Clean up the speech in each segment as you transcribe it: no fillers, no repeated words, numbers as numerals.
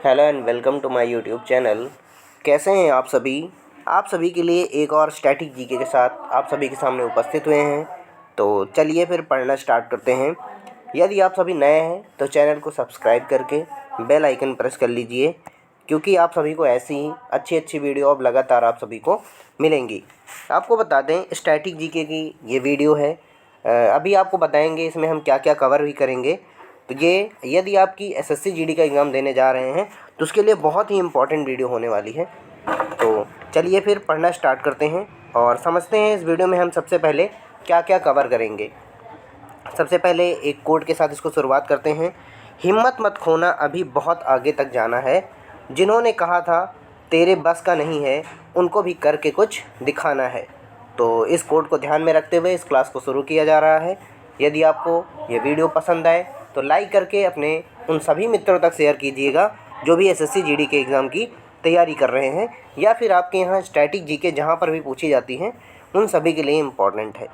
Hello and welcome to my YouTube channel. कैसे हैं आप सभी? आप सभी के लिए एक और स्टैटिक जीके के साथ आप सभी के सामने उपस्थित हुए हैं। तो चलिए फिर पढ़ना स्टार्ट करते हैं। यदि आप सभी नए हैं तो चैनल को सब्सक्राइब करके बेल आइकन प्रेस कर लीजिए, क्योंकि आप सभी को ऐसी ही अच्छी अच्छी वीडियो अब लगातार आप सभी को मिलेंगी। आपको बता दें, स्टैटिक जीके की ये वीडियो है। अभी आपको बताएंगे इसमें हम क्या क्या कवर भी करेंगे। तो ये यदि आपकी एसएससी जीडी का एग्ज़ाम देने जा रहे हैं तो उसके लिए बहुत ही इम्पोर्टेंट वीडियो होने वाली है। तो चलिए फिर पढ़ना स्टार्ट करते हैं और समझते हैं इस वीडियो में हम सबसे पहले क्या क्या कवर करेंगे। सबसे पहले एक कोट के साथ इसको शुरुआत करते हैं। हिम्मत मत खोना, अभी बहुत आगे तक जाना है। जिन्होंने कहा था तेरे बस का नहीं है, उनको भी करके कुछ दिखाना है। तो इस कोट को ध्यान में रखते हुए इस क्लास को शुरू किया जा रहा है। यदि आपको ये वीडियो पसंद आए तो लाइक करके अपने उन सभी मित्रों तक शेयर कीजिएगा जो भी एसएससी जीडी के एग्ज़ाम की तैयारी कर रहे हैं, या फिर आपके यहाँ स्टैटिक जीके जहाँ पर भी पूछी जाती हैं उन सभी के लिए इम्पॉर्टेंट है।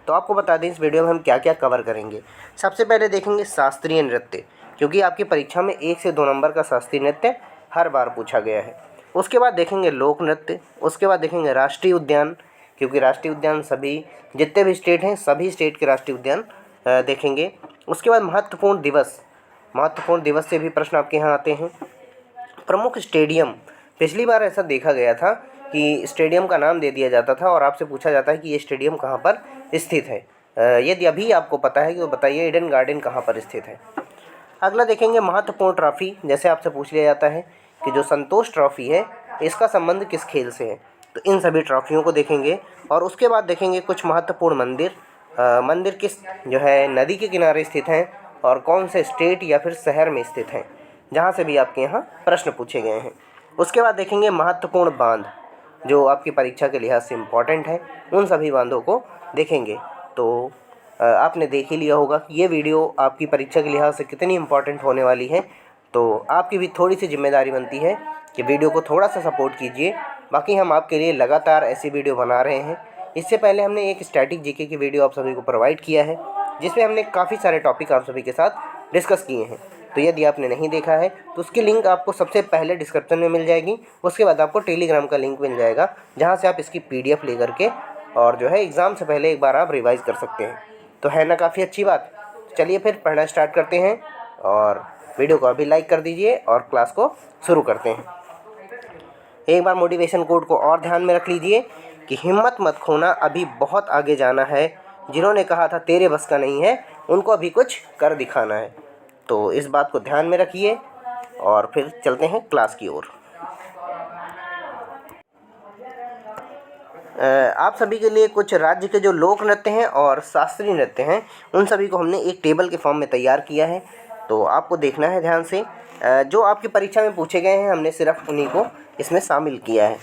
तो आपको बता दें इस वीडियो में हम क्या क्या कवर करेंगे। सबसे पहले देखेंगे शास्त्रीय नृत्य, क्योंकि आपकी परीक्षा में 1 से 2 नंबर का शास्त्रीय नृत्य हर बार पूछा गया है। उसके बाद देखेंगे लोक नृत्य। उसके बाद देखेंगे राष्ट्रीय उद्यान, क्योंकि राष्ट्रीय उद्यान सभी जितने भी स्टेट हैं सभी स्टेट के राष्ट्रीय उद्यान देखेंगे। उसके बाद महत्वपूर्ण दिवस, महत्वपूर्ण दिवस से भी प्रश्न आपके यहाँ आते हैं। प्रमुख स्टेडियम, पिछली बार ऐसा देखा गया था कि स्टेडियम का नाम दे दिया जाता था और आपसे पूछा जाता है कि ये स्टेडियम कहाँ पर स्थित है। यदि अभी आपको पता है कि तो बताइए ईडन गार्डन कहाँ पर स्थित है। अगला देखेंगे महत्वपूर्ण ट्रॉफी, जैसे आपसे पूछ लिया जाता है कि जो संतोष ट्रॉफी है इसका संबंध किस खेल से है। तो इन सभी ट्रॉफियों को देखेंगे। और उसके बाद देखेंगे कुछ महत्वपूर्ण मंदिर, मंदिर किस जो है नदी के किनारे स्थित हैं और कौन से स्टेट या फिर शहर में स्थित हैं, जहाँ से भी आपके यहाँ प्रश्न पूछे गए हैं। उसके बाद देखेंगे महत्वपूर्ण बांध, जो आपकी परीक्षा के लिहाज से इम्पॉर्टेंट है, उन सभी बांधों को देखेंगे। तो आपने देख ही लिया होगा कि ये वीडियो आपकी परीक्षा के लिहाज से कितनी इम्पॉर्टेंट होने वाली है। तो आपकी भी थोड़ी सी जिम्मेदारी बनती है कि वीडियो को थोड़ा सा सपोर्ट कीजिए। बाकी हम आपके लिए लगातार ऐसी वीडियो बना रहे हैं। इससे पहले हमने एक स्टैटिक जीके की वीडियो आप सभी को प्रोवाइड किया है, जिसमें हमने काफ़ी सारे टॉपिक आप सभी के साथ डिस्कस किए हैं। तो यदि आपने नहीं देखा है तो उसकी लिंक आपको सबसे पहले डिस्क्रिप्शन में मिल जाएगी। उसके बाद आपको टेलीग्राम का लिंक मिल जाएगा, जहाँ से आप इसकी PDF ले करके और जो है एग्ज़ाम से पहले एक बार आप रिवाइज़ कर सकते हैं। तो है ना काफ़ी अच्छी बात। चलिए फिर पढ़ना स्टार्ट करते हैं और वीडियो को अभी लाइक कर दीजिए और क्लास को शुरू करते हैं। एक बार मोटिवेशन कोड को और ध्यान में रख लीजिए कि हिम्मत मत खोना, अभी बहुत आगे जाना है। जिन्होंने कहा था तेरे बस का नहीं है, उनको अभी कुछ कर दिखाना है। तो इस बात को ध्यान में रखिए और फिर चलते हैं क्लास की ओर। आप सभी के लिए कुछ राज्य के जो लोक नृत्य हैं और शास्त्रीय नृत्य हैं उन सभी को हमने एक टेबल के फॉर्म में तैयार किया है। तो आपको देखना है ध्यान से। जो आपकी परीक्षा में पूछे गए हैं हमने सिर्फ उन्हीं को इसमें शामिल किया है।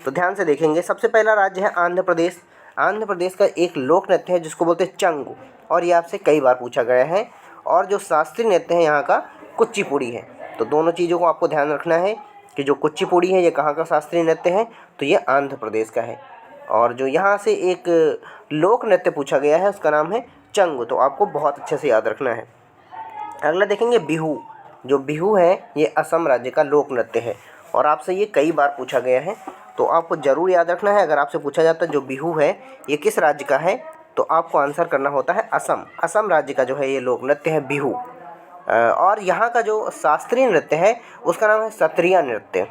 तो ध्यान से देखेंगे। सबसे पहला राज्य है आंध्र प्रदेश। आंध्र प्रदेश का एक लोक नृत्य है जिसको बोलते हैं चंगू, और ये आपसे कई बार पूछा गया है। और जो शास्त्रीय नृत्य है यहाँ का कुचिपुड़ी है। तो दोनों चीज़ों को आपको ध्यान रखना है कि जो कुचिपुड़ी है ये कहाँ का शास्त्रीय नृत्य है, तो ये आंध्र प्रदेश का है। और जो यहाँ से एक लोक नृत्य पूछा गया है उसका नाम है चंगू, तो आपको बहुत अच्छे से याद रखना है। अगला देखेंगे बिहू। जो बिहू है ये असम राज्य का लोक नृत्य है और आपसे ये कई बार पूछा गया है, तो आपको ज़रूर याद रखना है। अगर आपसे पूछा जाता है जो बिहू है ये किस राज्य का है, तो आपको आंसर करना होता है असम। असम राज्य का जो है ये लोक नृत्य है बिहू। और यहाँ का जो शास्त्रीय नृत्य है उसका नाम है सत्रिया नृत्य।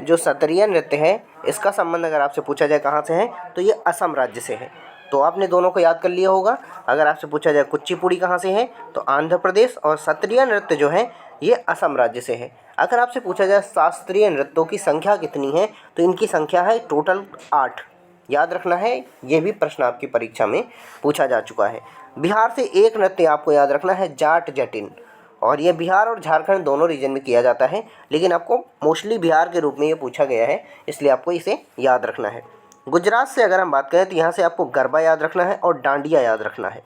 जो सत्रिया नृत्य है इसका संबंध अगर आपसे पूछा जाए कहाँ से है, तो ये असम राज्य से है। तो आपने दोनों को याद कर लिया होगा। अगर आपसे पूछा जाए कुचिपुड़ी कहाँ से है, तो आंध्र प्रदेश, और सत्रिया नृत्य जो है ये असम राज्य से है। अगर आपसे पूछा जाए शास्त्रीय नृत्यों की संख्या कितनी है, तो इनकी संख्या है टोटल 8। याद रखना है, ये भी प्रश्न आपकी परीक्षा में पूछा जा चुका है। बिहार से एक नृत्य आपको याद रखना है जाट जटिन, और ये बिहार और झारखंड दोनों रीजन में किया जाता है, लेकिन आपको मोस्टली बिहार के रूप में ये पूछा गया है, इसलिए आपको इसे याद रखना है। गुजरात से अगर हम बात करें तो यहाँ से आपको गरबा याद रखना है और डांडिया याद रखना है।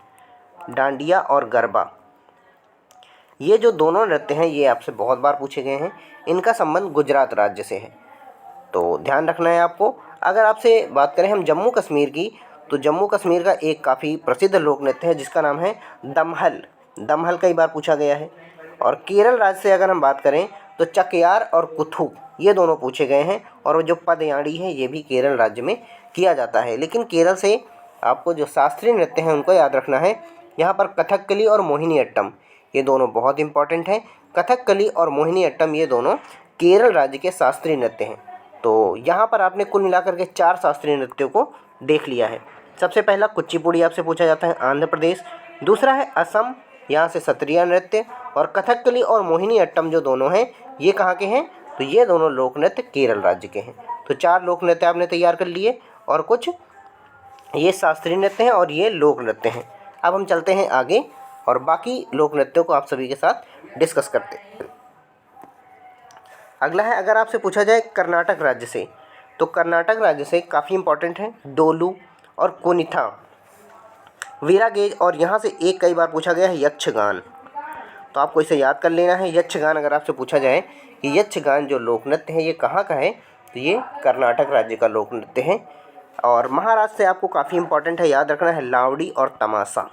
डांडिया और गरबा, ये जो दोनों नृत्य हैं ये आपसे बहुत बार पूछे गए हैं। इनका संबंध गुजरात राज्य से है, तो ध्यान रखना है आपको। अगर आपसे बात करें हम जम्मू कश्मीर की, तो जम्मू कश्मीर का एक काफ़ी प्रसिद्ध लोक नृत्य है जिसका नाम है दमहल। दमहल कई बार पूछा गया है। और केरल राज्य से अगर हम बात करें तो चकयार और कुथु ये दोनों पूछे गए हैं, और जो पदयाड़ी है ये भी केरल राज्य में किया जाता है। लेकिन केरल से आपको जो शास्त्रीय नृत्य हैं उनको याद रखना है। यहाँ पर कथकली और मोहिनीअट्टम ये दोनों बहुत इंपॉर्टेंट हैं। कथकली और मोहिनीअट्टम ये दोनों केरल राज्य के शास्त्रीय नृत्य हैं। तो यहाँ पर आपने कुल मिलाकर के 4 शास्त्रीय नृत्यों को देख लिया है। सबसे पहला कुचिपुड़ी आपसे पूछा जाता है आंध्र प्रदेश, दूसरा है असम, यहाँ से सत्रिया नृत्य, और कथकली और मोहिनीअट्टम जो दोनों हैं ये कहाँ के हैं, तो ये दोनों लोक नृत्य केरल राज्य के हैं। तो 4 लोक नृत्य आपने तैयार कर लिए, और कुछ ये शास्त्रीय नृत्य हैं और ये लोक नृत्य हैं। अब हम चलते हैं आगे और बाकी लोक नृत्यों को आप सभी के साथ डिस्कस करते हैं। अगला है, अगर आपसे पूछा जाए कर्नाटक राज्य से, तो कर्नाटक राज्य से काफ़ी इंपॉर्टेंट है डोलू और कुनिथा, वीरागेज, और यहाँ से एक कई बार पूछा गया है यक्षगान। तो आपको इसे याद कर लेना है। यक्षगान अगर आपसे पूछा जाए कि यक्षगान जो लोक नृत्य है ये कहाँ का है, तो ये कर्नाटक राज्य का लोक नृत्य है। और महाराष्ट्र से आपको काफ़ी इंपॉर्टेंट है, याद रखना है लावड़ी और तमाशा।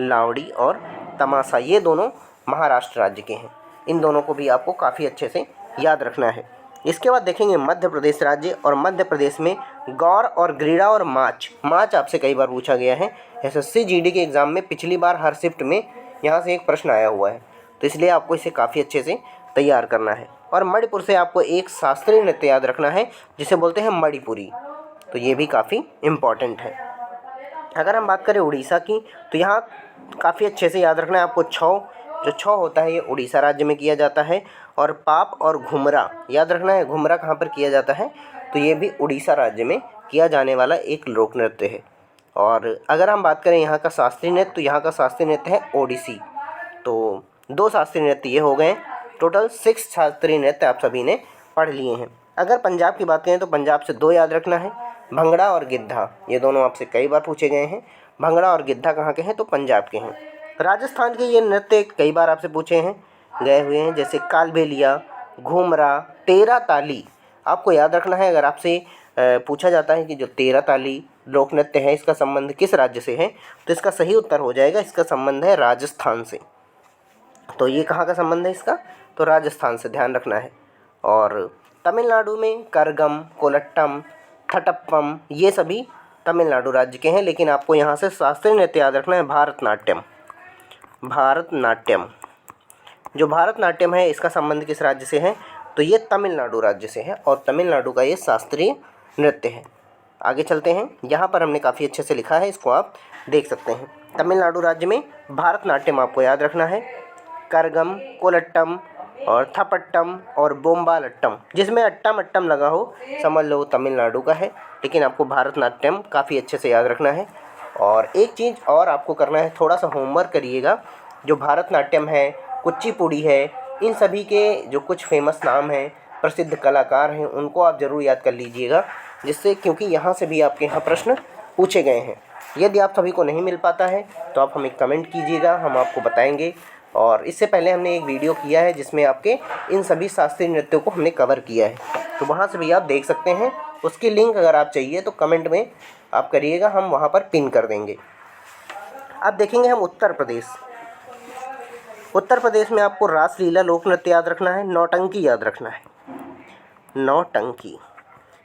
लावड़ी और तमाशा ये दोनों महाराष्ट्र राज्य के हैं। इन दोनों को भी आपको काफ़ी अच्छे से याद रखना है। इसके बाद देखेंगे मध्य प्रदेश राज्य, और मध्य प्रदेश में गौर और ग्रीड़ा और माच। माच आपसे कई बार पूछा गया है एसएससी जीडी के एग्ज़ाम में, पिछली बार हर शिफ्ट में यहाँ से एक प्रश्न आया हुआ है, तो इसलिए आपको इसे काफ़ी अच्छे से तैयार करना है। और मणिपुर से आपको एक शास्त्रीय नृत्य याद रखना है जिसे बोलते हैं मणिपुरी, तो ये भी काफ़ी इम्पॉर्टेंट है। अगर हम बात करें उड़ीसा की, तो यहाँ काफ़ी अच्छे से याद रखना है आपको छौ। जो छौ होता है ये उड़ीसा राज्य में किया जाता है। और पाप और घुमरा याद रखना है, घुमरा कहाँ पर किया जाता है, तो ये भी उड़ीसा राज्य में किया जाने वाला एक लोक नृत्य है। और अगर हम बात करें यहाँ का शास्त्रीय नृत्य, तो यहाँ का शास्त्रीय नृत्य है ओडिसी। तो 2 शास्त्रीय नृत्य ये हो गए, टोटल 6 शास्त्रीय नृत्य आप सभी ने पढ़ लिए हैं। अगर पंजाब की बात करें तो पंजाब से 2 याद रखना है, भंगड़ा और गिद्धा, ये दोनों आपसे कई बार पूछे गए हैं। भंगड़ा और गिद्धा कहाँ के हैं, तो पंजाब के हैं। राजस्थान के ये नृत्य कई बार आपसे पूछे हैं गए हुए हैं, जैसे कालबेलिया, घूमरा, तेरा ताली। आपको याद रखना है, अगर आपसे पूछा जाता है कि जो तेरा ताली लोक नृत्य है इसका संबंध किस राज्य से है, तो इसका सही उत्तर हो जाएगा इसका संबंध है राजस्थान से। तो ये कहाँ का संबंध है इसका, तो राजस्थान से, ध्यान रखना है। और तमिलनाडु में करगम, कोलट्टम, थटप्पम ये सभी तमिलनाडु राज्य के हैं। लेकिन आपको यहाँ से शास्त्रीय नृत्य याद रखना है भारतनाट्यम। भारतनाट्यम, जो भारतनाट्यम है इसका संबंध किस राज्य से है, तो ये तमिलनाडु राज्य से है, और तमिलनाडु का ये शास्त्रीय नृत्य है। आगे चलते हैं, यहाँ पर हमने काफ़ी अच्छे से लिखा है, इसको आप देख सकते हैं। तमिलनाडु राज्य में भारतनाट्यम आपको याद रखना है, करगम, कोलट्टम और थपट्टम और बोम्बालट्टम, जिसमें अट्टम अट्टम लगा हो समझ लो तमिलनाडु का है। लेकिन आपको भारतनाट्यम काफ़ी अच्छे से याद रखना है। और एक चीज़ और आपको करना है, थोड़ा सा होमवर्क करिएगा। जो भारतनाट्यम है, कुचिपुड़ी है, इन सभी के जो कुछ फेमस नाम हैं, प्रसिद्ध कलाकार हैं, उनको आप ज़रूर याद कर लीजिएगा, जिससे क्योंकि यहाँ से भी आपके यहाँ प्रश्न पूछे गए हैं। यदि आप सभी को नहीं मिल पाता है तो आप हमें कमेंट कीजिएगा, हम आपको बताएंगे। और इससे पहले हमने एक वीडियो किया है जिसमें आपके इन सभी शास्त्रीय नृत्यों को हमने कवर किया है, तो वहाँ से भी आप देख सकते हैं। उसकी लिंक अगर आप चाहिए तो कमेंट में आप करिएगा, हम वहाँ पर पिन कर देंगे। अब देखेंगे हम उत्तर प्रदेश। उत्तर प्रदेश में आपको रासलीला लोक नृत्य याद रखना है, नौटंकी याद रखना है। नौटंकी,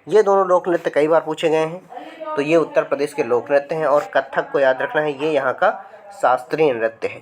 ये दोनों लोक नृत्य कई बार पूछे गए हैं, तो ये उत्तर प्रदेश के लोक नृत्य हैं। और कथक को याद रखना है, ये यहाँ का शास्त्रीय नृत्य है।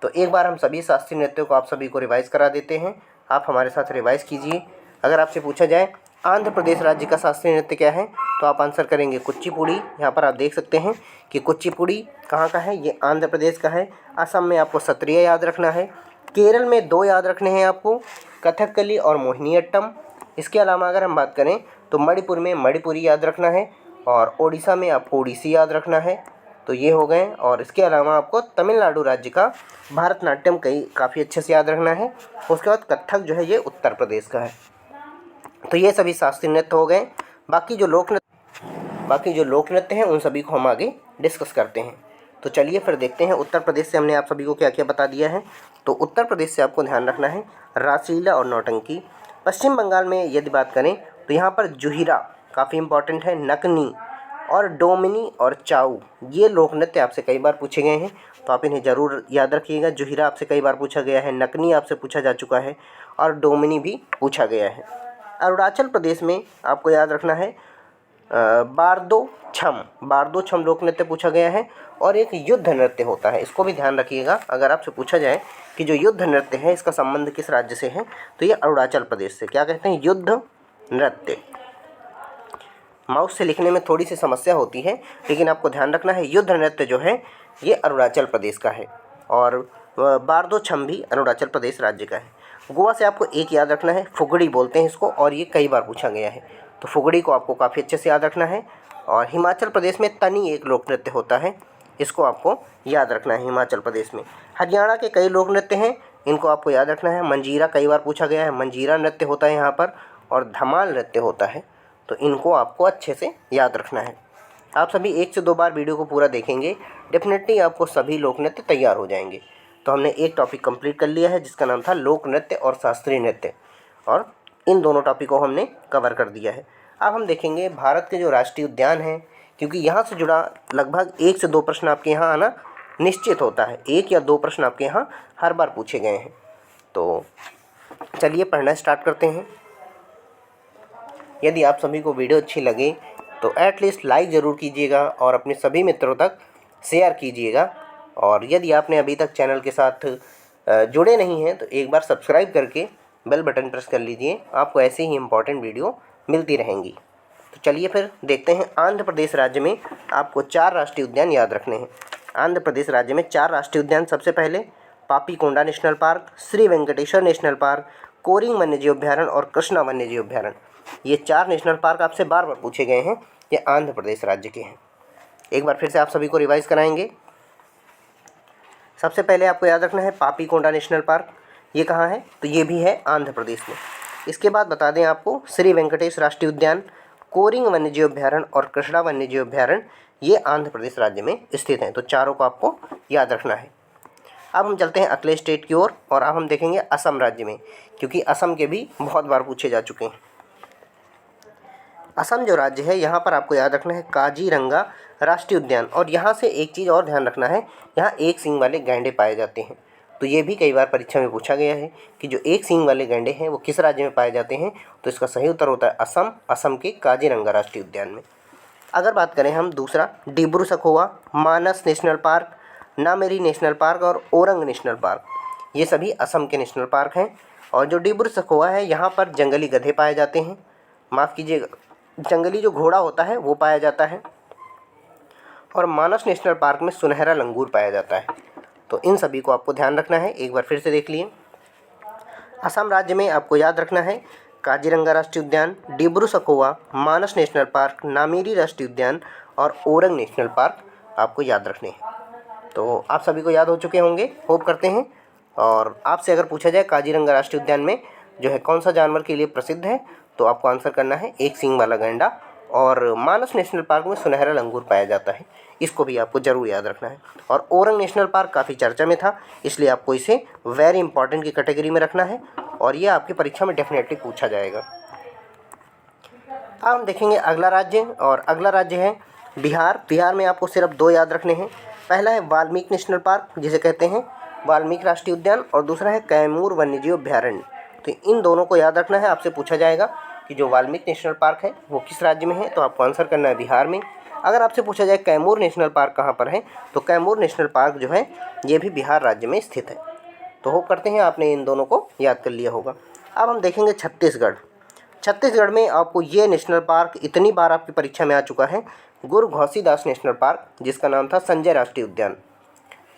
तो एक बार हम सभी शास्त्रीय नृत्यों को आप सभी को रिवाइज़ करा देते हैं, आप हमारे साथ रिवाइज़ कीजिए। अगर आपसे पूछा जाए आंध्र प्रदेश राज्य का शास्त्रीय नृत्य क्या है, तो आप आंसर करेंगे कुचिपुड़ी। यहाँ पर आप देख सकते हैं कि कुचिपुड़ी कहाँ का है, ये आंध्र प्रदेश का है। असम में आपको सत्रिया याद रखना है। केरल में 2 याद रखने हैं आपको, कथकली और मोहिनीअट्टम। इसके अलावा अगर हम बात करें तो मणिपुर में मणिपुरी याद रखना है, और ओडिशा में आपको ओडिसी याद रखना है। तो ये हो गए। और इसके अलावा आपको तमिलनाडु राज्य का भारतनाट्यम काफ़ी अच्छे से याद रखना है। उसके बाद कथक जो है ये उत्तर प्रदेश का है। तो ये सभी शास्त्रीय नृत्य हो गए। बाकी जो लोक नृत्य हैं उन सभी को हम आगे डिस्कस करते हैं। तो चलिए फिर देखते हैं उत्तर प्रदेश से हमने आप सभी को क्या क्या बता दिया है। तो उत्तर प्रदेश से आपको ध्यान रखना है रासलीला और नौटंकी। पश्चिम बंगाल में यदि बात करें तो यहाँ पर जुहिरा काफ़ी इंपॉर्टेंट है, नकनी और डोमिनी और चाऊ, ये लोक नृत्य आपसे कई बार पूछे गए हैं, तो आप इन्हें ज़रूर याद रखिएगा। जुहिरा आपसे कई बार पूछा गया है, नकनी आपसे पूछा जा चुका है और डोमिनी भी पूछा गया है। अरुणाचल प्रदेश में आपको याद रखना है बारदो छम लोक नृत्य पूछा गया है और एक युद्ध नृत्य होता है, इसको भी ध्यान रखिएगा। अगर आपसे पूछा जाए कि जो युद्ध नृत्य है इसका संबंध किस राज्य से है, तो ये अरुणाचल प्रदेश से। क्या कहते हैं? युद्ध नृत्य। माउस से लिखने में थोड़ी सी समस्या होती है, लेकिन आपको ध्यान रखना है युद्ध नृत्य जो है ये अरुणाचल प्रदेश का है और बारदो छम भी अरुणाचल प्रदेश राज्य का है। गोवा से आपको एक याद रखना है, फुगड़ी बोलते हैं इसको, और ये कई बार पूछा गया है, तो फुगड़ी को आपको काफ़ी अच्छे से याद रखना है। और हिमाचल प्रदेश में तनी एक लोक नृत्य होता है, इसको आपको याद रखना है हिमाचल प्रदेश में। हरियाणा के कई लोक नृत्य हैं, इनको आपको याद रखना है। मंजीरा कई बार पूछा गया है, मंजीरा नृत्य होता है यहाँ पर, और धमाल नृत्य होता है, तो इनको आपको अच्छे से याद रखना है। आप सभी 1 से 2 बार वीडियो को पूरा देखेंगे, डेफिनेटली आपको सभी लोक नृत्य तैयार हो जाएंगे। तो हमने एक टॉपिक कंप्लीट कर लिया है जिसका नाम था लोक नृत्य और शास्त्रीय नृत्य, और इन दोनों टॉपिक को हमने कवर कर दिया है। अब हम देखेंगे भारत के जो राष्ट्रीय उद्यान हैं, क्योंकि यहाँ से जुड़ा लगभग 1 से 2 प्रश्न आपके यहाँ आना निश्चित होता है। 1 या 2 प्रश्न आपके यहाँ हर बार पूछे गए हैं। तो चलिए पढ़ना स्टार्ट करते हैं। यदि आप सभी को वीडियो अच्छी लगे तो एटलीस्ट लाइक ज़रूर कीजिएगा और अपने सभी मित्रों तक शेयर कीजिएगा। और यदि आपने अभी तक चैनल के साथ जुड़े नहीं हैं तो एक बार सब्सक्राइब करके बेल बटन प्रेस कर लीजिए, आपको ऐसे ही इम्पॉर्टेंट वीडियो मिलती रहेंगी। तो चलिए फिर देखते हैं। आंध्र प्रदेश राज्य में आपको 4 राष्ट्रीय उद्यान याद रखने हैं। आंध्र प्रदेश राज्य में 4 राष्ट्रीय उद्यान, सबसे पहले Papikonda national park, Shri Venkateswara national park, Coringa वन्यजीव अभ्यारण्य और कृष्णा वन्यजीव अभ्यारण्य। ये 4 नेशनल पार्क आपसे बार बार पूछे गए हैं, ये आंध्र प्रदेश राज्य के हैं। एक बार फिर से आप सभी को रिवाइज कराएंगे। सबसे पहले आपको याद रखना है पापीकोंडा नेशनल पार्क, ये कहाँ है? तो ये भी है आंध्र प्रदेश में। इसके बाद बता दें आपको श्री वेंकटेश राष्ट्रीय उद्यान, कोरिंग वन्यजीव अभ्यारण्य और कृष्णा वन्यजीव अभ्यारण्य, ये आंध्र प्रदेश राज्य में स्थित हैं। तो चारों को आपको याद रखना है। अब हम चलते हैं अगले स्टेट की ओर, और अब हम देखेंगे असम राज्य में, क्योंकि असम के भी बहुत बार पूछे जा चुके हैं। असम जो राज्य है यहाँ पर आपको याद रखना है काजीरंगा राष्ट्रीय उद्यान, और यहाँ से एक चीज़ और ध्यान रखना है, यहाँ एक सींग वाले गैंडे पाए जाते हैं। तो ये भी कई बार परीक्षा में पूछा गया है कि जो एक सींग वाले गैंडे हैं वो किस राज्य में पाए जाते हैं, तो इसका सही उत्तर होता है असम, असम के काजीरंगा राष्ट्रीय उद्यान में। अगर बात करें हम दूसरा, Dibru Saikhowa, Manas National Park, Nameri National park और ओरंग नेशनल पार्क, ये सभी असम के नेशनल पार्क हैं। और जो डिब्रू सखोवा है यहाँ पर जंगली गधे पाए जाते हैं, माफ़ कीजिएगा, जंगली जो घोड़ा होता है वो पाया जाता है। और मानस नेशनल पार्क में सुनहरा लंगूर पाया जाता है। तो इन सभी को आपको ध्यान रखना है। एक बार फिर से देख लिए। असम राज्य में आपको याद रखना है काजीरंगा राष्ट्रीय उद्यान, डिब्रू सखोवा, मानस नेशनल पार्क, नामेरी राष्ट्रीय उद्यान और ओरंग नेशनल पार्क आपको याद रखने हैं। तो आप सभी को याद हो चुके होंगे, होप करते हैं। और आपसे अगर पूछा जाए काजीरंगा राष्ट्रीय उद्यान में जो है कौन सा जानवर के लिए प्रसिद्ध है, तो आपको आंसर करना है एक सींग वाला गैंडा, और मानस नेशनल पार्क में सुनहरा लंगूर पाया जाता है, इसको भी आपको ज़रूर याद रखना है। और ओरंग नेशनल पार्क काफ़ी चर्चा में था, इसलिए आपको इसे वेरी इंपॉर्टेंट की कैटेगरी में रखना है, और ये आपकी परीक्षा में डेफिनेटली पूछा जाएगा। अब हम देखेंगे अगला राज्य, और अगला राज्य है बिहार। बिहार में आपको सिर्फ 2 याद रखने हैं। पहला है वाल्मीकि नेशनल पार्क, जिसे कहते हैं वाल्मीकि राष्ट्रीय उद्यान, और दूसरा है कैमूर वन्यजीव अभ्यारण्य। तो इन दोनों को याद रखना है। आपसे पूछा जाएगा कि जो वाल्मीकि नेशनल पार्क है वो किस राज्य में है, तो आपको आंसर करना है बिहार में। अगर आपसे पूछा जाए कैमूर नेशनल पार्क कहाँ पर है, तो कैमूर नेशनल पार्क जो है ये भी बिहार राज्य में स्थित है। तो होप करते हैं आपने इन दोनों को याद कर लिया होगा। अब हम देखेंगे छत्तीसगढ़। छत्तीसगढ़ में आपको ये नेशनल पार्क इतनी बार आपकी परीक्षा में आ चुका है, गुरु घोसीदास नेशनल पार्क, जिसका नाम था संजय राष्ट्रीय उद्यान,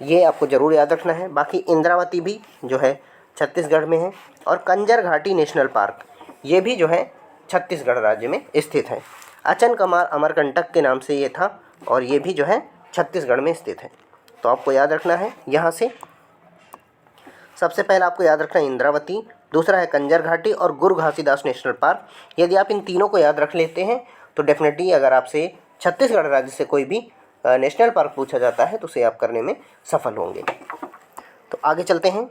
ये आपको ज़रूर याद रखना है। बाकी इंद्रावती भी जो है छत्तीसगढ़ में है, और कंजर घाटी नेशनल पार्क, ये भी जो है छत्तीसगढ़ राज्य में स्थित है। अचनकमार अमरकंटक के नाम से ये था, और ये भी जो है छत्तीसगढ़ में स्थित है। तो आपको याद रखना है यहाँ से सबसे पहले आपको याद रखना है इंद्रावती, दूसरा है कंजर घाटी और गुरु घासीदास नेशनल पार्क। यदि आप इन तीनों को याद रख लेते हैं तो डेफिनेटली अगर आपसे छत्तीसगढ़ राज्य से कोई भी नेशनल पार्क पूछा जाता है तो उसे आप करने में सफल होंगे। तो आगे चलते हैं।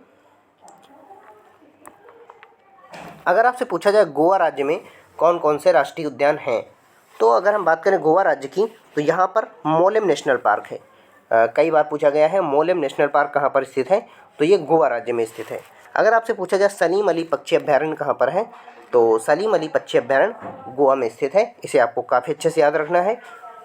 अगर आपसे पूछा जाए गोवा राज्य में कौन कौन से राष्ट्रीय उद्यान हैं, तो अगर हम बात करें गोवा राज्य की, तो यहाँ पर मोलेम नेशनल पार्क है। कई बार पूछा गया है मोलेम नेशनल पार्क कहाँ पर स्थित है, तो ये गोवा राज्य में स्थित है। अगर आपसे पूछा जाए सलीम अली पक्षी अभ्यारण्य कहाँ पर है, तो सलीम अली पक्षी अभ्यारण्य गोवा में स्थित है। इसे आपको काफ़ी अच्छे से याद रखना है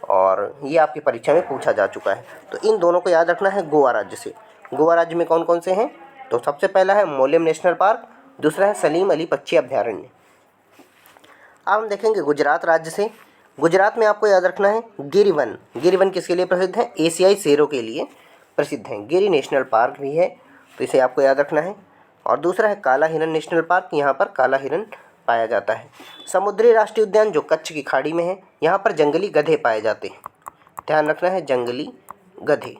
और ये आपकी परीक्षा में पूछा जा चुका है। तो इन दोनों को याद रखना है गोवा राज्य से। गोवा राज्य में कौन कौन से हैं, तो सबसे पहला है मोलेम नेशनल पार्क, दूसरा है सलीम अली पक्षी अभ्यारण्य। अब हम देखेंगे गुजरात राज्य से। गुजरात में आपको याद रखना है गिरिवन। गिरिवन किसके लिए प्रसिद्ध है, एशियाई शेरों के लिए प्रसिद्ध हैं। गिरी नेशनल पार्क भी है, तो इसे आपको याद रखना है। और दूसरा है काला हिरन नेशनल पार्क, यहाँ पर काला हिरन पाया जाता है। समुद्री राष्ट्रीय उद्यान जो कच्छ की खाड़ी में है, यहाँ पर जंगली गधे पाए जाते हैं। ध्यान रखना है जंगली गधे,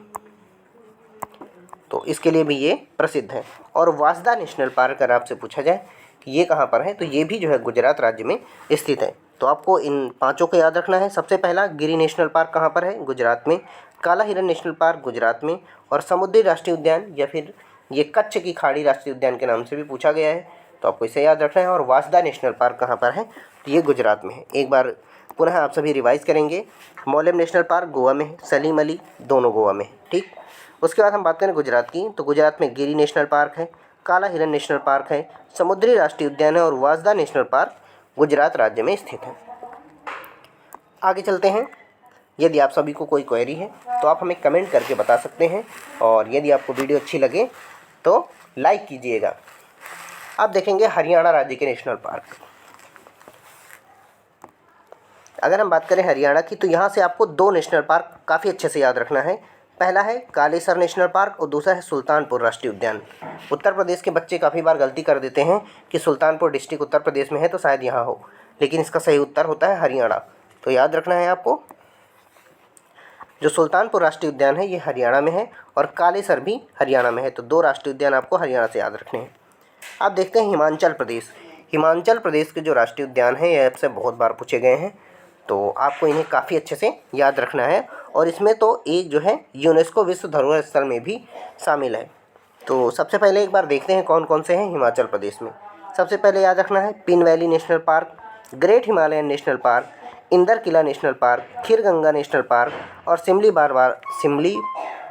तो इसके लिए भी ये प्रसिद्ध है। और वासदा नेशनल पार्क अगर आपसे पूछा जाए कि ये कहाँ पर है, तो ये भी जो है गुजरात राज्य में स्थित है। तो आपको इन पांचों को याद रखना है। सबसे पहला गिरी नेशनल पार्क कहाँ पर है, गुजरात में। काला हिरन नेशनल पार्क गुजरात में। और समुद्री राष्ट्रीय उद्यान या फिर ये कच्छ की खाड़ी राष्ट्रीय उद्यान के नाम से भी पूछा गया है, तो आपको इसे याद रखना है। और वासदा नेशनल पार्क कहाँ पर है, तो ये गुजरात में है। एक बार पुनः आप सभी रिवाइज करेंगे। मोलेम नेशनल पार्क गोवा में है, सलीम अली दोनों गोवा में है, ठीक। उसके बाद हम बात करें गुजरात की, तो गुजरात में गिरी नेशनल पार्क है, काला हिरन नेशनल पार्क है, समुद्री राष्ट्रीय उद्यान है और वासदा नेशनल पार्क गुजरात राज्य में स्थित है। आगे चलते हैं। यदि आप सभी को कोई क्वेरी है तो आप हमें कमेंट करके बता सकते हैं, और यदि आपको वीडियो अच्छी लगे तो लाइक कीजिएगा। अब देखेंगे हरियाणा राज्य के नेशनल पार्क। अगर हम बात करें हरियाणा की, तो यहाँ से आपको दो नेशनल पार्क काफ़ी अच्छे से याद रखना है। पहला है कालेसर नेशनल पार्क और दूसरा है सुल्तानपुर राष्ट्रीय उद्यान। उत्तर प्रदेश के बच्चे काफ़ी बार गलती कर देते हैं कि सुल्तानपुर डिस्ट्रिक्ट उत्तर प्रदेश में है तो शायद यहाँ हो, लेकिन इसका सही उत्तर होता है हरियाणा। तो याद रखना है आपको, जो सुल्तानपुर राष्ट्रीय उद्यान है ये हरियाणा में है और कालेसर भी हरियाणा में है। तो दो राष्ट्रीय उद्यान आपको हरियाणा से याद रखने हैं। अब देखते हैं हिमाचल प्रदेश। हिमाचल प्रदेश के जो राष्ट्रीय उद्यान हैं ये आपसे बहुत बार पूछे गए हैं, तो आपको इन्हें काफ़ी अच्छे से याद रखना है। और इसमें तो एक जो है यूनेस्को विश्व धरोहर स्थल में भी शामिल है। तो सबसे पहले एक बार देखते हैं कौन कौन से हैं हिमाचल प्रदेश में। सबसे पहले याद रखना है Pin Valley National Park, Great Himalayan National Park, Inder Kila National Park, Khir Ganga National park और सिमली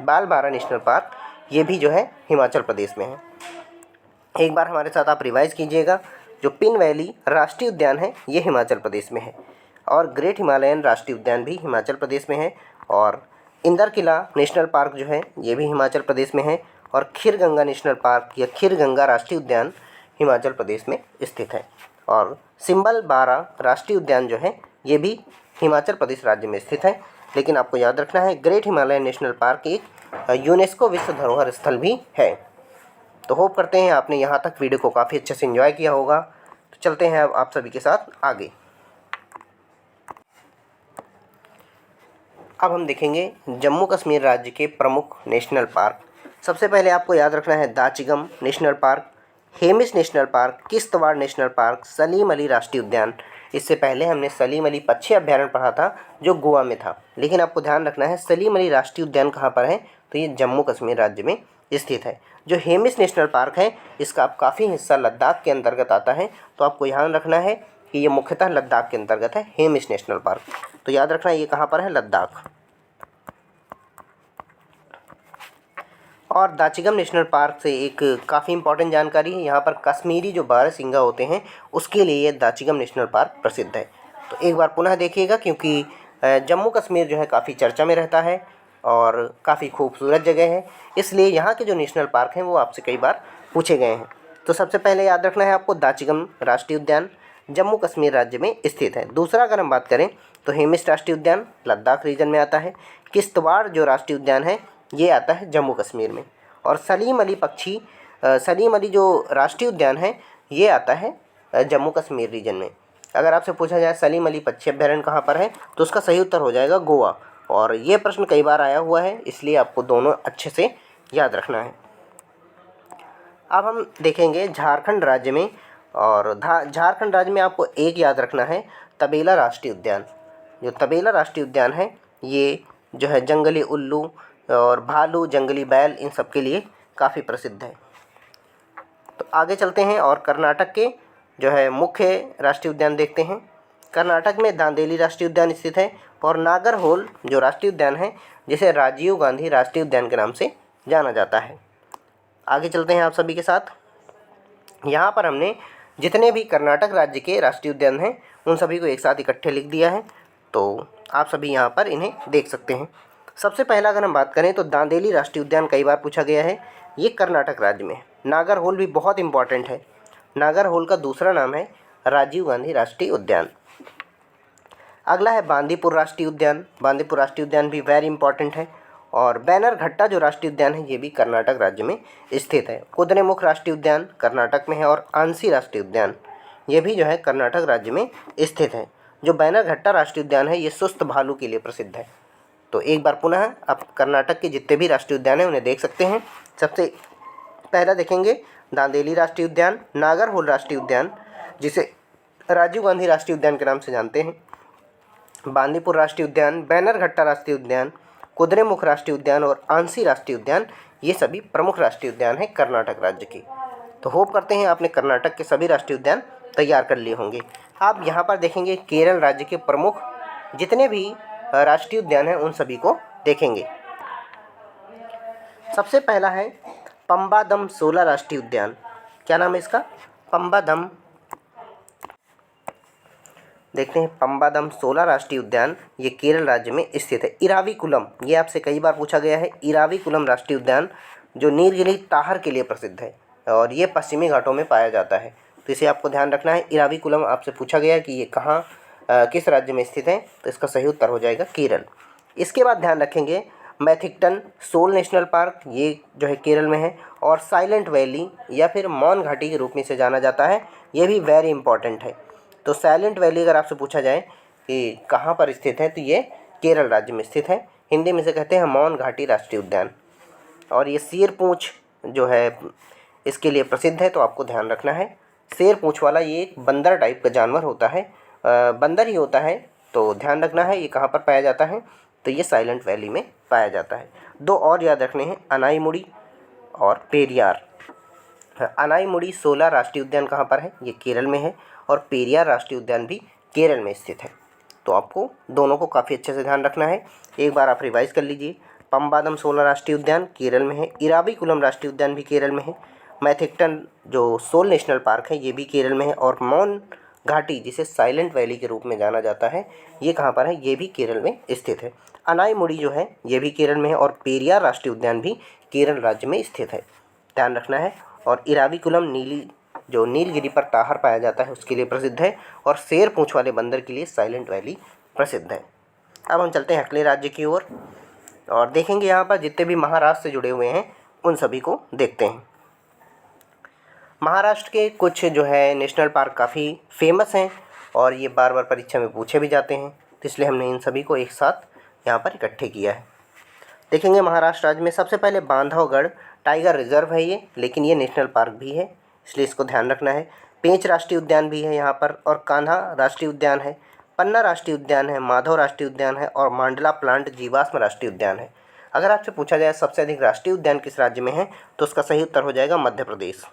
बालबारा नेशनल पार्क, ये भी जो है हिमाचल प्रदेश में है। एक बार हमारे साथ आप रिवाइज कीजिएगा। जो पिन वैली राष्ट्रीय उद्यान है ये हिमाचल प्रदेश में है, और ग्रेट हिमालयन राष्ट्रीय उद्यान भी हिमाचल प्रदेश में है, और इंदर किला नेशनल पार्क जो है ये भी हिमाचल प्रदेश में है, और खीर गंगा नेशनल पार्क या खीर गंगा राष्ट्रीय उद्यान हिमाचल प्रदेश में स्थित है, और सिंबल बारा राष्ट्रीय उद्यान जो है ये भी हिमाचल प्रदेश राज्य में स्थित है। लेकिन आपको याद रखना है ग्रेट हिमालयन नेशनल पार्क एक यूनेस्को विश्व धरोहर स्थल भी है। तो होप करते हैं आपने यहाँ तक वीडियो को काफ़ी अच्छे से एंजॉय किया होगा। तो चलते हैं अब आप सभी के साथ आगे। अब हम देखेंगे जम्मू कश्मीर राज्य के प्रमुख नेशनल पार्क। सबसे पहले आपको याद रखना है Dachigam National Park, Hemis National Park, Kishtwar National Park, Salim Ali राष्ट्रीय उद्यान। इससे पहले हमने सलीम अली पक्षी अभ्यारण्य पढ़ा था जो गोवा में था, लेकिन आपको ध्यान रखना है सलीम अली राष्ट्रीय उद्यान कहाँ पर है, तो ये जम्मू कश्मीर राज्य में स्थित है। जो हेमिस नेशनल पार्क है इसका काफ़ी हिस्सा लद्दाख के अंतर्गत आता है, तो आपको ध्यान रखना है कि ये मुख्यतः लद्दाख के अंतर्गत है हेमिस नेशनल पार्क। तो याद रखना ये कहाँ पर है, लद्दाख। और दाचिगम नेशनल पार्क से एक काफ़ी इंपॉर्टेंट जानकारी है, यहाँ पर कश्मीरी जो बारहसिंगा होते हैं उसके लिए ये दाचिगम नेशनल पार्क प्रसिद्ध है। तो एक बार पुनः देखिएगा, क्योंकि जम्मू कश्मीर जो है काफ़ी चर्चा में रहता है और काफ़ी खूबसूरत जगह है, इसलिए यहाँ के जो नेशनल पार्क हैं वो आपसे कई बार पूछे गए हैं। तो सबसे पहले याद रखना है आपको दाचिगम राष्ट्रीय उद्यान जम्मू कश्मीर राज्य में स्थित है। दूसरा अगर हम बात करें तो हेमिस राष्ट्रीय उद्यान लद्दाख रीजन में आता है, किश्तवाड़ जो राष्ट्रीय उद्यान है ये आता है जम्मू कश्मीर में, और सलीम अली जो राष्ट्रीय उद्यान है ये आता है जम्मू कश्मीर रीजन में। अगर आपसे पूछा जाए सलीम अली पक्षी अभ्यारण्य कहाँ पर है, तो उसका सही उत्तर हो जाएगा गोवा, और ये प्रश्न कई बार आया हुआ है, इसलिए आपको दोनों अच्छे से याद रखना है। अब हम देखेंगे झारखंड राज्य में, और झारखंड राज्य में आपको एक याद रखना है तबेला राष्ट्रीय उद्यान। जो तबेला राष्ट्रीय उद्यान है ये जो है जंगली उल्लू और भालू, जंगली बैल, इन सब के लिए काफ़ी प्रसिद्ध है। तो आगे चलते हैं और कर्नाटक के जो है मुख्य राष्ट्रीय उद्यान देखते हैं। कर्नाटक में दांदेली राष्ट्रीय उद्यान स्थित है और नागरहोल जो राष्ट्रीय उद्यान है जिसे राजीव गांधी राष्ट्रीय उद्यान के नाम से जाना जाता है। आगे चलते हैं आप सभी के साथ। यहाँ पर हमने जितने भी कर्नाटक राज्य के राष्ट्रीय उद्यान हैं उन सभी को एक साथ इकट्ठे लिख दिया है, तो आप सभी यहाँ पर इन्हें देख सकते हैं। सबसे पहला अगर हम बात करें तो दांदेली राष्ट्रीय उद्यान कई बार पूछा गया है, ये कर्नाटक राज्य में है। नागरहोल भी बहुत इंपॉर्टेंट है, नागरहोल का दूसरा नाम है राजीव गांधी राष्ट्रीय उद्यान। अगला है बांदीपुर राष्ट्रीय उद्यान। बांदीपुर राष्ट्रीय उद्यान भी वेरी इंपॉर्टेंट है। और बैनरघट्टा जो राष्ट्रीय उद्यान है ये भी कर्नाटक राज्य में स्थित है। कुद्रेमुख राष्ट्रीय उद्यान कर्नाटक में है और आंसी राष्ट्रीय उद्यान ये भी जो है कर्नाटक राज्य में स्थित है। जो बैनरघट्टा राष्ट्रीय उद्यान है ये सुस्त भालू के लिए प्रसिद्ध है। तो एक बार पुनः आप कर्नाटक के जितने भी राष्ट्रीय उद्यान हैं उन्हें देख सकते हैं। सबसे पहला देखेंगे दांदेली राष्ट्रीय उद्यान, नागरहोल राष्ट्रीय उद्यान जिसे राजीव गांधी राष्ट्रीय उद्यान के नाम से जानते हैं, बांदीपुर राष्ट्रीय उद्यान, बैनरघट्टा राष्ट्रीय उद्यान, कुद्रेमुख राष्ट्रीय उद्यान और आंसी राष्ट्रीय उद्यान, ये सभी प्रमुख राष्ट्रीय उद्यान हैं कर्नाटक राज्य के। तो होप करते हैं आपने कर्नाटक के सभी राष्ट्रीय उद्यान तैयार कर लिए होंगे। आप यहाँ पर देखेंगे केरल राज्य के प्रमुख जितने भी राष्ट्रीय उद्यान हैं उन सभी को देखेंगे। सबसे पहला है पम्बादम सोला राष्ट्रीय उद्यान। क्या नाम है इसका? पम्बादम। देखते हैं पम्बादम सोला राष्ट्रीय उद्यान, ये केरल राज्य में स्थित है। इराविकुलम, ये आपसे कई बार पूछा गया है। इराविकुलम राष्ट्रीय उद्यान जो नीलगिरी ताहर के लिए प्रसिद्ध है और ये पश्चिमी घाटों में पाया जाता है, तो इसे आपको ध्यान रखना है। इराविकुलम आपसे पूछा गया है कि ये कहाँ किस राज्य में स्थित है, तो इसका सही उत्तर हो जाएगा केरल। इसके बाद ध्यान रखेंगे मैथिकटन सोल नेशनल पार्क, ये जो है केरल में है। और साइलेंट वैली या फिर मौन घाटी के रूप में इसे जाना जाता है, ये भी वेरी इंपॉर्टेंट है। तो साइलेंट वैली अगर आपसे पूछा जाए कि कहाँ पर स्थित है तो ये केरल राज्य में स्थित है। हिंदी में इसे कहते हैं मौन घाटी राष्ट्रीय उद्यान। और ये शेर पूँछ जो है इसके लिए प्रसिद्ध है, तो आपको ध्यान रखना है। शेर पूँछ वाला ये एक बंदर टाइप का जानवर होता है, बंदर ही होता है, तो ध्यान रखना है ये कहाँ पर पाया जाता है, तो ये साइलेंट वैली में पाया जाता है। दो और याद रखने हैं, अनाईमुड़ी और पेरियार। अनाईमुड़ी सोला राष्ट्रीय उद्यान कहाँ पर है? ये केरल में है। और पेरियार राष्ट्रीय उद्यान भी केरल में स्थित है। तो आपको दोनों को काफ़ी अच्छे से ध्यान रखना है। एक बार आप रिवाइज कर लीजिए। पम्बादम सोला राष्ट्रीय उद्यान केरल में है, इराविकुलम राष्ट्रीय उद्यान भी केरल में है, मैथिकटन जो सोल नेशनल पार्क है ये भी केरल में है, और मौन घाटी जिसे साइलेंट वैली के रूप में जाना जाता है ये कहाँ पर है? ये भी केरल में स्थित है। अनाईमुड़ी जो है ये भी केरल में है और पेरियार राष्ट्रीय उद्यान भी केरल राज्य में स्थित है, ध्यान रखना है। और इराविकुलम जो नीलगिरी पर ताहर पाया जाता है उसके लिए प्रसिद्ध है, और शेर पूँछ वाले बंदर के लिए साइलेंट वैली प्रसिद्ध है। अब हम चलते हैं अगले राज्य की ओर और देखेंगे यहाँ पर जितने भी महाराष्ट्र से जुड़े हुए हैं उन सभी को देखते हैं। महाराष्ट्र के कुछ जो है नेशनल पार्क काफ़ी फेमस हैं और ये बार बार परीक्षा में पूछे भी जाते हैं, तो इसलिए हमने इन सभी को एक साथ यहाँ पर इकट्ठे किया है। देखेंगे महाराष्ट्र राज्य में सबसे पहले बांधवगढ़ टाइगर रिजर्व है ये, लेकिन ये नेशनल पार्क भी है, इसलिए इसको ध्यान रखना है। पेंच राष्ट्रीय उद्यान भी है यहाँ पर, और कान्हा राष्ट्रीय उद्यान है, पन्ना राष्ट्रीय उद्यान है, माधव राष्ट्रीय उद्यान है और मांडला प्लांट जीवाश्म राष्ट्रीय उद्यान है। अगर आपसे पूछा जाए सबसे अधिक राष्ट्रीय उद्यान किस राज्य में है तो उसका सही उत्तर हो जाएगा मध्य प्रदेश।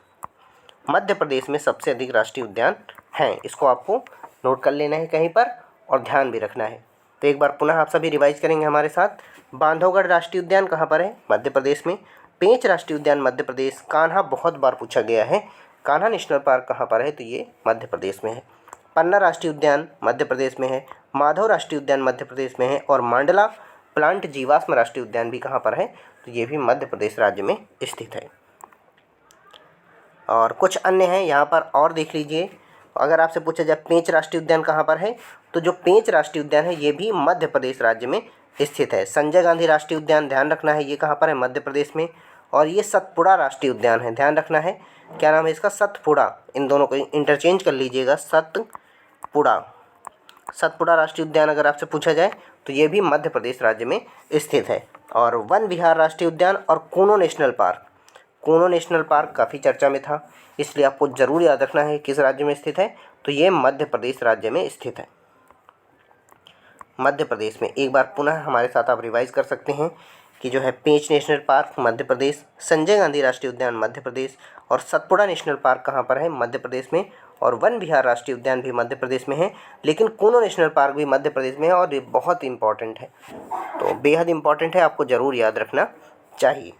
मध्य प्रदेश में सबसे अधिक राष्ट्रीय उद्यान हैं, इसको आपको नोट कर लेना है कहीं पर और ध्यान भी रखना है। तो एक बार पुनः आप सभी रिवाइज करेंगे हमारे साथ। बांधवगढ़ राष्ट्रीय उद्यान कहाँ पर है? मध्य प्रदेश में। पेंच राष्ट्रीय उद्यान मध्य प्रदेश। कान्हा बहुत बार पूछा गया है, कान्हा नेशनल पार्क कहाँ पर है? तो ये मध्य प्रदेश में है। पन्ना राष्ट्रीय उद्यान मध्य प्रदेश में है, माधव राष्ट्रीय उद्यान मध्य प्रदेश में है, और मांडला प्लांट जीवाश्म राष्ट्रीय उद्यान भी कहाँ पर है? तो ये भी मध्य प्रदेश राज्य में स्थित है। और कुछ अन्य हैं यहाँ पर और देख लीजिए। अगर आपसे पूछा जाए पेंच राष्ट्रीय उद्यान कहाँ पर है, तो जो पेंच राष्ट्रीय उद्यान है ये भी मध्य प्रदेश राज्य में स्थित है। संजय गांधी राष्ट्रीय उद्यान ध्यान रखना है ये कहाँ पर है? मध्य प्रदेश में। और ये सतपुड़ा राष्ट्रीय उद्यान है, ध्यान रखना है। क्या नाम है इसका? सतपुड़ा। इन दोनों को इंटरचेंज कर लीजिएगा, सतपुड़ा। सतपुड़ा राष्ट्रीय उद्यान अगर आपसे पूछा जाए तो ये भी मध्य प्रदेश राज्य में स्थित है। और वन विहार राष्ट्रीय उद्यान और Kuno national park. Kuno national park काफ़ी चर्चा में था, इसलिए आपको ज़रूर याद रखना है किस राज्य में स्थित है, तो ये मध्य प्रदेश राज्य में स्थित है। मध्य प्रदेश में एक बार पुनः हमारे साथ आप रिवाइज कर सकते हैं कि जो है पेंच नेशनल पार्क मध्य प्रदेश, संजय गांधी राष्ट्रीय उद्यान मध्य प्रदेश, और सतपुड़ा नेशनल पार्क कहाँ पर है? मध्य प्रदेश में। और वन विहार राष्ट्रीय उद्यान भी मध्य प्रदेश में है, लेकिन कूनो नेशनल पार्क भी मध्य प्रदेश में है और ये बहुत इंपॉर्टेंट है, तो बेहद इंपॉर्टेंट है, आपको ज़रूर याद रखना चाहिए।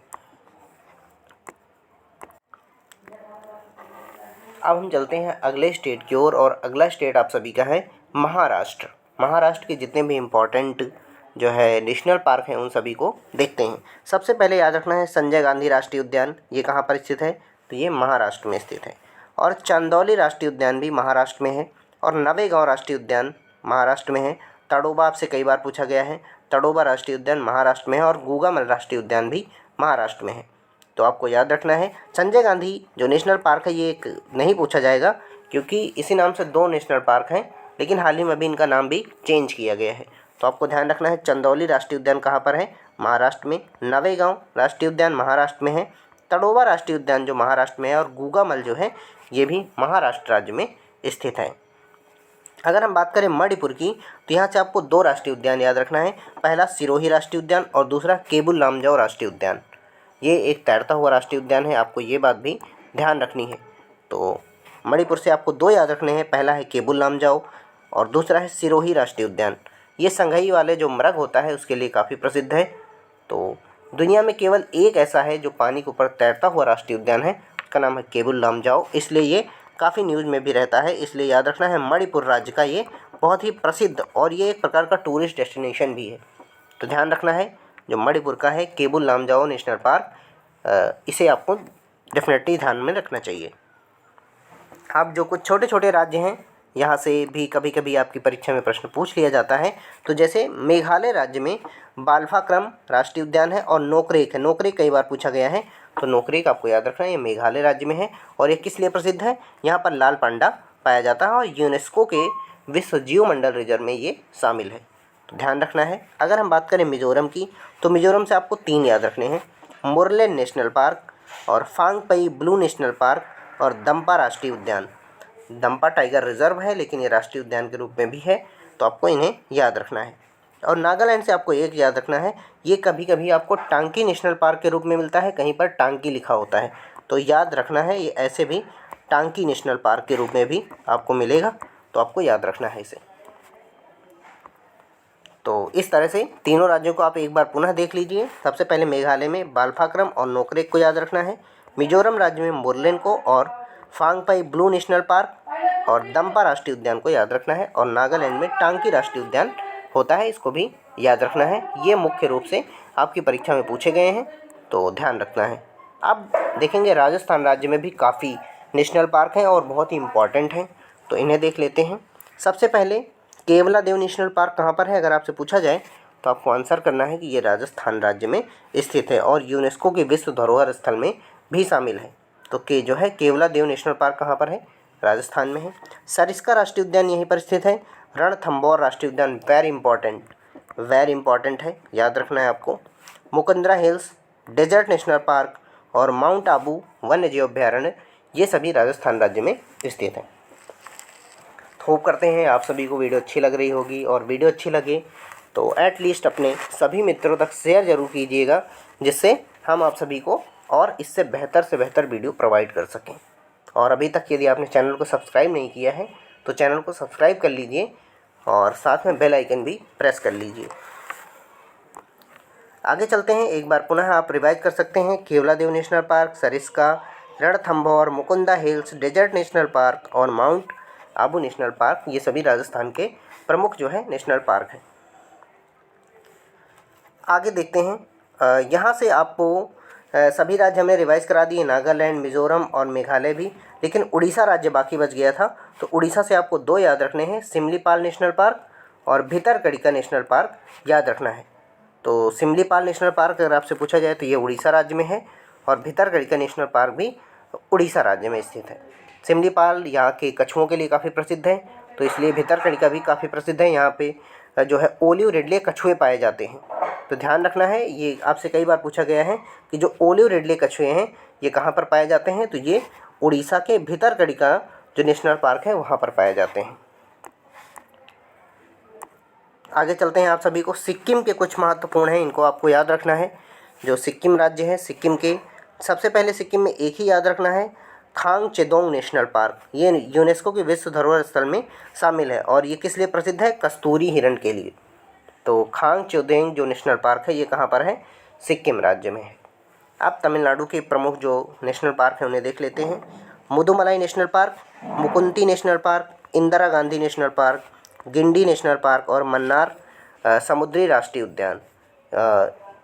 अब हम चलते हैं अगले स्टेट की ओर और अगला स्टेट आप सभी का है महाराष्ट्र। महाराष्ट्र के जितने भी इम्पोर्टेंट जो है नेशनल पार्क हैं उन सभी को देखते हैं। सबसे पहले याद रखना है संजय गांधी राष्ट्रीय उद्यान, ये कहाँ पर स्थित है, तो ये महाराष्ट्र में स्थित है। और चंदौली राष्ट्रीय उद्यान भी महाराष्ट्र में है और नवेगांव राष्ट्रीय उद्यान महाराष्ट्र में है। तड़ोबा आपसे कई बार पूछा गया है, तड़ोबा राष्ट्रीय उद्यान महाराष्ट्र में है और गूगामल राष्ट्रीय उद्यान भी महाराष्ट्र में है। तो आपको याद रखना है संजय गांधी जो नेशनल पार्क है ये एक नहीं पूछा जाएगा, क्योंकि इसी नाम से 2 नेशनल पार्क हैं, लेकिन हाल ही में अभी इनका नाम भी चेंज किया गया है। तो आपको ध्यान रखना है चंदौली राष्ट्रीय उद्यान कहाँ पर है, महाराष्ट्र में। नवेगांव राष्ट्रीय उद्यान महाराष्ट्र में है। तड़ोबा राष्ट्रीय उद्यान जो महाराष्ट्र में है और गूगामल जो है ये भी महाराष्ट्र राज्य में स्थित है। अगर हम बात करें मणिपुर की, तो यहाँ से आपको 2 राष्ट्रीय उद्यान याद रखना है। पहला सिरोही राष्ट्रीय उद्यान और दूसरा केबुल लामजाओ राष्ट्रीय उद्यान। ये एक तैरता हुआ राष्ट्रीय उद्यान है, आपको ये बात भी ध्यान रखनी है। तो मणिपुर से आपको 2 याद रखने हैं, पहला है केबुल लामजाओ और दूसरा है सिरोही राष्ट्रीय उद्यान। ये संघई वाले जो मृग होता है उसके लिए काफ़ी प्रसिद्ध है। तो दुनिया में केवल एक ऐसा है जो पानी के ऊपर तैरता हुआ राष्ट्रीय उद्यान है, उसका नाम है केबुल लामजाओ, इसलिए ये काफ़ी न्यूज़ में भी रहता है। इसलिए याद रखना है मणिपुर राज्य का ये बहुत ही प्रसिद्ध और ये एक प्रकार का टूरिस्ट डेस्टिनेशन भी है। तो ध्यान रखना है जो मणिपुर का है केबुल लामजाओ नेशनल पार्क, इसे आपको डेफिनेटली ध्यान में रखना चाहिए। अब जो कुछ छोटे छोटे राज्य हैं यहाँ से भी कभी कभी आपकी परीक्षा में प्रश्न पूछ लिया जाता है। तो जैसे मेघालय राज्य में बालफाक्रम राष्ट्रीय उद्यान है और नोकरेक है। नोकरेक कई बार पूछा गया है, तो नोकरेक आपको याद रखना है, ये मेघालय राज्य में है और ये किस लिए प्रसिद्ध है, यहाँ पर लाल पांडा पाया जाता है और यूनेस्को के विश्व जीव मंडल रिजर्व में ये शामिल है। तो ध्यान रखना है। अगर हम बात करें मिजोरम की, तो मिजोरम से आपको 3 याद रखने हैं, मुरलेन नेशनल पार्क और फांगपई ब्लू नेशनल पार्क और दंपा राष्ट्रीय उद्यान। दंपा टाइगर रिजर्व है लेकिन ये राष्ट्रीय उद्यान के रूप में भी है, तो आपको इन्हें याद रखना है। और नागालैंड से आपको एक याद रखना है, ये कभी कभी आपको टांकी नेशनल पार्क के रूप में मिलता है, कहीं पर टांकी लिखा होता है, तो याद रखना है ये ऐसे भी टांकी नेशनल पार्क के रूप में भी आपको मिलेगा, तो आपको याद रखना है इसे। तो इस तरह से तीनों राज्यों को आप एक बार पुनः देख लीजिए। सबसे पहले मेघालय में बालफाक्रम और नोकरेक को याद रखना है, मिजोरम राज्य में मुरलेन को और फांगपई ब्लू नेशनल पार्क और दंपा राष्ट्रीय उद्यान को याद रखना है, और नागालैंड में टांकी राष्ट्रीय उद्यान होता है, इसको भी याद रखना है। ये मुख्य रूप से आपकी परीक्षा में पूछे गए हैं, तो ध्यान रखना है। अब देखेंगे राजस्थान राज्य में भी काफ़ी नेशनल पार्क हैं और बहुत ही इम्पॉर्टेंट हैं, तो इन्हें देख लेते हैं। सबसे पहले केवलादेव नेशनल पार्क कहाँ पर है, अगर आपसे पूछा जाए तो आपको आंसर करना है कि ये राजस्थान राज्य में स्थित है और यूनेस्को के विश्व धरोहर स्थल में भी शामिल है। तो के जो है केवलादेव नेशनल पार्क कहाँ पर है, राजस्थान में है। सरिस्का राष्ट्रीय उद्यान यहीं पर स्थित है। रणथंभौर राष्ट्रीय उद्यान वेरी इंपॉर्टेंट है, याद रखना है आपको। Mukundra hills, desert national park और माउंट आबू वन्य जीव अभ्यारण्य, ये सभी राजस्थान राज्य में स्थित हैं। होप करते हैं आप सभी को वीडियो अच्छी लग रही होगी, और वीडियो अच्छी लगे तो एटलीस्ट अपने सभी मित्रों तक शेयर ज़रूर कीजिएगा, जिससे हम आप सभी को और इससे बेहतर से बेहतर वीडियो प्रोवाइड कर सकें। और अभी तक यदि आपने चैनल को सब्सक्राइब नहीं किया है तो चैनल को सब्सक्राइब कर लीजिए और साथ में बेल आइकन भी प्रेस कर लीजिए। आगे चलते हैं, एक बार पुनः आप रिवाइज कर सकते हैं। Keoladeo national park, Sariska, Ranthambore, Mukunda hills, desert national park और माउंट आबू नेशनल पार्क, ये सभी राजस्थान के प्रमुख जो है नेशनल पार्क हैं। आगे देखते हैं, यहाँ से आपको सभी राज्य हमने रिवाइज करा दिए, नागालैंड, मिजोरम और मेघालय भी, लेकिन उड़ीसा राज्य बाकी बच गया था। तो उड़ीसा से आपको 2 याद रखने हैं, सिमलीपाल नेशनल पार्क और भितरकनिका नेशनल पार्क याद रखना है। तो सिमलीपाल नेशनल पार्क अगर आपसे पूछा जाए तो ये उड़ीसा राज्य में है और भितरकनिका नेशनल पार्क भी उड़ीसा राज्य में स्थित है। सिमलीपाल यहाँ के कछुओं के लिए काफ़ी प्रसिद्ध है, तो इसलिए भितरकनिका भी काफ़ी प्रसिद्ध है। यहाँ पे जो है ओलिव रिडले कछुए पाए जाते हैं, तो ध्यान रखना है। ये आपसे कई बार पूछा गया है कि जो ओलिव रिडले कछुए हैं ये कहाँ पर पाए जाते हैं, तो ये उड़ीसा के भितरकनिका जो नेशनल पार्क है वहाँ पर पाए जाते हैं। आगे चलते हैं, आप सभी को सिक्किम के कुछ महत्वपूर्ण हैं, इनको आपको याद रखना है। जो सिक्किम राज्य है, सिक्किम के सबसे पहले सिक्किम में एक ही याद रखना है, खांग चेदोंग नेशनल पार्क, ये यूनेस्को के विश्व धरोहर स्थल में शामिल है और ये किस लिए प्रसिद्ध है? कस्तूरी हिरण के लिए। तो खांग चेदोंग जो नेशनल पार्क है ये कहाँ पर है? सिक्किम राज्य में है। अब तमिलनाडु के प्रमुख जो नेशनल पार्क हैं उन्हें देख लेते हैं। Mudumalai National Park, Mukurthi National Park, Indira Gandhi National Park, Guindy National park और मन्नार समुद्री राष्ट्रीय उद्यान,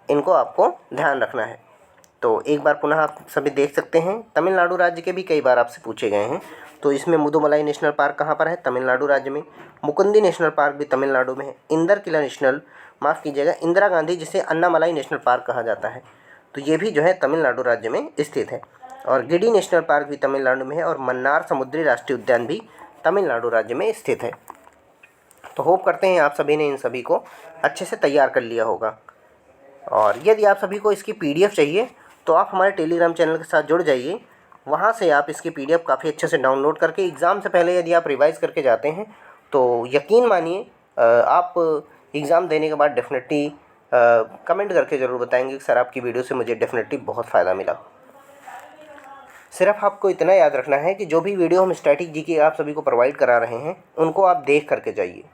इनको आपको ध्यान रखना है। तो एक बार पुनः आप सभी देख सकते हैं, तमिलनाडु राज्य के भी कई बार आपसे पूछे गए हैं। तो इसमें मुदुमलाई नेशनल पार्क कहाँ पर है? तमिलनाडु राज्य में। मुकुंदी नेशनल पार्क भी तमिलनाडु में है। इंदरकिला नेशनल, माफ़ कीजिएगा, इंदिरा गांधी जिसे अन्नामलाई नेशनल पार्क कहा जाता है, तो ये भी जो है तमिलनाडु राज्य में स्थित है। और गिडी नेशनल पार्क भी तमिलनाडु में है और मन्नार समुद्री राष्ट्रीय उद्यान भी तमिलनाडु राज्य में स्थित है। तो होप करते हैं आप सभी ने इन सभी को अच्छे से तैयार कर लिया होगा। और यदि आप सभी को इसकी PDF चाहिए तो आप हमारे टेलीग्राम चैनल के साथ जुड़ जाइए। वहाँ से आप इसकी PDF काफ़ी अच्छे से डाउनलोड करके एग्ज़ाम से पहले यदि आप रिवाइज़ करके जाते हैं तो यकीन मानिए आप एग्ज़ाम देने के बाद डेफिनेटली कमेंट करके ज़रूर बताएंगे कि सर आपकी वीडियो से मुझे डेफिनेटली बहुत फ़ायदा मिला। सिर्फ आपको इतना याद रखना है कि जो भी वीडियो हम स्टैटिक जीके आप सभी को प्रोवाइड करा रहे हैं उनको आप देख करके जाइए।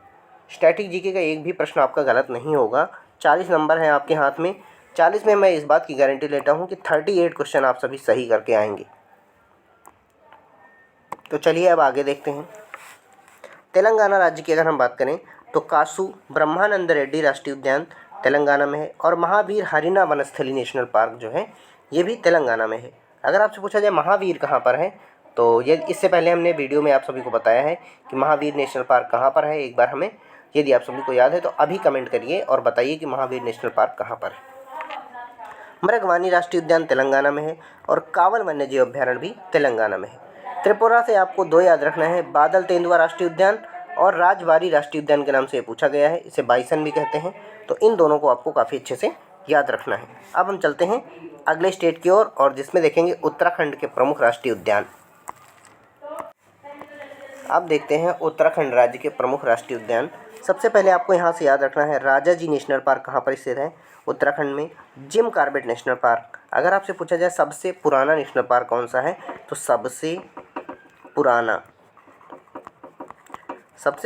स्टैटिक जीके का एक भी प्रश्न आपका गलत नहीं होगा। 40 नंबर हैं आपके हाथ में, 40 में मैं इस बात की गारंटी लेता हूं कि 38 क्वेश्चन आप सभी सही करके आएंगे। तो चलिए अब आगे देखते हैं। तेलंगाना राज्य की अगर हम बात करें तो कासू ब्रह्मानंद रेड्डी राष्ट्रीय उद्यान तेलंगाना में है और महावीर हरिना वनस्थली नेशनल पार्क जो है ये भी तेलंगाना में है। अगर आपसे पूछा जाए महावीर कहाँ पर है, तो ये इससे पहले हमने वीडियो में आप सभी को बताया है कि महावीर नेशनल पार्क कहाँ पर है। एक बार हमें यदि आप सभी को याद है तो अभी कमेंट करिए और बताइए कि महावीर नेशनल पार्क कहाँ पर है। मृगवानी राष्ट्रीय उद्यान तेलंगाना में है और कावल वन्यजीव अभ्यारण्य भी तेलंगाना में है। त्रिपुरा से आपको 2 याद रखना है, बादल तेंदुआ राष्ट्रीय उद्यान और राजबाड़ी राष्ट्रीय उद्यान के नाम से पूछा गया है, इसे बाइसन भी कहते हैं। तो इन दोनों को आपको काफ़ी अच्छे से याद रखना है। अब हम चलते हैं अगले स्टेट की ओर और जिसमें देखेंगे उत्तराखंड के प्रमुख राष्ट्रीय उद्यान। अब देखते हैं उत्तराखंड राज्य के प्रमुख राष्ट्रीय उद्यान। सबसे पहले आपको यहाँ से याद रखना है राजा जी नेशनल पार्क कहाँ पर स्थित है? उत्तराखंड में। जिम कॉर्बेट नेशनल पार्क, अगर आपसे पूछा जाए सबसे पुराना नेशनल पार्क कौन सा है, तो सबसे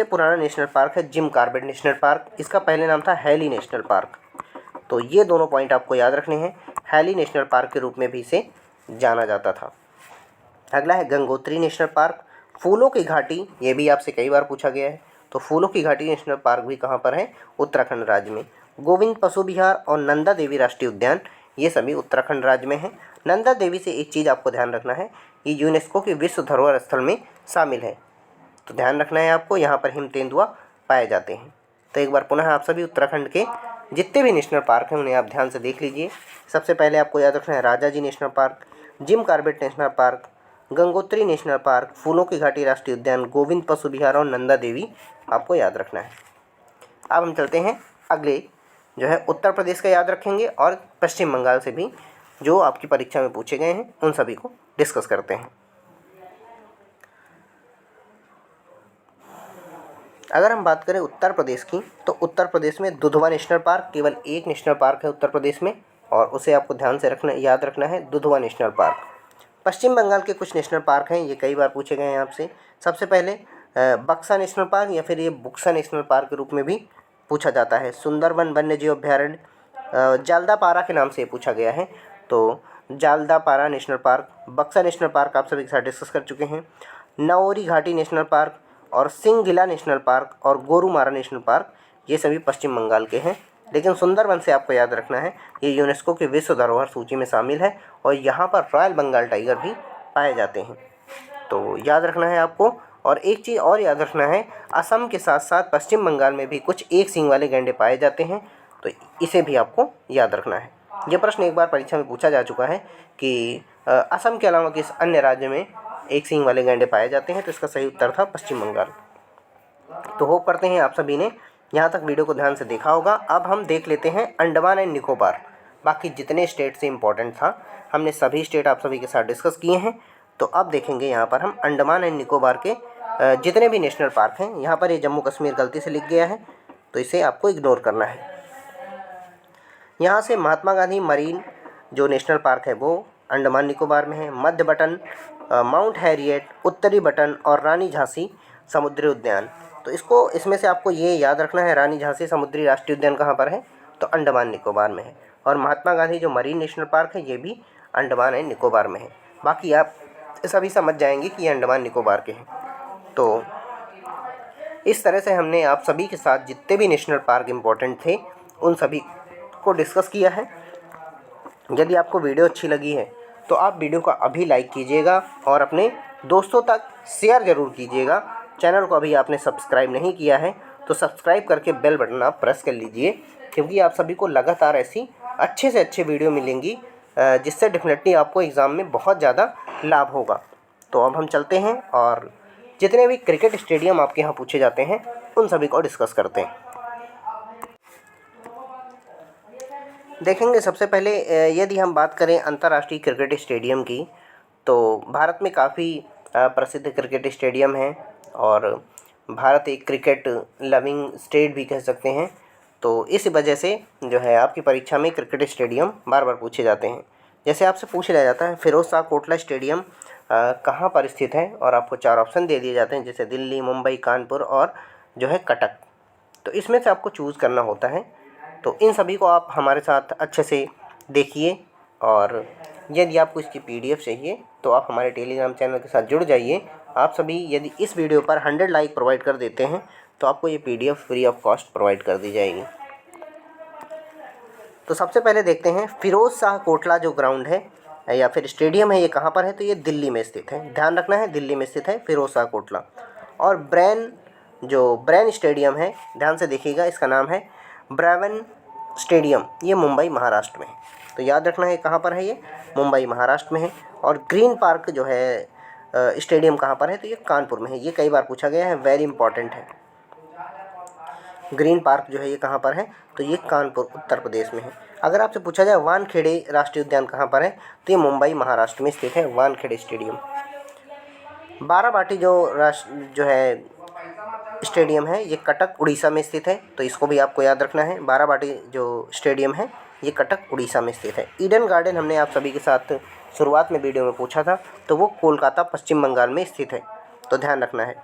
पुराना नेशनल पार्क है जिम कॉर्बेट नेशनल पार्क। इसका पहले नाम था हैली नेशनल पार्क। तो ये दोनों पॉइंट आपको याद रखने हैं। हैली नेशनल पार्क के रूप में भी इसे जाना जाता था। अगला है गंगोत्री नेशनल पार्क, फूलों की घाटी, ये भी आपसे कई बार पूछा गया है। तो फूलों की घाटी नेशनल पार्क भी कहाँ पर है? उत्तराखंड राज्य में। गोविंद पशु विहार और नंदा देवी राष्ट्रीय उद्यान, ये सभी उत्तराखंड राज्य में है। नंदा देवी से एक चीज़ आपको ध्यान रखना है, ये यूनेस्को के विश्व धरोहर स्थल में शामिल है। तो ध्यान रखना है आपको, यहाँ पर हिम तेंदुआ पाए जाते हैं। तो एक बार पुनः आप सभी उत्तराखंड के जितने भी नेशनल पार्क हैं उन्हें आप ध्यान से देख लीजिए। सबसे पहले आपको याद रखना है Rajaji National Park, Jim Corbett National Park, Gangotri National Park, फूलों की घाटी राष्ट्रीय उद्यान, गोविंद पशु विहार और नंदा देवी आपको याद रखना है। अब हम चलते हैं अगले जो है उत्तर प्रदेश का याद रखेंगे और पश्चिम बंगाल से भी जो आपकी परीक्षा में पूछे गए हैं उन सभी को डिस्कस करते हैं। अगर हम बात करें उत्तर प्रदेश की, तो उत्तर प्रदेश में दुधवा नेशनल पार्क, केवल एक नेशनल पार्क है उत्तर प्रदेश में और उसे आपको ध्यान से याद रखना है, दुधवा नेशनल पार्क। पश्चिम बंगाल के कुछ नेशनल पार्क हैं, ये कई बार पूछे गए हैं आपसे। सबसे पहले बक्सा नेशनल पार्क या फिर ये बुक्सा नेशनल पार्क के रूप में भी पूछा जाता है। सुंदरबन वन्यजीव अभ्यारण्य, जालदापारा के नाम से पूछा गया है। तो जालदापारा नेशनल पार्क, बक्सा नेशनल पार्क आप सभी के साथ डिस्कस कर चुके हैं। नौरी घाटी नेशनल पार्क और सिंगगिला नेशनल पार्क और गोरुमारा नेशनल पार्क, ये सभी पश्चिम बंगाल के हैं। लेकिन सुंदरबन से आपको याद रखना है, ये यूनेस्को के विश्व धरोहर सूची में शामिल है और यहाँ पर रॉयल बंगाल टाइगर भी पाए जाते हैं। तो याद रखना है आपको। और एक चीज़ और याद रखना है, असम के साथ साथ पश्चिम बंगाल में भी कुछ एक सींग वाले गैंडे पाए जाते हैं, तो इसे भी आपको याद रखना है। यह प्रश्न एक बार परीक्षा में पूछा जा चुका है कि असम के अलावा किस अन्य राज्य में एक सींग वाले गैंडे पाए जाते हैं, तो इसका सही उत्तर था पश्चिम बंगाल। तो होप करते हैं आप सभी ने यहाँ तक वीडियो को ध्यान से देखा होगा। अब हम देख लेते हैं अंडमान एंड निकोबार। बाकी जितने स्टेट से इम्पोर्टेंट था हमने सभी स्टेट आप सभी के साथ डिस्कस किए हैं। तो अब देखेंगे यहाँ पर हम अंडमान एंड निकोबार के जितने भी नेशनल पार्क हैं। यहाँ पर ये जम्मू कश्मीर गलती से लिख गया है, तो इसे आपको इग्नोर करना है। यहाँ से महात्मा गांधी मरीन जो नेशनल पार्क है वो अंडमान निकोबार में है। मध्य बटन माउंट हैरियट, उत्तरी बटन और रानी झांसी समुद्री उद्यान। तो इसमें से आपको ये याद रखना है, रानी झांसी समुद्री राष्ट्रीय उद्यान कहाँ पर है, तो अंडमान निकोबार में है। और महात्मा गांधी जो मरीन नेशनल पार्क है, ये भी अंडमान एंड निकोबार में है। बाकी आप सभी समझ जाएंगे कि ये अंडमान निकोबार के हैं। तो इस तरह से हमने आप सभी के साथ जितने भी नेशनल पार्क इम्पोर्टेंट थे उन सभी को डिस्कस किया है। यदि आपको वीडियो अच्छी लगी है तो आप वीडियो को अभी लाइक कीजिएगा और अपने दोस्तों तक शेयर ज़रूर कीजिएगा। चैनल को अभी आपने सब्सक्राइब नहीं किया है तो सब्सक्राइब करके बेल बटन आप प्रेस कर लीजिए, क्योंकि आप सभी को लगातार ऐसी अच्छे से अच्छे वीडियो मिलेंगी जिससे डेफिनेटली आपको एग्ज़ाम में बहुत ज़्यादा लाभ होगा। तो अब हम चलते हैं और जितने भी क्रिकेट स्टेडियम आपके यहाँ पूछे जाते हैं उन सभी को डिस्कस करते हैं। देखेंगे सबसे पहले यदि हम बात करें अंतर्राष्ट्रीय क्रिकेट स्टेडियम की, तो भारत में काफ़ी प्रसिद्ध क्रिकेट स्टेडियम हैं और भारत एक क्रिकेट लविंग स्टेट भी कह सकते हैं। तो इस वजह से जो है आपकी परीक्षा में क्रिकेट स्टेडियम बार बार पूछे जाते हैं। जैसे आपसे पूछ लिया जाता है फिरोज शाह कोटला स्टेडियम कहाँ पर स्थित है, और आपको 4 ऑप्शन दे दिए जाते हैं, जैसे दिल्ली, मुंबई, कानपुर और जो है कटक। तो इसमें से आपको चूज़ करना होता है। तो इन सभी को आप हमारे साथ अच्छे से देखिए, और यदि आपको इसकी PDF चाहिए तो आप हमारे टेलीग्राम चैनल के साथ जुड़ जाइए। आप सभी यदि इस वीडियो पर 100 लाइक प्रोवाइड कर देते हैं तो आपको ये PDF free of cost provide कर दी जाएगी। तो सबसे पहले देखते हैं फिरोज शाह कोटला जो ग्राउंड है या फिर स्टेडियम है, ये कहाँ पर है, तो ये दिल्ली में स्थित है। ध्यान रखना है, दिल्ली में स्थित है फिरोज शाह कोटला। और ब्रेन स्टेडियम है, ध्यान से देखिएगा, इसका नाम है ब्रेवन स्टेडियम, ये मुंबई महाराष्ट्र में है। तो याद रखना है कहाँ पर है, ये मुंबई महाराष्ट्र में है। और ग्रीन पार्क जो है स्टेडियम कहाँ पर है, तो ये कानपुर में है। ये कई बार पूछा गया है, वेरी इंपॉर्टेंट है। ग्रीन पार्क जो है ये कहाँ पर है, तो ये कानपुर उत्तर प्रदेश में है। अगर आपसे पूछा जाए वानखेड़े राष्ट्रीय उद्यान कहाँ पर है, तो ये मुंबई महाराष्ट्र में स्थित है, वानखेड़े स्टेडियम। बाराबाटी जो है स्टेडियम है, ये कटक उड़ीसा में स्थित है। तो इसको भी आपको याद रखना है, बाराबाटी जो स्टेडियम है ये कटक उड़ीसा में स्थित है। ईडन गार्डन हमने आप सभी के साथ शुरुआत में वीडियो में पूछा था, तो वो कोलकाता पश्चिम बंगाल में स्थित है, तो ध्यान रखना है।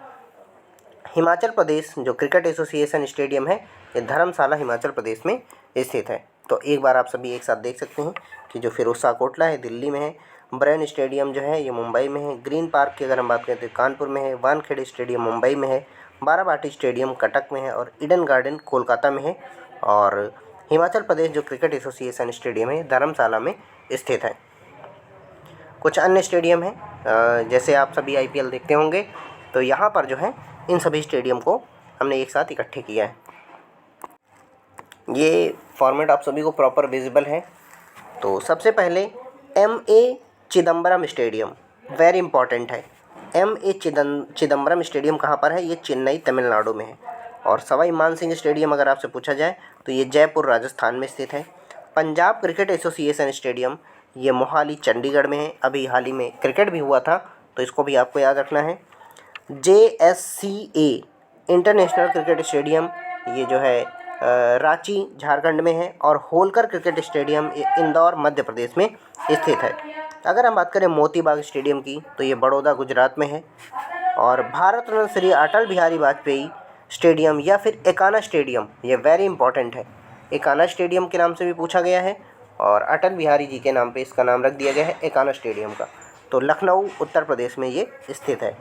हिमाचल प्रदेश जो क्रिकेट एसोसिएशन स्टेडियम है, ये धर्मशाला हिमाचल प्रदेश में स्थित है। तो एक बार आप सभी एक साथ देख सकते हैं कि जो फिरोज शाह कोटला है दिल्ली में है, ब्रेन स्टेडियम जो है ये मुंबई में है, ग्रीन पार्क की अगर हम बात करें तो कानपुर में है, वानखेड़े स्टेडियम मुंबई में है, बाराबाटी स्टेडियम कटक में है और ईडन गार्डन कोलकाता में है। और हिमाचल प्रदेश जो क्रिकेट एसोसिएशन स्टेडियम है धर्मशाला में स्थित है। कुछ अन्य स्टेडियम हैं, जैसे आप सभी IPL देखते होंगे, तो यहाँ पर जो है इन सभी स्टेडियम को हमने एक साथ इकट्ठे किया है। ये फॉर्मेट आप सभी को प्रॉपर विजिबल है। तो सबसे पहले MA Chidambaram stadium, very important है। MA चिदम्बरम स्टेडियम कहाँ पर है, ये चेन्नई तमिलनाडु में है। और सवाई मानसिंह स्टेडियम अगर आपसे पूछा जाए तो ये जयपुर राजस्थान में स्थित है। पंजाब क्रिकेट एसोसिएशन स्टेडियम ये मोहाली चंडीगढ़ में है। अभी हाल ही में क्रिकेट भी हुआ था, तो इसको भी आपको याद रखना है। JSCA इंटरनेशनल क्रिकेट स्टेडियम ये जो है रांची झारखंड में है। और होलकर क्रिकेट स्टेडियम इंदौर मध्य प्रदेश में स्थित है। अगर हम बात करें मोती बाग स्टेडियम की, तो ये बड़ौदा गुजरात में है। और भारत रत्न श्री अटल बिहारी वाजपेयी स्टेडियम या फिर एकाना स्टेडियम, ये वेरी इंपॉर्टेंट है। एकाना स्टेडियम के नाम से भी पूछा गया है और अटल बिहारी जी के नाम पे इसका नाम रख दिया गया है एकाना स्टेडियम का। तो लखनऊ उत्तर प्रदेश में ये स्थित है।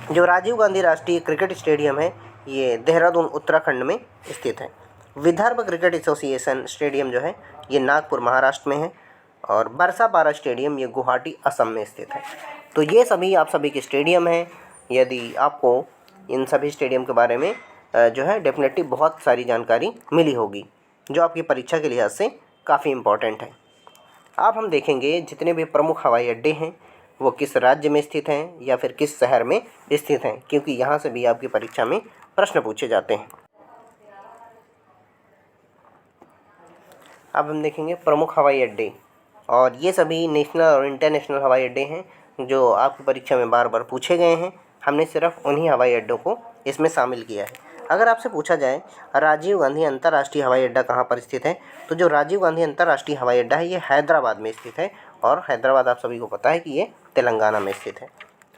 जो राजीव गांधी राष्ट्रीय क्रिकेट स्टेडियम है ये देहरादून उत्तराखंड में स्थित है। विदर्भ क्रिकेट एसोसिएशन स्टेडियम जो है ये नागपुर महाराष्ट्र में है। और बरसापारा स्टेडियम ये गुवाहाटी असम में स्थित है। तो ये सभी आप सभी के स्टेडियम हैं। यदि आपको इन सभी स्टेडियम के बारे में जो है डेफिनेटली बहुत सारी जानकारी मिली होगी, जो आपकी परीक्षा के लिहाज से काफ़ी इम्पॉर्टेंट है। अब हम देखेंगे जितने भी प्रमुख हवाई अड्डे हैं वो किस राज्य में स्थित हैं या फिर किस शहर में स्थित हैं, क्योंकि यहाँ से भी आपकी परीक्षा में प्रश्न पूछे जाते हैं। अब हम देखेंगे प्रमुख हवाई अड्डे, और ये सभी नेशनल और इंटरनेशनल हवाई अड्डे हैं जो आपकी परीक्षा में बार बार पूछे गए हैं। हमने सिर्फ उन्हीं हवाई अड्डों को इसमें शामिल किया है। अगर आपसे पूछा जाए राजीव गांधी अंतर्राष्ट्रीय हवाई अड्डा कहाँ पर स्थित है, तो जो राजीव गांधी अंतर्राष्ट्रीय हवाई अड्डा है ये हैदराबाद में स्थित है। और हैदराबाद आप सभी को पता है कि ये तेलंगाना में स्थित है।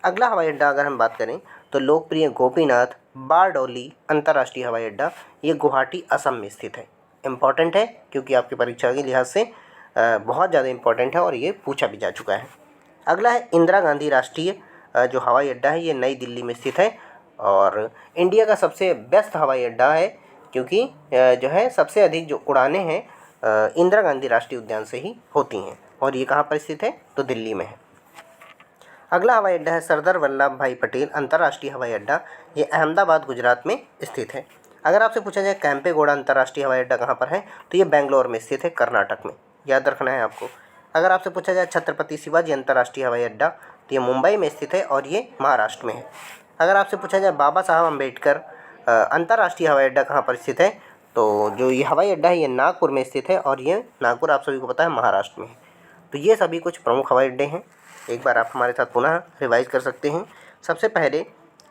अगला हवाई अड्डा अगर हम बात करें तो लोकप्रिय गोपीनाथ बारडोली अंतर्राष्ट्रीय हवाई अड्डा, ये गुवाहाटी असम में स्थित है। इम्पॉर्टेंट है क्योंकि आपकी परीक्षा के लिहाज से बहुत ज़्यादा इम्पॉर्टेंट है और ये पूछा भी जा चुका है। अगला है इंदिरा गांधी राष्ट्रीय जो हवाई अड्डा है, ये नई दिल्ली में स्थित है और इंडिया का सबसे बेस्ट हवाई अड्डा है क्योंकि जो है सबसे अधिक जो उड़ानें हैं इंदिरा गांधी राष्ट्रीय उद्यान से ही होती हैं और ये कहाँ पर स्थित है, तो दिल्ली में है। अगला हवाई अड्डा है सरदार वल्लभ भाई पटेल अंतर्राष्ट्रीय हवाई अड्डा, ये अहमदाबाद गुजरात में स्थित है। अगर आपसे पूछा जाए कैंपेगौड़ा अंतर्राष्ट्रीय हवाई अड्डा कहाँ पर है, तो ये बेंगलोर में स्थित है, कर्नाटक में, याद रखना है आपको। अगर आपसे पूछा जाए छत्रपति शिवाजी अंतर्राष्ट्रीय हवाई अड्डा, तो ये मुंबई में स्थित है और ये महाराष्ट्र में है। अगर आपसे पूछा जाए बाबा साहब अम्बेडकर अंतर्राष्ट्रीय हवाई अड्डा कहाँ पर स्थित है, तो जो ये हवाई अड्डा है ये नागपुर में स्थित है और ये नागपुर आप सभी को पता है महाराष्ट्र में है। तो ये सभी कुछ प्रमुख हवाई अड्डे हैं, एक बार आप हमारे साथ पुनः रिवाइज कर सकते हैं। सबसे पहले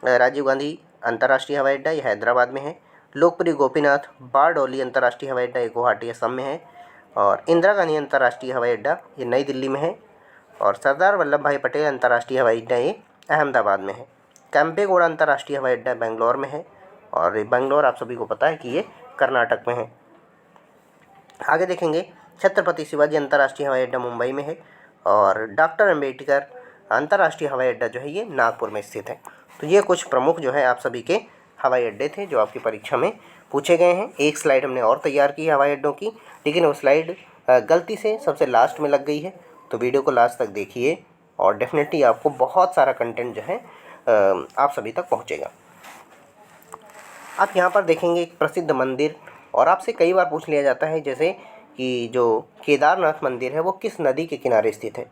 राजीव गांधी अंतर्राष्ट्रीय हवाई अड्डा, ये हैदराबाद में है। लोकप्रिय गोपीनाथ बारडोली अंतर्राष्ट्रीय हवाई अड्डा, ये गुवाहाटी असम में है। और इंदिरा गांधी अंतर्राष्ट्रीय हवाई अड्डा, ये नई दिल्ली में है। और सरदार वल्लभ भाई पटेल अंतर्राष्ट्रीय हवाई अड्डा, ये अहमदाबाद में है। कैंपेगौड़ा अंतर्राष्ट्रीय हवाई अड्डा बेंगलोर में है और बेंगलोर आप सभी को पता है कि ये कर्नाटक में है। आगे देखेंगे छत्रपति शिवाजी अंतर्राष्ट्रीय हवाई अड्डा मुंबई में है और डॉक्टर अम्बेडकर अंतर्राष्ट्रीय हवाई अड्डा जो है ये नागपुर में स्थित है। तो ये कुछ प्रमुख जो है आप सभी के हवाई अड्डे थे जो आपकी परीक्षा में पूछे गए हैं। एक स्लाइड हमने और तैयार की है हवाई अड्डों की, लेकिन वो स्लाइड गलती से सबसे लास्ट में लग गई है, तो वीडियो को लास्ट तक देखिए और डेफिनेटली आपको बहुत सारा कंटेंट जो है आप सभी तक पहुँचेगा। आप यहाँ पर देखेंगे एक प्रसिद्ध मंदिर, और आपसे कई बार पूछ लिया जाता है जैसे कि जो केदारनाथ मंदिर है वो किस नदी के किनारे स्थित है,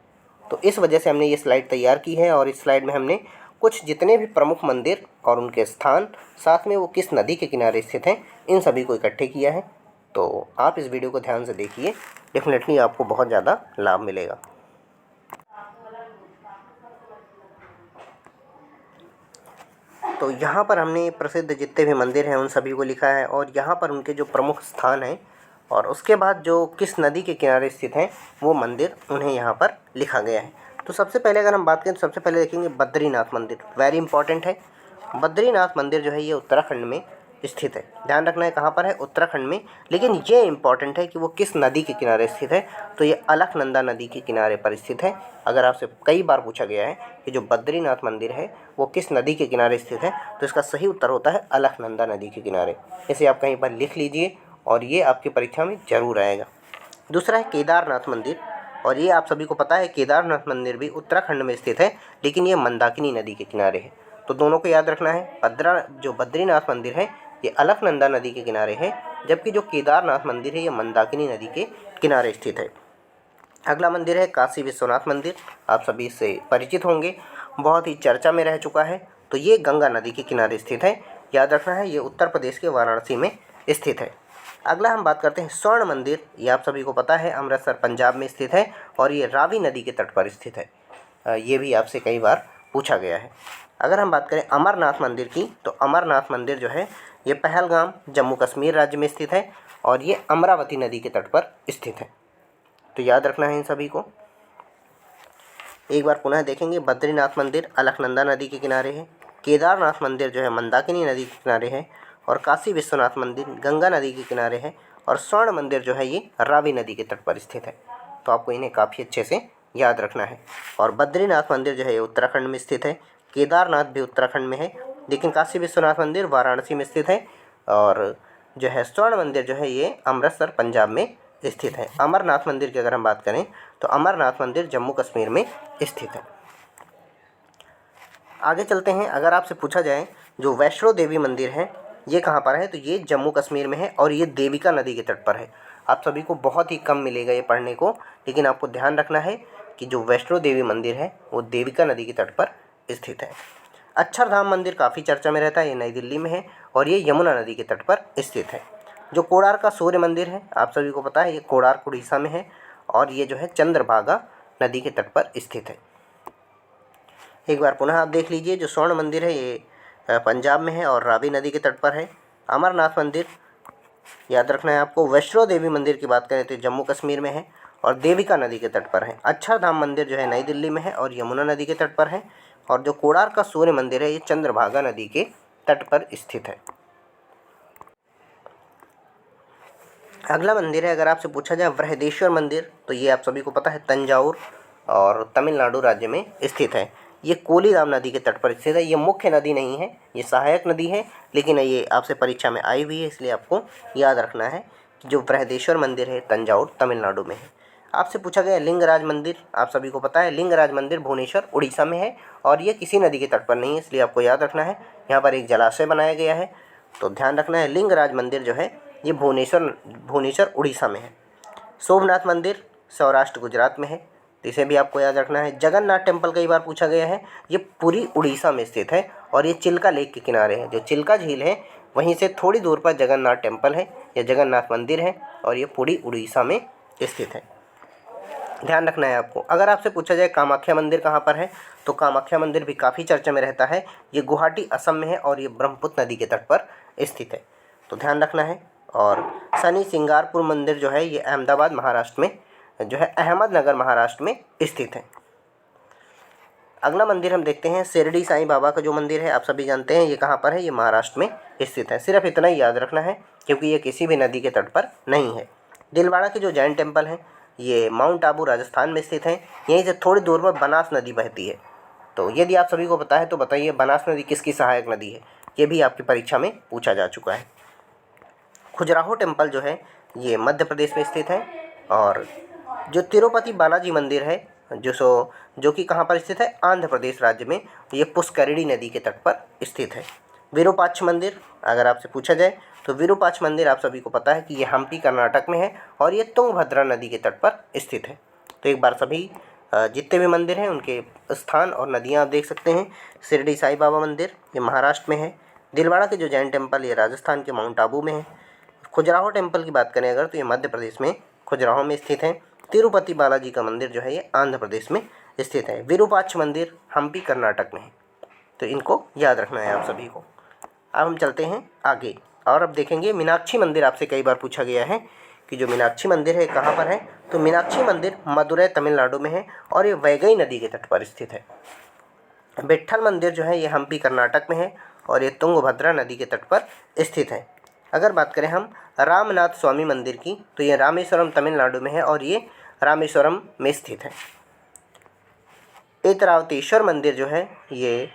तो इस वजह से हमने ये स्लाइड तैयार की है और इस स्लाइड में हमने कुछ जितने भी प्रमुख मंदिर और उनके स्थान, साथ में वो किस नदी के किनारे स्थित हैं, इन सभी को इकट्ठे किया है। तो आप इस वीडियो को ध्यान से देखिए, डेफिनेटली आपको बहुत ज़्यादा लाभ मिलेगा। तो यहाँ पर हमने प्रसिद्ध जितने भी मंदिर हैं उन सभी को लिखा है और यहाँ पर उनके जो प्रमुख स्थान हैं और उसके बाद जो किस नदी के किनारे स्थित हैं वो मंदिर उन्हें यहाँ पर लिखा गया है। तो सबसे पहले अगर हम बात करें तो सबसे पहले देखेंगे बद्रीनाथ मंदिर, वेरी इंपॉर्टेंट है। बद्रीनाथ मंदिर जो है ये उत्तराखंड में स्थित है, ध्यान रखना है कहाँ पर है, उत्तराखंड में। लेकिन ये इंपॉर्टेंट है कि वो किस नदी के किनारे स्थित है, तो ये अलकनंदा नदी के किनारे पर स्थित है। अगर आपसे कई बार पूछा गया है कि जो बद्रीनाथ मंदिर है वो किस नदी के किनारे स्थित है, तो इसका सही उत्तर होता है अलकनंदा नदी के किनारे। इसे आप कहीं पर लिख लीजिए और ये आपकी परीक्षा में ज़रूर आएगा। दूसरा है केदारनाथ मंदिर, और ये आप सभी को पता है केदारनाथ मंदिर भी उत्तराखंड में स्थित है, लेकिन ये मंदाकिनी नदी के किनारे है। तो दोनों को याद रखना है। जो बद्रीनाथ मंदिर है ये अलकनंदा नदी के किनारे है, जबकि जो केदारनाथ मंदिर है ये मंदाकिनी नदी के किनारे स्थित है। अगला मंदिर है काशी विश्वनाथ मंदिर, आप सभी इससे परिचित होंगे, बहुत ही चर्चा में रह चुका है। तो ये गंगा नदी के किनारे स्थित है, याद रखना है, ये उत्तर प्रदेश के वाराणसी में स्थित है। अगला हम बात करते हैं स्वर्ण मंदिर, ये आप सभी को पता है अमृतसर पंजाब में स्थित है और ये रावी नदी के तट पर स्थित है। ये भी आपसे कई बार पूछा गया है। अगर हम बात करें अमरनाथ मंदिर की, तो अमरनाथ मंदिर जो है ये पहलगाम जम्मू कश्मीर राज्य में स्थित है और ये अमरावती नदी के तट पर स्थित है। तो याद रखना है इन सभी को। एक बार पुनः देखेंगे, बद्रीनाथ मंदिर अलकनंदा नदी के किनारे है, केदारनाथ मंदिर जो है मंदाकिनी नदी के किनारे है और काशी विश्वनाथ मंदिर गंगा नदी के किनारे है और स्वर्ण मंदिर जो है ये रावी नदी के तट पर स्थित है। तो आपको इन्हें काफ़ी अच्छे से याद रखना है। और बद्रीनाथ मंदिर जो है ये उत्तराखंड में स्थित है, केदारनाथ भी उत्तराखंड में है, लेकिन काशी विश्वनाथ मंदिर वाराणसी में स्थित है और जो है स्वर्ण मंदिर जो है ये अमृतसर पंजाब में स्थित है। अमरनाथ मंदिर की अगर हम बात करें तो अमरनाथ मंदिर जम्मू कश्मीर में स्थित है। आगे चलते हैं। अगर आपसे पूछा जाए जो वैष्णो देवी मंदिर है ये कहाँ पर है, तो ये जम्मू कश्मीर में है और ये देविका नदी के तट पर है। आप सभी को बहुत ही कम मिलेगा ये पढ़ने को, लेकिन आपको ध्यान रखना है कि जो वैष्णो देवी मंदिर है वो देविका नदी के तट पर स्थित है। अक्षरधाम मंदिर काफ़ी चर्चा में रहता है, ये नई दिल्ली में है और ये यमुना नदी के तट पर स्थित है। जो कोणार्क सूर्य मंदिर है आप सभी को पता है ये कोणार्क उड़ीसा में है और ये जो है चंद्रभागा नदी के तट पर स्थित है। एक बार पुनः आप देख लीजिए, जो स्वर्ण मंदिर है ये पंजाब में है और रावी नदी के तट पर है। अमरनाथ मंदिर याद रखना है आपको। वैष्णो देवी मंदिर की बात करें तो जम्मू कश्मीर में है और देविका नदी के तट पर है। अक्षरधाम मंदिर जो है नई दिल्ली में है और यमुना नदी के तट पर है। और जो कोणार्क का सूर्य मंदिर है ये चंद्रभागा नदी के तट पर स्थित है। अगला मंदिर है, अगर आपसे पूछा जाए बृहदेश्वर मंदिर, तो ये आप सभी को पता है तंजावुर और तमिलनाडु राज्य में स्थित है। ये कोलीराम नदी के तट पर स्थित है। ये मुख्य नदी नहीं है, ये सहायक नदी है, लेकिन ये आपसे परीक्षा में आई हुई है, इसलिए आपको याद रखना है कि जो बृहदेश्वर मंदिर है तंजावुर तमिलनाडु में है। आपसे पूछा गया लिंगराज मंदिर, आप सभी को पता है लिंगराज मंदिर भुवनेश्वर उड़ीसा में है और ये किसी नदी के तट पर नहीं है, इसलिए आपको याद रखना है यहाँ पर एक जलाशय बनाया गया है, तो ध्यान रखना है लिंगराज मंदिर जो है ये भुवनेश्वर उड़ीसा में है। सोमनाथ मंदिर सौराष्ट्र गुजरात में है, तो इसे भी आपको याद रखना है। जगन्नाथ टेम्पल कई बार पूछा गया है, ये पूरी उड़ीसा में स्थित है और ये चिल्का लेक के किनारे है। जो चिल्का झील है वहीं से थोड़ी दूर पर जगन्नाथ टेम्पल है या जगन्नाथ मंदिर है और ये पूरी उड़ीसा में स्थित है, ध्यान रखना है आपको। अगर आपसे पूछा जाए कामाख्या मंदिर कहाँ पर है, तो कामाख्या मंदिर भी काफ़ी चर्चा में रहता है। ये गुवाहाटी असम में है और ये ब्रह्मपुत्र नदी के तट पर स्थित है, तो ध्यान रखना है। और शनि सिंगारपुर मंदिर जो है ये अहमदाबाद महाराष्ट्र में जो है अहमदनगर महाराष्ट्र में स्थित है। अगला मंदिर हम देखते हैं शिरडी साईं बाबा का जो मंदिर है, आप सभी जानते हैं ये कहाँ पर है, ये महाराष्ट्र में स्थित है। सिर्फ इतना ही याद रखना है क्योंकि ये किसी भी नदी के तट पर नहीं है। दिलवाड़ा के जो जैन टेम्पल है ये माउंट आबू राजस्थान में स्थित है। यहीं से थोड़ी दूर पर बनास नदी बहती है, तो यदि आप सभी को पता है तो बताइए बनास नदी किसकी सहायक नदी है, ये भी आपकी परीक्षा में पूछा जा चुका है। खजुराहो टेम्पल जो है ये मध्य प्रदेश में स्थित है। और जो तिरुपति बालाजी मंदिर है जो कि कहाँ पर स्थित है, आंध्र प्रदेश राज्य में, ये पुष्करिणी नदी के तट पर स्थित है। विरूपाक्ष मंदिर अगर आपसे पूछा जाए तो विरूपाक्ष मंदिर आप सभी को पता है कि ये हम्पी कर्नाटक में है और ये तुंगभद्रा नदी के तट पर स्थित है। तो एक बार सभी जितने भी मंदिर हैं उनके स्थान और नदियाँ आप देख सकते हैं। शिरडी साईं बाबा मंदिर ये महाराष्ट्र में है। दिलवाड़ा के जो जैन टेम्पल ये राजस्थान के माउंट आबू में है। खजुराहो टेम्पल की बात करें अगर तो ये मध्य प्रदेश में खजुराहो में स्थित है। तिरुपति बालाजी का मंदिर जो है ये आंध्र प्रदेश में स्थित है। विरूपाक्ष मंदिर हम्पी कर्नाटक में है, तो इनको याद रखना है आप सभी को। अब हम चलते हैं आगे और अब देखेंगे मीनाक्षी मंदिर। आपसे कई बार पूछा गया है कि जो मीनाक्षी मंदिर है कहाँ पर है, तो मीनाक्षी मंदिर मदुरै तमिलनाडु में है और ये वैगई नदी के तट पर स्थित है। विट्ठल मंदिर जो है ये हम्पी कर्नाटक में है और ये तुंगभद्रा नदी के तट पर स्थित है। अगर बात करें हम रामनाथ स्वामी मंदिर की, तो ये रामेश्वरम तमिलनाडु में है और ये रामेश्वरम में स्थित है। ऐरावतेश्वर मंदिर जो है ये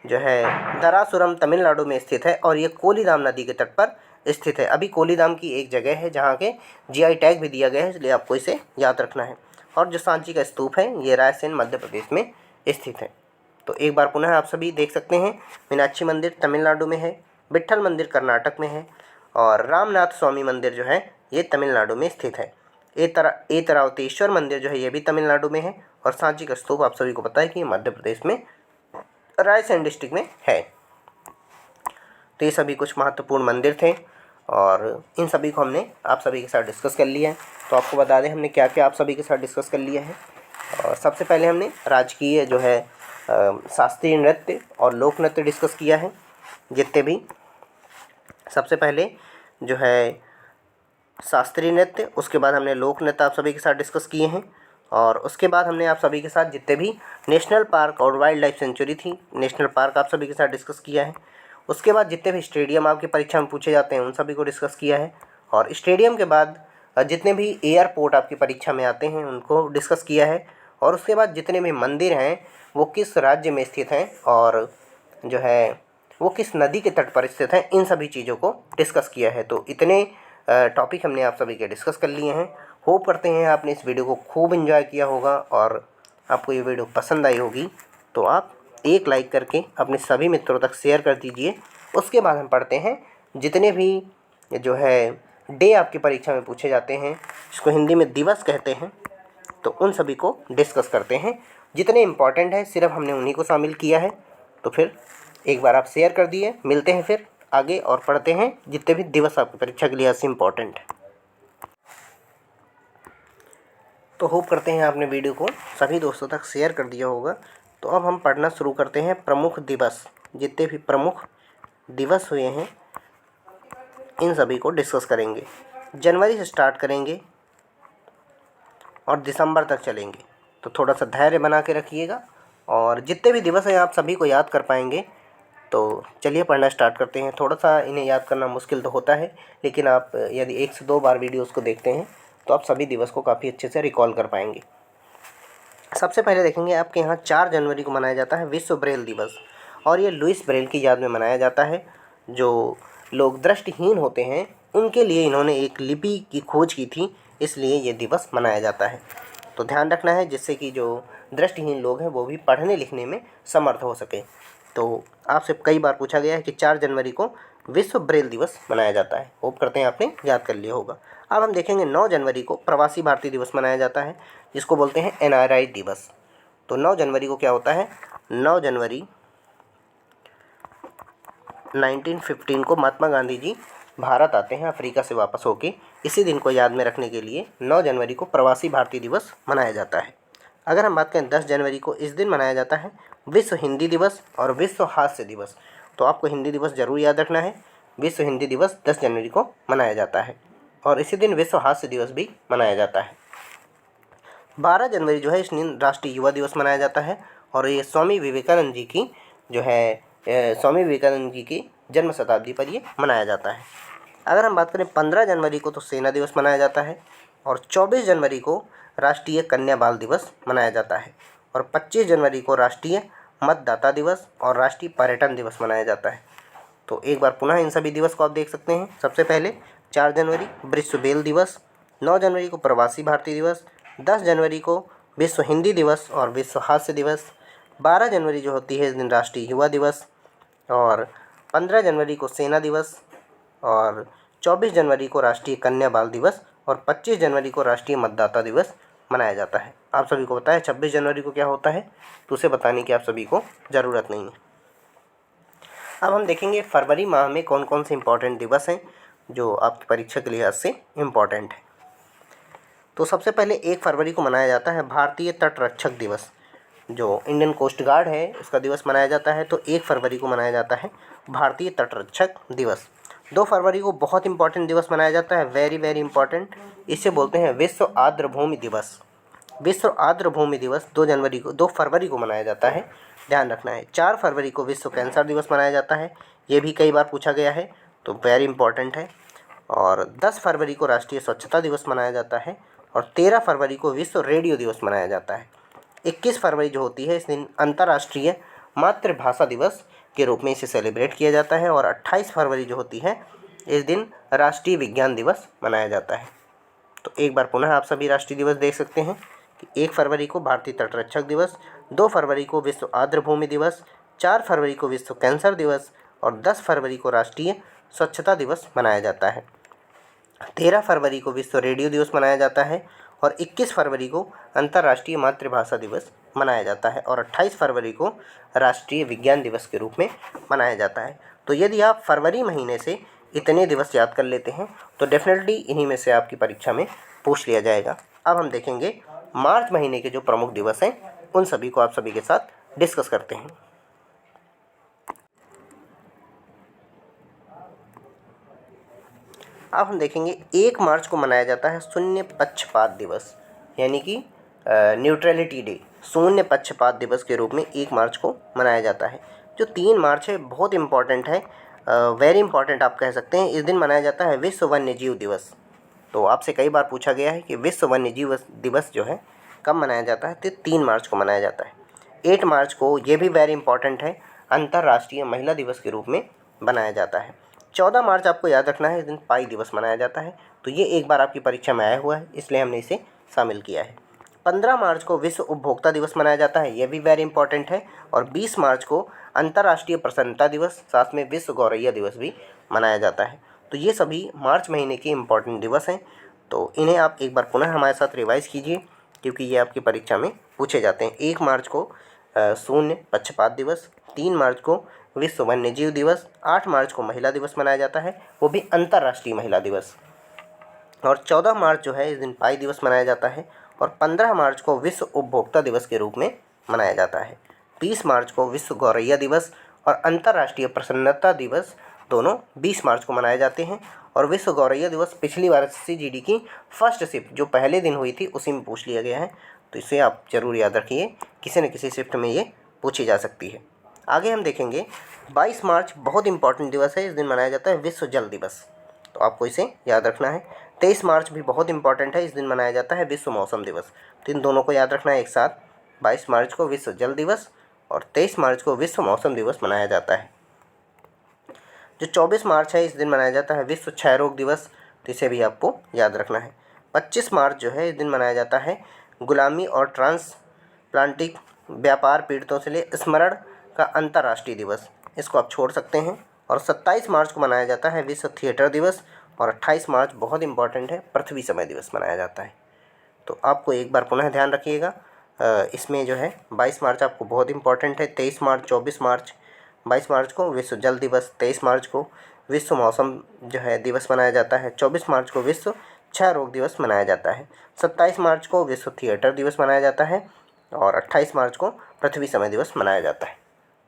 जो है दरासुरम तमिलनाडु में स्थित है और ये कोलीराम नदी के तट पर स्थित है। अभी कोलीराम की एक जगह है जहाँ के जीआई टैग भी दिया गया है, इसलिए आपको इसे याद रखना है। और जो सांची का स्तूप है ये रायसेन मध्य प्रदेश में स्थित है। तो एक बार पुनः आप सभी देख सकते हैं, मीनाक्षी मंदिर तमिलनाडु में है, विट्ठल मंदिर कर्नाटक में है और रामनाथ स्वामी मंदिर जो है ये तमिलनाडु में स्थित है। ऐरावतेश्वर मंदिर जो है ये भी तमिलनाडु में है और सांची का स्तूप आप सभी को पता है कि मध्य प्रदेश में रायसेन डिस्ट्रिक्ट में है। तो ये सभी कुछ महत्वपूर्ण मंदिर थे और इन सभी को हमने आप सभी के साथ डिस्कस कर लिया है। तो आपको बता दें हमने क्या क्या आप सभी के साथ डिस्कस कर लिया है। और सबसे पहले हमने राजकीय जो है शास्त्रीय नृत्य और लोक नृत्य डिस्कस किया है जितने भी। सबसे पहले जो है शास्त्रीय नृत्य, उसके बाद हमने लोक नृत्य आप सभी के साथ डिस्कस किए हैं और उसके बाद हमने आप सभी के साथ जितने भी नेशनल पार्क और वाइल्ड लाइफ सेंचुरी थी, नेशनल पार्क आप सभी के साथ डिस्कस किया है। उसके बाद जितने भी स्टेडियम आपकी परीक्षा में पूछे जाते हैं उन सभी को डिस्कस किया है और स्टेडियम के बाद जितने भी एयरपोर्ट आपकी परीक्षा में आते हैं उनको डिस्कस किया है। और उसके बाद जितने भी मंदिर हैं वो किस राज्य में स्थित हैं और जो है वो किस नदी के तट पर स्थित हैं, इन सभी चीज़ों को डिस्कस किया है। तो इतने टॉपिक हमने आप सभी के डिस्कस कर लिए हैं। होप करते हैं आपने इस वीडियो को खूब एंजॉय किया होगा और आपको ये वीडियो पसंद आई होगी। तो आप एक लाइक करके अपने सभी मित्रों तक शेयर कर दीजिए। उसके बाद हम पढ़ते हैं जितने भी जो है डे आपकी परीक्षा में पूछे जाते हैं, इसको हिंदी में दिवस कहते हैं, तो उन सभी को डिस्कस करते हैं। जितने इम्पॉर्टेंट है सिर्फ हमने उन्हीं को शामिल किया है। तो फिर एक बार आप शेयर कर दिए, मिलते हैं फिर आगे और पढ़ते हैं जितने भी दिवस आपकी परीक्षा के लिहाज से इम्पॉर्टेंट है। तो होप करते हैं आपने वीडियो को सभी दोस्तों तक शेयर कर दिया होगा। तो अब हम पढ़ना शुरू करते हैं प्रमुख दिवस। जितने भी प्रमुख दिवस हुए हैं इन सभी को डिस्कस करेंगे। जनवरी से स्टार्ट करेंगे। और दिसंबर तक चलेंगे। तो थोड़ा सा धैर्य बना के रखिएगा और जितने भी दिवस हैं आप सभी को याद कर पाएंगे। तो चलिए पढ़ना स्टार्ट करते हैं। थोड़ा सा इन्हें याद करना मुश्किल तो होता है, लेकिन आप यदि 1 से 2 बार वीडियोस को देखते हैं तो आप सभी दिवस को काफ़ी अच्छे से रिकॉल कर पाएंगे। सबसे पहले देखेंगे आपके यहाँ 4 जनवरी को मनाया जाता है विश्व ब्रेल दिवस, और ये लुईस ब्रेल की याद में मनाया जाता है। जो लोग दृष्टिहीन होते हैं उनके लिए इन्होंने एक लिपि की खोज की थी, इसलिए ये दिवस मनाया जाता है। तो ध्यान रखना है जिससे कि जो दृष्टिहीन लोग हैं वो भी पढ़ने लिखने में समर्थ हो सके। तो आपसे कई बार पूछा गया है कि 4 जनवरी को विश्व ब्रेल दिवस मनाया जाता है। होप करते हैं आपने याद कर लिया होगा। अब हम देखेंगे 9 जनवरी को प्रवासी भारतीय दिवस मनाया जाता है, जिसको बोलते हैं NRI दिवस। तो 9 जनवरी को क्या होता है? 9 जनवरी 1915 को महात्मा गांधी जी भारत आते हैं अफ्रीका से वापस होके। इसी दिन को याद में रखने के लिए 9 जनवरी को प्रवासी भारतीय दिवस मनाया जाता है। अगर हम बात करें 10 जनवरी को, इस दिन मनाया जाता है विश्व हिंदी दिवस और विश्व हास्य दिवस। तो आपको हिंदी दिवस जरूर याद रखना है। विश्व हिंदी दिवस 10 जनवरी को मनाया जाता है और इसी दिन विश्व हास्य दिवस भी मनाया जाता है। 12 जनवरी जो है इस दिन राष्ट्रीय युवा दिवस मनाया जाता है और ये स्वामी विवेकानंद जी की जो है स्वामी विवेकानंद जी की जन्म शताब्दी पर ये मनाया जाता है। अगर हम बात करें 15 जनवरी को, तो सेना दिवस मनाया जाता है और 24 जनवरी को राष्ट्रीय कन्या बाल दिवस मनाया जाता है और 25 जनवरी को राष्ट्रीय मतदाता दिवस और राष्ट्रीय पर्यटन दिवस मनाया जाता है। तो एक बार पुनः इन सभी दिवस को आप देख सकते हैं। सबसे पहले 4 जनवरी विश्व ब्रेल दिवस, 9 जनवरी को प्रवासी भारतीय दिवस, 10 जनवरी को विश्व हिंदी दिवस और विश्व हास्य दिवस, 12 जनवरी जो होती है इस दिन राष्ट्रीय युवा दिवस, और 15 जनवरी को सेना दिवस, और 24 जनवरी को राष्ट्रीय कन्या बाल दिवस और 25 जनवरी को राष्ट्रीय मतदाता दिवस मनाया जाता है। आप सभी को पता है 26 जनवरी को क्या होता है, तो उसे बताने की आप सभी को ज़रूरत नहीं है। अब हम देखेंगे फरवरी माह में कौन कौन से इम्पोर्टेंट दिवस हैं जो आपकी परीक्षा के लिहाज से इम्पोर्टेंट है। तो सबसे पहले 1 फरवरी को मनाया जाता है भारतीय तटरक्षक दिवस। जो इंडियन कोस्ट गार्ड है उसका दिवस मनाया जाता है, तो 1 फरवरी को मनाया जाता है भारतीय तटरक्षक दिवस। 2 फरवरी को बहुत इंपॉर्टेंट दिवस मनाया जाता है, वेरी वेरी इंपॉर्टेंट, इसे बोलते हैं विश्व आर्द्रभूमि दिवस। विश्व आर्द्रभूमि दिवस 2 फरवरी को मनाया जाता है, ध्यान रखना है। 4 फरवरी को विश्व कैंसर दिवस मनाया जाता है, ये भी कई बार पूछा गया है, तो वेरी इंपॉर्टेंट है। और 10 फरवरी को राष्ट्रीय स्वच्छता दिवस मनाया जाता है और 13 फरवरी को विश्व रेडियो दिवस मनाया जाता है। 21 फरवरी जो होती है इस दिन अंतर्राष्ट्रीय मातृभाषा दिवस के रूप में इसे सेलिब्रेट किया जाता है और 28 फरवरी जो होती है इस दिन राष्ट्रीय विज्ञान दिवस मनाया जाता है। तो एक बार पुनः आप सभी राष्ट्रीय दिवस देख सकते हैं कि 1 फरवरी को भारतीय तटरक्षक दिवस, 2 फरवरी को विश्व आर्द्रभूमि दिवस, 4 फरवरी को विश्व कैंसर दिवस और 10 फरवरी को राष्ट्रीय स्वच्छता दिवस मनाया जाता है। 13 फरवरी को विश्व रेडियो दिवस मनाया जाता है और 21 फरवरी को अंतर्राष्ट्रीय मातृभाषा दिवस मनाया जाता है और 28 फरवरी को राष्ट्रीय विज्ञान दिवस के रूप में मनाया जाता है। तो यदि आप फरवरी महीने से इतने दिवस याद कर लेते हैं तो डेफिनेटली इन्हीं में से आपकी परीक्षा में पूछ लिया जाएगा। अब हम देखेंगे मार्च महीने के जो प्रमुख दिवस हैं उन सभी को आप सभी के साथ डिस्कस करते हैं। अब हम देखेंगे 1 मार्च को मनाया जाता है शून्य पक्षपात दिवस, यानी कि न्यूट्रलिटी डे। शून्य पक्षपात दिवस के रूप में 1 मार्च को मनाया जाता है। जो 3 मार्च है बहुत इम्पॉर्टेंट है, वेरी इंपॉर्टेंट आप कह सकते हैं। इस दिन मनाया जाता है विश्व वन्य जीव दिवस। तो आपसे कई बार पूछा गया है कि विश्व वन्य जीव दिवस जो है कब मनाया जाता है, तो 3 मार्च को मनाया जाता है। 8 मार्च को, ये भी वेरी इंपॉर्टेंट है, अंतर्राष्ट्रीय महिला दिवस के रूप में मनाया जाता है। 14 मार्च आपको याद रखना है, इस दिन पाई दिवस मनाया जाता है। तो ये एक बार आपकी परीक्षा में आया हुआ है, इसलिए हमने इसे शामिल किया है। 15 मार्च को विश्व उपभोक्ता दिवस मनाया जाता है, ये भी वेरी इंपॉर्टेंट है। और 20 मार्च को अंतर्राष्ट्रीय प्रसन्नता दिवस, साथ में विश्व गौरैया दिवस भी मनाया जाता है। तो ये सभी मार्च महीने के इम्पॉर्टेंट दिवस हैं। तो इन्हें आप एक बार पुनः हमारे साथ रिवाइज़ कीजिए, क्योंकि ये आपकी परीक्षा में पूछे जाते हैं। 1 मार्च को शून्य पक्षपात दिवस, 3 मार्च को विश्व वन्य जीव दिवस, 8 मार्च को महिला दिवस मनाया जाता है, वो भी अंतर्राष्ट्रीय महिला दिवस, और 14 मार्च जो है इस दिन पाई दिवस मनाया जाता है, और 15 मार्च को विश्व उपभोक्ता दिवस के रूप में मनाया जाता है। 20 मार्च को विश्व गौरैया दिवस और अंतर्राष्ट्रीय प्रसन्नता दिवस दोनों 20 मार्च को मनाए जाते हैं, और विश्व गौरैया दिवस पिछली वाराणसी जीडी की फर्स्ट शिफ्ट जो पहले दिन हुई थी उसी में पूछ लिया गया है, तो इसे आप ज़रूर याद रखिए, किसी न किसी शिफ्ट में ये पूछी जा सकती है। आगे हम देखेंगे 22 मार्च बहुत इंपॉर्टेंट दिवस है, इस दिन मनाया जाता है विश्व जल दिवस, तो आपको इसे याद रखना है। 23 मार्च भी बहुत इंपॉर्टेंट है, इस दिन मनाया जाता है विश्व मौसम दिवस, तो इन दोनों को याद रखना है एक साथ। 22 मार्च को विश्व जल दिवस और 23 मार्च को विश्व मौसम दिवस मनाया जाता है। जो 24 मार्च है इस दिन मनाया जाता है विश्व क्षय रोग दिवस, तो इसे भी आपको याद रखना है। 25 मार्च जो है इस दिन मनाया जाता है गुलामी और ट्रांसप्लांटिक व्यापार पीड़ितों से लिए स्मरण का अंतर्राष्ट्रीय दिवस, इसको आप छोड़ सकते हैं। और 27 मार्च को मनाया जाता है विश्व थिएटर दिवस और 28 मार्च बहुत इंपॉर्टेंट है पृथ्वी समय दिवस मनाया जाता है। तो आपको एक बार पुनः ध्यान रखिएगा, इसमें जो है 22 मार्च आपको बहुत इंपॉर्टेंट है, 23 मार्च 24 मार्च 22 मार्च को विश्व जल दिवस, 23 मार्च को विश्व मौसम जो है दिवस मनाया जाता है, 24 मार्च को विश्व क्षय रोग दिवस मनाया जाता है, 27 मार्च को विश्व थिएटर दिवस मनाया जाता है और 28 मार्च को पृथ्वी समय दिवस मनाया जाता है।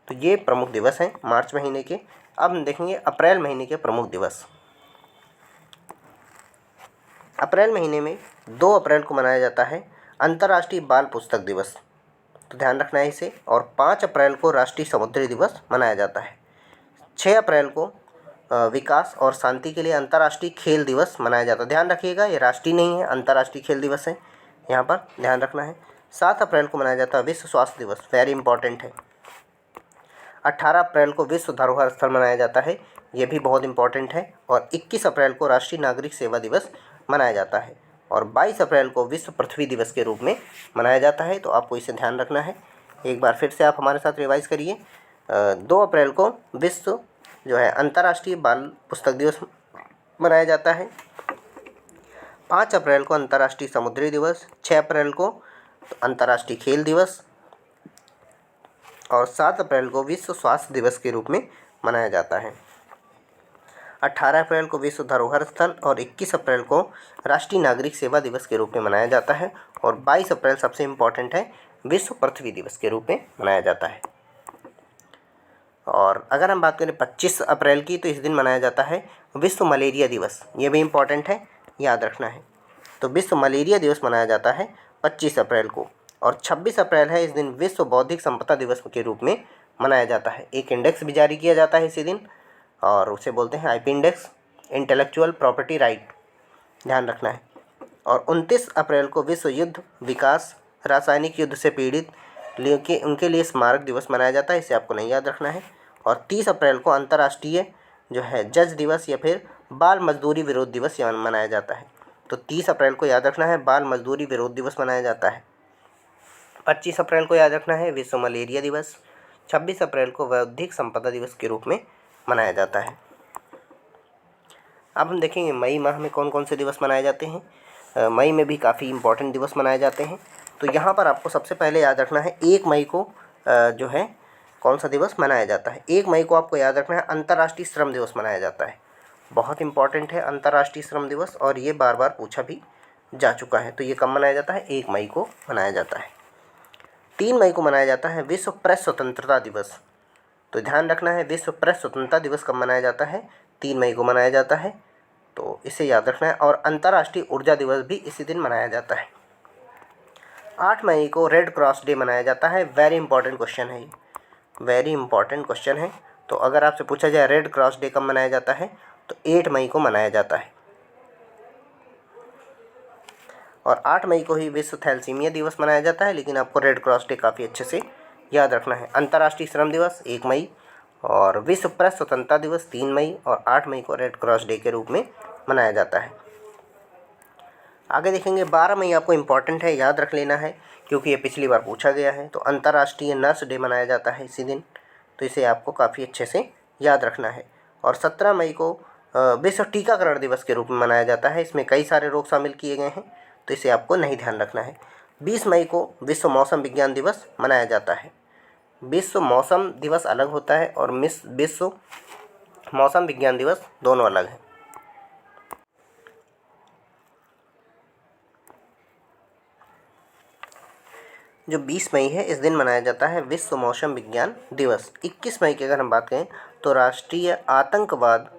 तो ये प्रमुख दिवस हैं मार्च महीने के। अब हम देखेंगे अप्रैल महीने के प्रमुख दिवस। अप्रैल महीने में 2 अप्रैल को मनाया जाता है अंतर्राष्ट्रीय बाल पुस्तक दिवस, तो ध्यान रखना है इसे। और 5 अप्रैल को राष्ट्रीय समुद्री दिवस मनाया जाता है। 6 अप्रैल को विकास और शांति के लिए अंतर्राष्ट्रीय खेल दिवस मनाया जाता है, ध्यान रखिएगा ये राष्ट्रीय नहीं है, अंतर्राष्ट्रीय खेल दिवस है, यहाँ पर ध्यान रखना है। 7 अप्रैल को मनाया जाता है विश्व स्वास्थ्य दिवस, वेरी इंपॉर्टेंट है। 18 अप्रैल को विश्व धरोहर स्थल मनाया जाता है, ये भी बहुत इंपॉर्टेंट है। और 21 अप्रैल को राष्ट्रीय नागरिक सेवा दिवस मनाया जाता है और 22 अप्रैल को विश्व पृथ्वी दिवस के रूप में मनाया जाता है, तो आपको इसे ध्यान रखना है। एक बार फिर से आप हमारे साथ रिवाइज करिए। 2 अप्रैल को विश्व जो है अंतर्राष्ट्रीय बाल पुस्तक दिवस मनाया जाता है, 5 अप्रैल को अंतर्राष्ट्रीय समुद्री दिवस, 6 अप्रैल को अंतर्राष्ट्रीय खेल दिवस और 7 अप्रैल को विश्व स्वास्थ्य दिवस के रूप में मनाया जाता है। 18 अप्रैल को विश्व धरोहर स्थल और 21 अप्रैल को राष्ट्रीय नागरिक सेवा दिवस के रूप में मनाया जाता है और 22 अप्रैल सबसे इम्पॉर्टेंट है विश्व पृथ्वी दिवस के रूप में मनाया जाता है। और अगर हम बात करें 25 अप्रैल की, तो इस दिन मनाया जाता है विश्व मलेरिया दिवस, ये भी इम्पॉर्टेंट है, याद रखना है। तो विश्व मलेरिया दिवस मनाया जाता है 25 अप्रैल को। और 26 अप्रैल है, इस दिन विश्व बौद्धिक संपदा दिवस के रूप में मनाया जाता है। एक इंडेक्स भी जारी किया जाता है इसी दिन और उसे बोलते हैं IP index, intellectual property right, ध्यान रखना है। और 29 अप्रैल को विश्व युद्ध विकास रासायनिक युद्ध से पीड़ित उनके लिए स्मारक दिवस मनाया जाता है, इसे आपको नहीं याद रखना है। और 30 अप्रैल को अंतर्राष्ट्रीय जो है जज दिवस या फिर बाल मजदूरी विरोध दिवस मनाया जाता है। तो 30 अप्रैल को याद रखना है बाल मजदूरी विरोध दिवस मनाया जाता है। 25 अप्रैल को याद रखना है विश्व मलेरिया दिवस। 26 अप्रैल को बौद्धिक संपदा दिवस के रूप में मनाया जाता है। अब हम देखेंगे मई माह में कौन कौन से दिवस मनाए जाते हैं। मई में भी काफ़ी इंपॉर्टेंट दिवस मनाए जाते हैं, तो यहाँ पर आपको सबसे पहले याद रखना है 1 मई को जो है कौन सा दिवस मनाया जाता है। 1 मई को आपको याद रखना है अंतर्राष्ट्रीय श्रम दिवस मनाया जाता है, बहुत इंपॉर्टेंट है अंतर्राष्ट्रीय श्रम दिवस, और ये बार बार पूछा भी जा चुका है। तो ये कब मनाया जाता है, 1 मई को मनाया जाता है। 3 मई को मनाया जाता है विश्व प्रेस स्वतंत्रता दिवस, तो ध्यान रखना है विश्व प्रेस स्वतंत्रता दिवस कब मनाया जाता है, 3 मई को मनाया जाता है, तो इसे याद रखना है। और अंतर्राष्ट्रीय ऊर्जा दिवस भी इसी दिन मनाया जाता है। 8 मई को रेड क्रॉस डे मनाया जाता है, वेरी इंपॉर्टेंट क्वेश्चन है ये, वेरी इंपॉर्टेंट क्वेश्चन है। तो अगर आपसे पूछा जाए रेड क्रॉस डे कब मनाया जाता है, तो 8 मई को मनाया जाता है। और 8 मई को ही विश्व थैलेसीमिया दिवस मनाया जाता है, लेकिन आपको रेड क्रॉस डे काफ़ी अच्छे से याद रखना है। अंतर्राष्ट्रीय श्रम दिवस 1 मई और विश्व प्रेस स्वतंत्रता दिवस 3 मई और 8 मई को रेड क्रॉस डे के रूप में मनाया जाता है। आगे देखेंगे 12 मई आपको इम्पॉर्टेंट है, याद रख लेना है क्योंकि ये पिछली बार पूछा गया है। तो अंतर्राष्ट्रीय नर्स डे मनाया जाता है इसी दिन, तो इसे आपको काफ़ी अच्छे से याद रखना है। और 17 मई को विश्व टीकाकरण दिवस के रूप में मनाया जाता है, इसमें कई सारे रोग शामिल किए गए हैं, तो इसे आपको नहीं ध्यान रखना है। 20 मई को विश्व मौसम विज्ञान दिवस मनाया जाता है। विश्व मौसम दिवस अलग होता है और विश्व मौसम विज्ञान दिवस दोनों अलग हैं। जो 20 मई है इस दिन मनाया जाता है विश्व मौसम विज्ञान दिवस। 21 मई की अगर हम बात करें तो राष्ट्रीय आतंकवाद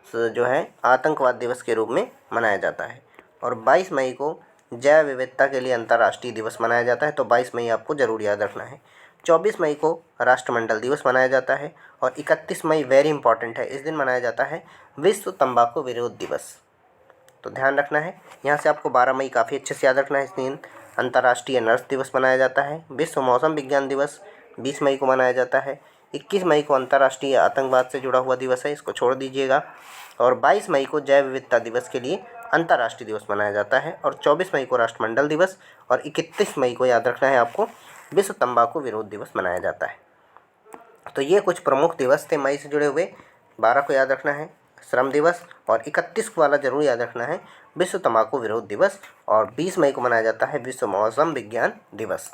जो है आतंकवाद दिवस के रूप में मनाया जाता है। और 22 मई को जैव विविधता के लिए अंतर्राष्ट्रीय दिवस मनाया जाता है, तो 22 मई आपको ज़रूर याद रखना है। 24 मई को राष्ट्रमंडल दिवस मनाया जाता है। और 31 मई वेरी इंपॉर्टेंट है, इस दिन मनाया जाता है विश्व तंबाकू विरोध दिवस, तो ध्यान रखना है। यहाँ से आपको 12 मई काफ़ी अच्छे से याद रखना है, इस दिन अंतर्राष्ट्रीय नर्स दिवस मनाया जाता है। विश्व मौसम विज्ञान दिवस 20 मई को मनाया जाता है। 21 मई को अंतर्राष्ट्रीय आतंकवाद से जुड़ा हुआ दिवस है, इसको छोड़ दीजिएगा। और 22 मई को जैव विविधता दिवस के लिए अंतर्राष्ट्रीय दिवस मनाया जाता है। और 24 मई को राष्ट्रमंडल दिवस और 31 मई को याद रखना है आपको विश्व तंबाकू विरोध दिवस मनाया जाता है। तो ये कुछ प्रमुख दिवस थे मई से जुड़े हुए। 12 को याद रखना है श्रम दिवस, और 31 को वाला जरूर याद रखना है विश्व तंबाकू विरोध दिवस, और 20 मई को मनाया जाता है विश्व मौसम विज्ञान दिवस।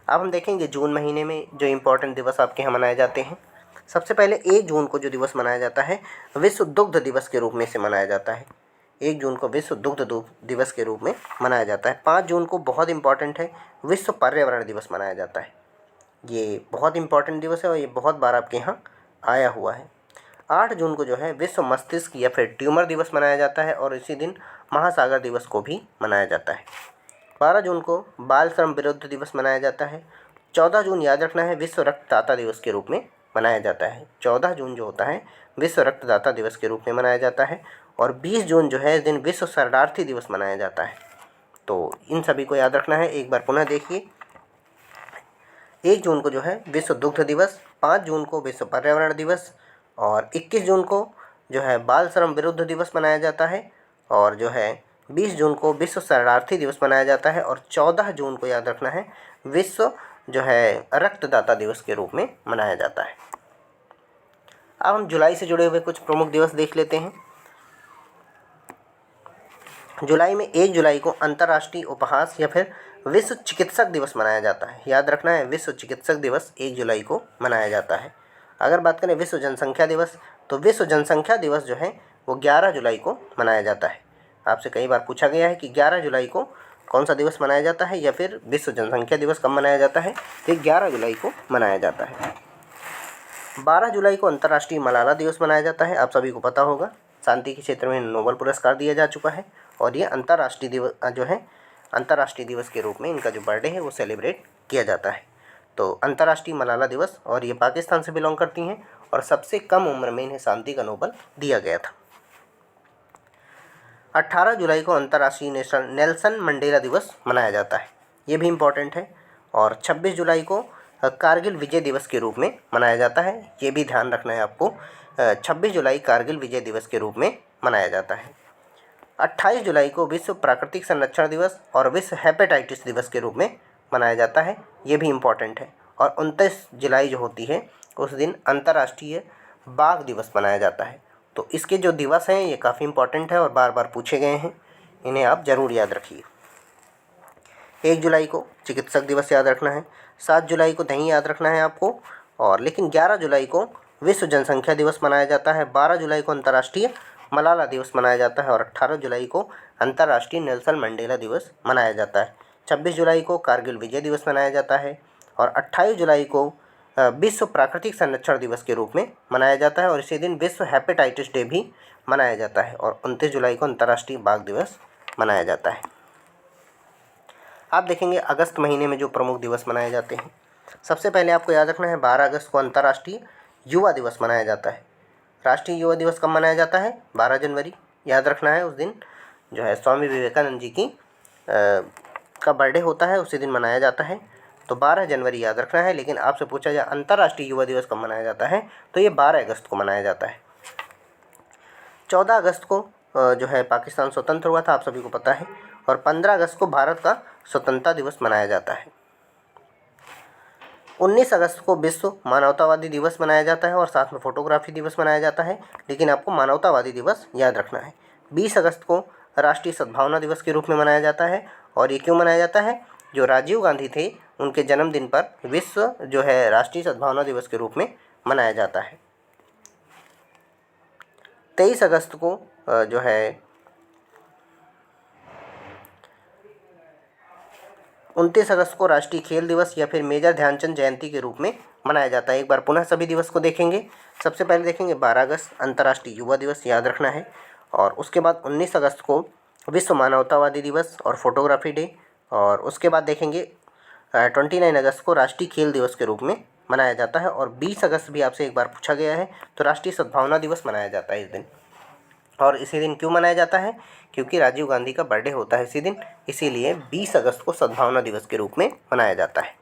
अब हम देखेंगे जून महीने में जो इम्पोर्टेंट दिवस आपके यहाँ मनाए जाते हैं। सबसे पहले 1 जून को जो दिवस मनाया जाता है विश्व दुग्ध दिवस के रूप में इसे मनाया जाता है। 1 जून को विश्व दुग्ध दिवस के रूप में मनाया जाता है। 5 जून को बहुत इंपॉर्टेंट है, विश्व पर्यावरण दिवस मनाया जाता है। ये बहुत इंपॉर्टेंट दिवस है और ये बहुत बार आपके यहाँ आया हुआ है। 8 जून को जो है विश्व मस्तिष्क या फिर ट्यूमर दिवस मनाया जाता है, और इसी दिन महासागर दिवस को भी मनाया जाता है। 12 जून को बाल श्रम विरुद्ध दिवस मनाया जाता है। 14 जून याद रखना है विश्व रक्तदाता दिवस के रूप में मनाया जाता है। 14 जून जो होता है विश्व रक्तदाता दिवस के रूप में मनाया जाता है। और 20 जून जो है इस दिन विश्व शरणार्थी दिवस मनाया जाता है। तो इन सभी को याद रखना है। एक बार पुनः देखिए, 1 जून को जो है विश्व दुग्ध दिवस, 5 जून को विश्व पर्यावरण दिवस, और 21 जून को जो है बाल श्रम विरुद्ध दिवस मनाया जाता है, और जो है 20 जून को विश्व शरणार्थी दिवस मनाया जाता है, और 14 जून को याद रखना है विश्व जो है रक्तदाता दिवस के रूप में मनाया जाता है। अब हम जुलाई से जुड़े हुए कुछ प्रमुख दिवस देख लेते हैं। जुलाई में 1 जुलाई को अंतर्राष्ट्रीय उपहास या फिर विश्व चिकित्सक दिवस मनाया जाता है। याद रखना है विश्व चिकित्सक दिवस 1 जुलाई को मनाया जाता है। अगर बात करें विश्व जनसंख्या दिवस, तो विश्व जनसंख्या दिवस जो है वो 11 जुलाई को मनाया जाता है। आपसे कई बार पूछा गया है कि 11 जुलाई को कौन सा दिवस मनाया जाता है या फिर विश्व जनसंख्या दिवस कब मनाया जाता है, तो 11 जुलाई को मनाया जाता है। 12 जुलाई को अंतर्राष्ट्रीय मलाला दिवस मनाया जाता है। आप सभी को पता होगा, शांति के क्षेत्र में नोबेल पुरस्कार दिया जा चुका है, और ये अंतर्राष्ट्रीय दिवस जो है अंतर्राष्ट्रीय दिवस के रूप में इनका जो बर्थडे है वो सेलिब्रेट किया जाता है। तो अंतर्राष्ट्रीय मलाला दिवस, और ये पाकिस्तान से बिलोंग करती हैं, और सबसे कम उम्र में इन्हें शांति का नोबेल दिया गया था। 18 जुलाई को अंतर्राष्ट्रीय नेल्सन मंडेला दिवस मनाया जाता है, ये भी इम्पोर्टेंट है। और 26 जुलाई को कारगिल विजय दिवस के रूप में मनाया जाता है, ये भी ध्यान रखना है आपको। 26 जुलाई कारगिल विजय दिवस के रूप में मनाया जाता है। 28 जुलाई को विश्व प्राकृतिक संरक्षण दिवस और विश्व हेपेटाइटिस दिवस के रूप में मनाया जाता है, ये भी इम्पोर्टेंट है। और 29 जुलाई जो होती है उस दिन अंतर्राष्ट्रीय बाघ दिवस मनाया जाता है। तो इसके जो दिवस हैं ये काफ़ी इम्पोर्टेंट है और बार बार पूछे गए हैं, इन्हें आप ज़रूर याद रखिए। 1 जुलाई को चिकित्सक दिवस याद रखना है। 7 जुलाई को नहीं याद रखना है आपको, और लेकिन 11 जुलाई को विश्व जनसंख्या दिवस मनाया जाता है। 12 जुलाई को अंतर्राष्ट्रीय मलाला दिवस मनाया जाता है, और 18 जुलाई को अंतर्राष्ट्रीय नेल्सन मंडेला दिवस मनाया जाता है। 26 जुलाई को कारगिल विजय दिवस मनाया जाता है, और 28 जुलाई को विश्व प्राकृतिक संरक्षण दिवस के रूप में मनाया जाता है, और इसी दिन विश्व हेपेटाइटिस डे भी मनाया जाता है। और 29 जुलाई को अंतर्राष्ट्रीय बाघ दिवस मनाया जाता है। आप देखेंगे अगस्त महीने में जो प्रमुख दिवस मनाए जाते हैं, सबसे पहले आपको याद रखना है 12 अगस्त को अंतर्राष्ट्रीय युवा दिवस मनाया जाता है। राष्ट्रीय युवा दिवस कब मनाया जाता है? 12 जनवरी। याद रखना है उस दिन जो है स्वामी विवेकानंद जी की का बर्थडे होता है, उसी दिन मनाया जाता है। तो 12 जनवरी याद रखना है। लेकिन आपसे पूछा जाए अंतर्राष्ट्रीय युवा दिवस कब मनाया जाता है, तो ये 12 अगस्त को मनाया जाता है। 14 अगस्त को जो है पाकिस्तान स्वतंत्र हुआ था, आप सभी को पता है। और 15 अगस्त को भारत का स्वतंत्रता दिवस मनाया जाता है। 19 अगस्त को विश्व मानवतावादी दिवस मनाया जाता है, और साथ में फोटोग्राफी दिवस मनाया जाता है, लेकिन आपको मानवतावादी दिवस याद रखना है। 20 अगस्त को राष्ट्रीय सद्भावना दिवस के रूप में मनाया जाता है, और ये क्यों मनाया जाता है? जो राजीव गांधी थे उनके जन्मदिन पर विश्व जो है राष्ट्रीय सद्भावना दिवस के रूप में मनाया जाता है। 23 अगस्त को जो है 29 अगस्त को राष्ट्रीय खेल दिवस या फिर मेजर ध्यानचंद जयंती के रूप में मनाया जाता है। एक बार पुनः सभी दिवस को देखेंगे। सबसे पहले देखेंगे 12 अगस्त अंतर्राष्ट्रीय युवा दिवस, याद रखना है। और उसके बाद 19 अगस्त को विश्व मानवतावादी दिवस और फोटोग्राफी डे। और उसके बाद देखेंगे 29 अगस्त को राष्ट्रीय खेल दिवस के रूप में मनाया जाता है। और 20 अगस्त भी आपसे एक बार पूछा गया है, तो राष्ट्रीय सद्भावना दिवस मनाया जाता है इस दिन। और इसी दिन क्यों मनाया जाता है? क्योंकि राजीव गांधी का बर्थडे होता है इसी दिन, इसीलिए 20 अगस्त को सद्भावना दिवस के रूप में मनाया जाता है।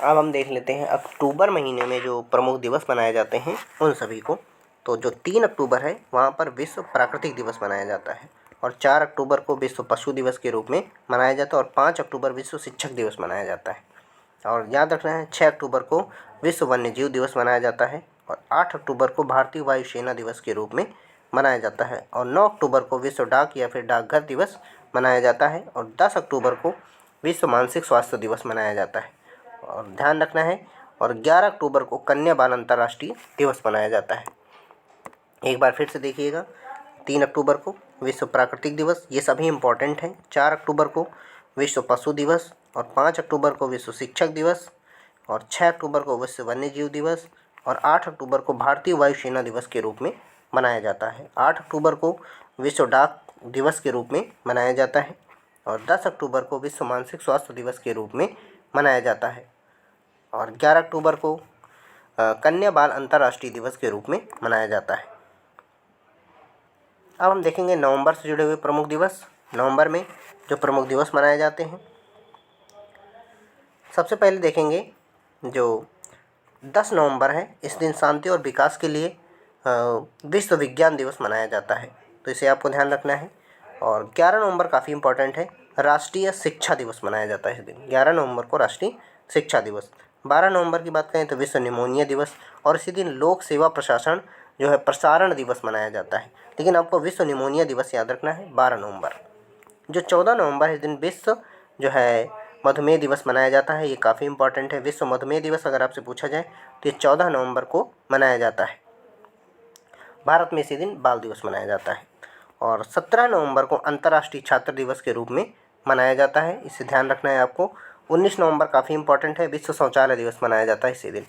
अब हम देख लेते हैं अक्टूबर महीने में जो प्रमुख दिवस मनाए जाते हैं उन सभी को। तो जो 3 अक्टूबर है वहाँ पर विश्व प्राकृतिक दिवस मनाया जाता है, और 4 अक्टूबर को विश्व पशु दिवस के रूप में मनाया जाता है, और 5 अक्टूबर विश्व शिक्षक दिवस मनाया जाता है। और याद रखना है 6 अक्टूबर को विश्व वन्य जीव दिवस मनाया जाता है, और 8 अक्टूबर को भारतीय वायुसेना दिवस के रूप में मनाया जाता है, और 9 अक्टूबर को विश्व डाक या फिर डाकघर दिवस मनाया जाता है, और 10 अक्टूबर को विश्व मानसिक स्वास्थ्य दिवस मनाया जाता है। और ध्यान रखना है, और 11 अक्टूबर को कन्या बाल अंतर्राष्ट्रीय दिवस मनाया जाता है। एक बार फिर से देखिएगा, 3 अक्टूबर को विश्व प्राकृतिक दिवस, ये सभी इम्पोर्टेंट हैं। 4 अक्टूबर को विश्व पशु दिवस, और 5 अक्टूबर को विश्व शिक्षक दिवस, और 6 अक्टूबर को विश्व वन्य जीव दिवस, और 8 अक्टूबर को भारतीय वायुसेना दिवस के रूप में मनाया जाता है। 8 अक्टूबर को विश्व डाक दिवस के रूप में मनाया जाता है, और 10 अक्टूबर को विश्व मानसिक स्वास्थ्य दिवस के रूप में मनाया जाता है, और 11 अक्टूबर को कन्या बाल अंतर्राष्ट्रीय दिवस के रूप में मनाया जाता है। अब हम देखेंगे नवंबर से जुड़े हुए प्रमुख दिवस। नवंबर में जो प्रमुख दिवस मनाए जाते हैं, सबसे पहले देखेंगे जो 10 नवंबर है, इस दिन शांति और विकास के लिए विश्व विज्ञान दिवस मनाया जाता है, तो इसे आपको ध्यान रखना है। और 11 नवंबर काफ़ी इंपॉर्टेंट है, राष्ट्रीय शिक्षा दिवस मनाया जाता है इस दिन। 11 नवंबर को राष्ट्रीय शिक्षा दिवस। 12 नवंबर की बात करें तो विश्व निमोनिया दिवस, और इसी दिन लोक सेवा प्रशासन जो है प्रसारण दिवस मनाया जाता है। लेकिन आपको विश्व निमोनिया दिवस याद रखना है 12 नवंबर। जो 14 नवंबर है, इस दिन विश्व जो है मधुमेह दिवस मनाया जाता है, ये काफ़ी इंपॉर्टेंट है। विश्व मधुमेह दिवस अगर आपसे पूछा जाए तो ये 14 नवंबर को मनाया जाता है। भारत में इसी दिन बाल दिवस मनाया जाता है। और 17 नवंबर को अंतर्राष्ट्रीय छात्र दिवस के रूप में मनाया जाता है, इसे ध्यान रखना है आपको। 19 नवंबर काफ़ी इंपॉर्टेंट है, विश्व शौचालय दिवस मनाया जाता है इसी दिन,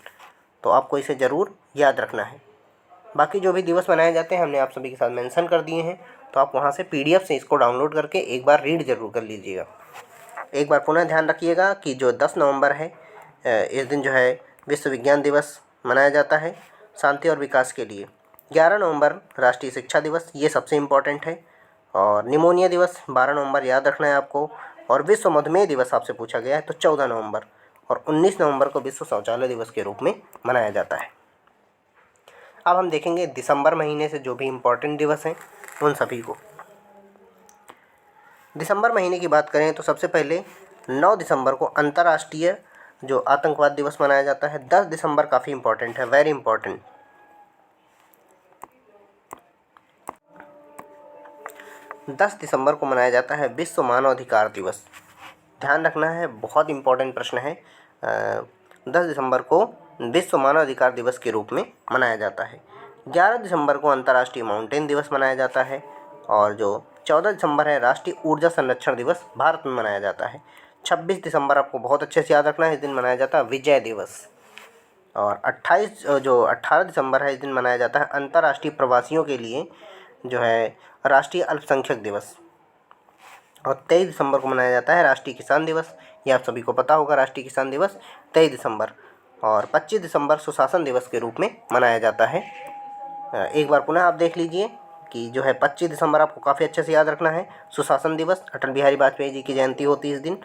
तो आपको इसे ज़रूर याद रखना है। बाकी जो भी दिवस मनाए जाते हैं हमने आप सभी के साथ मेंशन कर दिए हैं, तो आप वहाँ से PDF से इसको डाउनलोड करके एक बार रीड ज़रूर कर लीजिएगा। एक बार पुनः ध्यान रखिएगा कि जो 10 नवंबर है इस दिन जो है विश्व विज्ञान दिवस मनाया जाता है शांति और विकास के लिए। 11 नवंबर राष्ट्रीय शिक्षा दिवस, ये सबसे इम्पोर्टेंट है। और निमोनिया दिवस 12 नवंबर याद रखना है आपको। और विश्व मधुमेह दिवस आपसे पूछा गया है तो 14 नवंबर। और 19 नवंबर को विश्व शौचालय दिवस के रूप में मनाया जाता है। अब हम देखेंगे दिसंबर महीने से जो भी इम्पोर्टेंट दिवस हैं उन सभी को। दिसंबर महीने की बात करें तो सबसे पहले 9 दिसंबर को अंतर्राष्ट्रीय जो आतंकवाद दिवस मनाया जाता है। 10 दिसंबर काफ़ी इंपॉर्टेंट है, वेरी इंपॉर्टेंट। 10 दिसंबर को मनाया जाता है विश्व मानव अधिकार दिवस। ध्यान रखना है, बहुत इंपॉर्टेंट प्रश्न है। 10 दिसंबर को विश्व मानव अधिकार दिवस के रूप में मनाया जाता है। 11 दिसंबर को अंतर्राष्ट्रीय माउंटेन दिवस मनाया जाता है। और जो 14 दिसंबर है राष्ट्रीय ऊर्जा संरक्षण दिवस भारत में मनाया जाता है। 26 दिसंबर आपको बहुत अच्छे से याद रखना है, इस दिन मनाया जाता है विजय दिवस। और 18 दिसंबर है, इस दिन मनाया जाता है अंतर्राष्ट्रीय प्रवासियों के लिए जो है राष्ट्रीय अल्पसंख्यक दिवस। और 23 दिसंबर को मनाया जाता है राष्ट्रीय किसान दिवस, ये आप सभी को पता होगा, राष्ट्रीय किसान दिवस 23 दिसंबर। और 25 दिसंबर सुशासन दिवस के रूप में मनाया जाता है। एक बार पुनः आप देख लीजिए कि जो है 25 दिसंबर आपको काफ़ी अच्छे से याद रखना है, सुशासन दिवस, अटल बिहारी वाजपेयी जी की जयंती होती है इस दिन।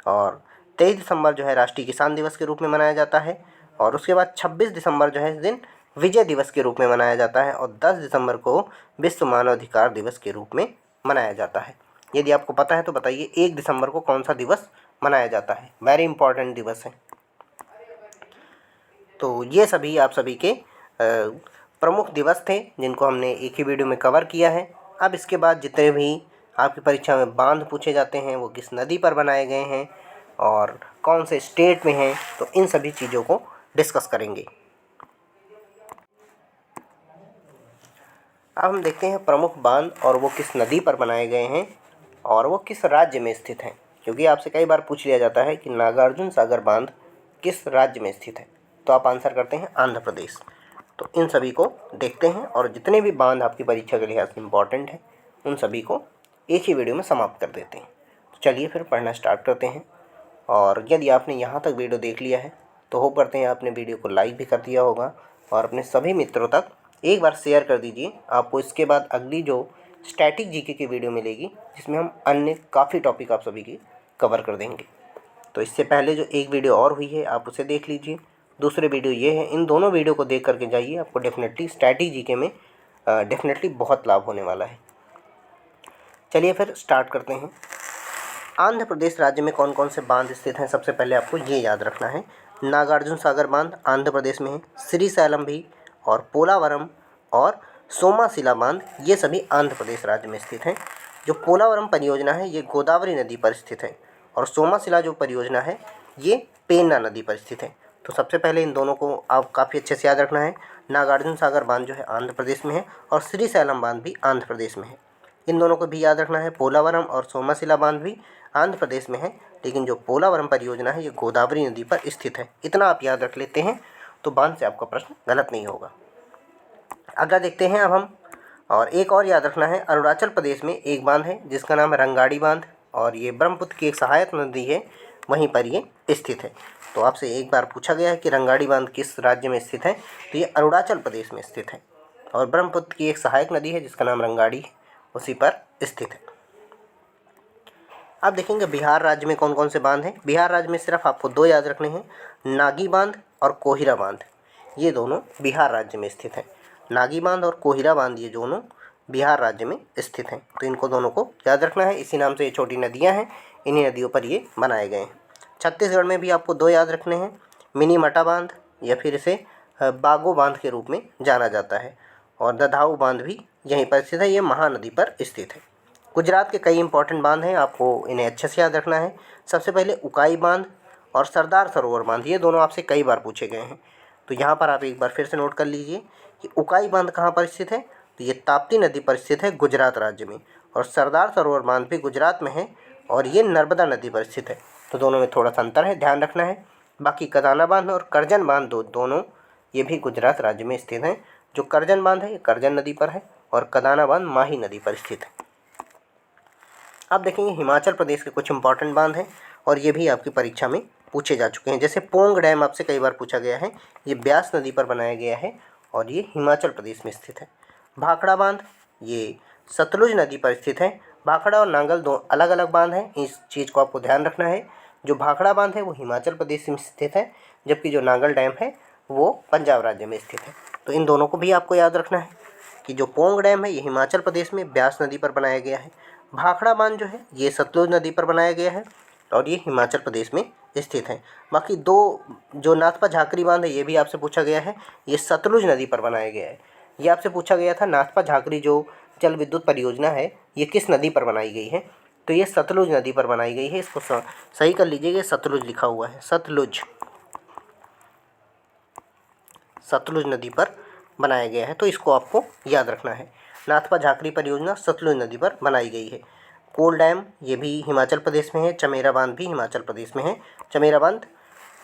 और 23 दिसंबर जो है राष्ट्रीय किसान दिवस के रूप में मनाया जाता है। और उसके बाद 26 दिसंबर जो है इस दिन विजय दिवस के रूप में मनाया जाता है। और 10 दिसंबर को विश्व मानवाधिकार दिवस के रूप में मनाया जाता है। यदि आपको पता है तो बताइए 1 दिसंबर को कौन सा दिवस मनाया जाता है, वेरी इंपॉर्टेंट दिवस है। तो ये सभी आप सभी के प्रमुख दिवस थे जिनको हमने एक ही वीडियो में कवर किया है। अब इसके बाद जितने भी आपकी परीक्षा में बांध पूछे जाते हैं वो किस नदी पर बनाए गए हैं और कौन से स्टेट में हैं, तो इन सभी चीज़ों को डिस्कस करेंगे। अब हम देखते हैं प्रमुख बांध और वो किस नदी पर बनाए गए हैं और वो किस राज्य में स्थित हैं। क्योंकि आपसे कई बार पूछ लिया जाता है कि नागार्जुन सागर बांध किस राज्य में स्थित है, तो आप आंसर करते हैं आंध्र प्रदेश। तो इन सभी को देखते हैं और जितने भी बांध आपकी परीक्षा के लिहाज से इम्पॉर्टेंट हैं उन सभी को एक ही वीडियो में समाप्त कर देते हैं। तो चलिए फिर पढ़ना स्टार्ट करते हैं। और यदि आपने यहाँ तक वीडियो देख लिया है तो होप करते हैं आपने वीडियो को लाइक भी कर दिया होगा और अपने सभी मित्रों तक एक बार शेयर कर दीजिए। आपको इसके बाद अगली जो स्टैटिक जीके की वीडियो मिलेगी जिसमें हम अन्य काफ़ी टॉपिक आप सभी की कवर कर देंगे। तो इससे पहले जो एक वीडियो और हुई है आप उसे देख लीजिए। दूसरे वीडियो ये है, इन दोनों वीडियो को देख करके जाइए, आपको डेफिनेटली स्टैटिक जीके में डेफिनेटली बहुत लाभ होने वाला है। चलिए फिर स्टार्ट करते हैं। आंध्र प्रदेश राज्य में कौन कौन से बांध स्थित हैं, सबसे पहले आपको ये याद रखना है। नागार्जुन सागर बांध आंध्र प्रदेश में है, श्रीशैलम भी और पोलावरम और सोमाशिला बांध ये सभी आंध्र प्रदेश राज्य में स्थित हैं। जो पोलावरम परियोजना है ये गोदावरी नदी पर स्थित है और सोमाशिला जो परियोजना है ये पेन्ना नदी पर स्थित है। तो सबसे पहले इन दोनों को आप काफ़ी अच्छे से याद रखना है। नागार्जुन सागर बांध जो है आंध्र प्रदेश में है और श्रीशैलम बांध भी आंध्र प्रदेश में है। इन दोनों को भी याद रखना है। पोलावरम और सोमाशिला बांध भी आंध्र प्रदेश में है, लेकिन जो पोलावरम परियोजना है ये गोदावरी नदी पर स्थित है। इतना आप याद रख लेते हैं तो बांध से आपका प्रश्न गलत नहीं होगा। अगला देखते हैं अब हम। और एक और याद रखना है, अरुणाचल प्रदेश में एक बांध है जिसका नाम है रंगाड़ी बांध और ये ब्रह्मपुत्र की एक सहायक नदी है, वहीं पर ये स्थित है। तो आपसे एक बार पूछा गया है कि रंगाड़ी बांध किस राज्य में स्थित है, तो ये अरुणाचल प्रदेश में स्थित है और ब्रह्मपुत्र की एक सहायक नदी है जिसका नाम रंगाड़ी है, उसी पर स्थित है। अब देखेंगे बिहार राज्य में कौन कौन से बांध हैं। बिहार राज्य में सिर्फ आपको दो याद रखने हैं, नागी बांध और कोहिरा बांध, ये दोनों बिहार राज्य में स्थित हैं। नागी बांध और कोहिरा बांध ये दोनों बिहार राज्य में स्थित हैं, तो इनको दोनों को याद रखना है। इसी नाम से ये छोटी नदियां हैं, इन्हीं नदियों पर ये बनाए गए हैं। छत्तीसगढ़ में भी आपको दो याद रखने हैं, मिनी मटा बांध या फिर इसे बागो बांध के रूप में जाना जाता है और ददाऊ बांध भी यहीं पर स्थित है, ये महानदी पर स्थित है। गुजरात के कई इंपॉर्टेंट बांध हैं, आपको इन्हें अच्छे से याद रखना है। सबसे पहले उकाई बांध और सरदार सरोवर बांध, ये दोनों आपसे कई बार पूछे गए हैं, तो यहाँ पर आप एक बार फिर से नोट कर लीजिए कि उकाई बांध कहाँ पर स्थित है, तो ये ताप्ती नदी पर स्थित है गुजरात राज्य में, और सरदार सरोवर बांध भी गुजरात में है और ये नर्मदा नदी पर स्थित है। तो दोनों में थोड़ा सा अंतर है, ध्यान रखना है। बाकी कदाना बांध और करजन बांध दोनों ये भी गुजरात राज्य में स्थित हैं। जो करजन बांध है ये करजन नदी पर है और कदाना बांध माही नदी पर स्थित है। अब देखेंगे हिमाचल प्रदेश के कुछ इंपॉर्टेंट बांध हैं और ये भी आपकी परीक्षा में पूछे जा चुके हैं। जैसे पोंग डैम आपसे कई बार पूछा गया है, ये ब्यास नदी पर बनाया गया है और ये हिमाचल प्रदेश में स्थित है। भाखड़ा बांध ये सतलुज नदी पर स्थित है। भाखड़ा और नांगल दो अलग अलग बांध हैं, इस चीज़ को आपको ध्यान रखना है। जो भाखड़ा बांध है वो हिमाचल प्रदेश में स्थित है, जबकि जो नांगल डैम है वो पंजाब राज्य में स्थित है। तो इन दोनों को भी आपको याद रखना है कि जो पोंग डैम है ये हिमाचल प्रदेश में ब्यास नदी पर बनाया गया है। भाखड़ा बांध जो है ये सतलुज नदी पर बनाया गया है और ये हिमाचल प्रदेश में स्थित है। बाकी दो जो नाथपा झाकरी बांध है ये भी आपसे पूछा गया है, ये सतलुज नदी पर बनाया गया है। ये आपसे पूछा गया था नाथपा झाकरी जो जल विद्युत परियोजना है ये किस नदी पर बनाई गई है, तो ये सतलुज नदी पर बनाई गई है। इसको सही कर लीजिएगा, सतलुज लिखा हुआ है, सतलुज नदी पर बनाया गया है, तो इसको आपको याद रखना है। नाथपा झाकरी परियोजना सतलुज नदी पर बनाई गई है। कोल डैम ये भी हिमाचल प्रदेश में है। चमेरा बांध भी हिमाचल प्रदेश में है। चमेरा बांध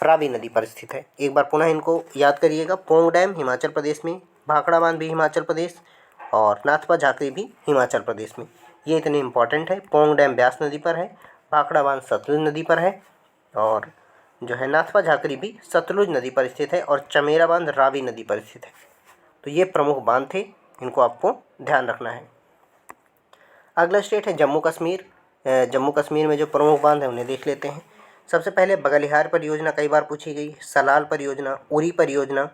रावी नदी पर स्थित है। एक बार पुनः इनको याद करिएगा, पोंग डैम हिमाचल प्रदेश में, भाखड़ा बांध भी हिमाचल प्रदेश और नाथपा झाकरी भी हिमाचल प्रदेश में। ये इतने इंपॉर्टेंट है। पोंग डैम ब्यास नदी पर है, भाखड़ा बांध सतलुज नदी पर है और जो है नाथपा झाकरी भी सतलुज नदी पर स्थित है और चमेरा बांध रावी नदी पर स्थित है। तो ये प्रमुख बांध थे, इनको आपको ध्यान रखना है। अगला स्टेट है जम्मू कश्मीर। जम्मू कश्मीर में जो प्रमुख बांध है उन्हें देख लेते हैं। सबसे पहले बगलिहार परियोजना कई बार पूछी गई, सलाल परियोजना, उरी परियोजना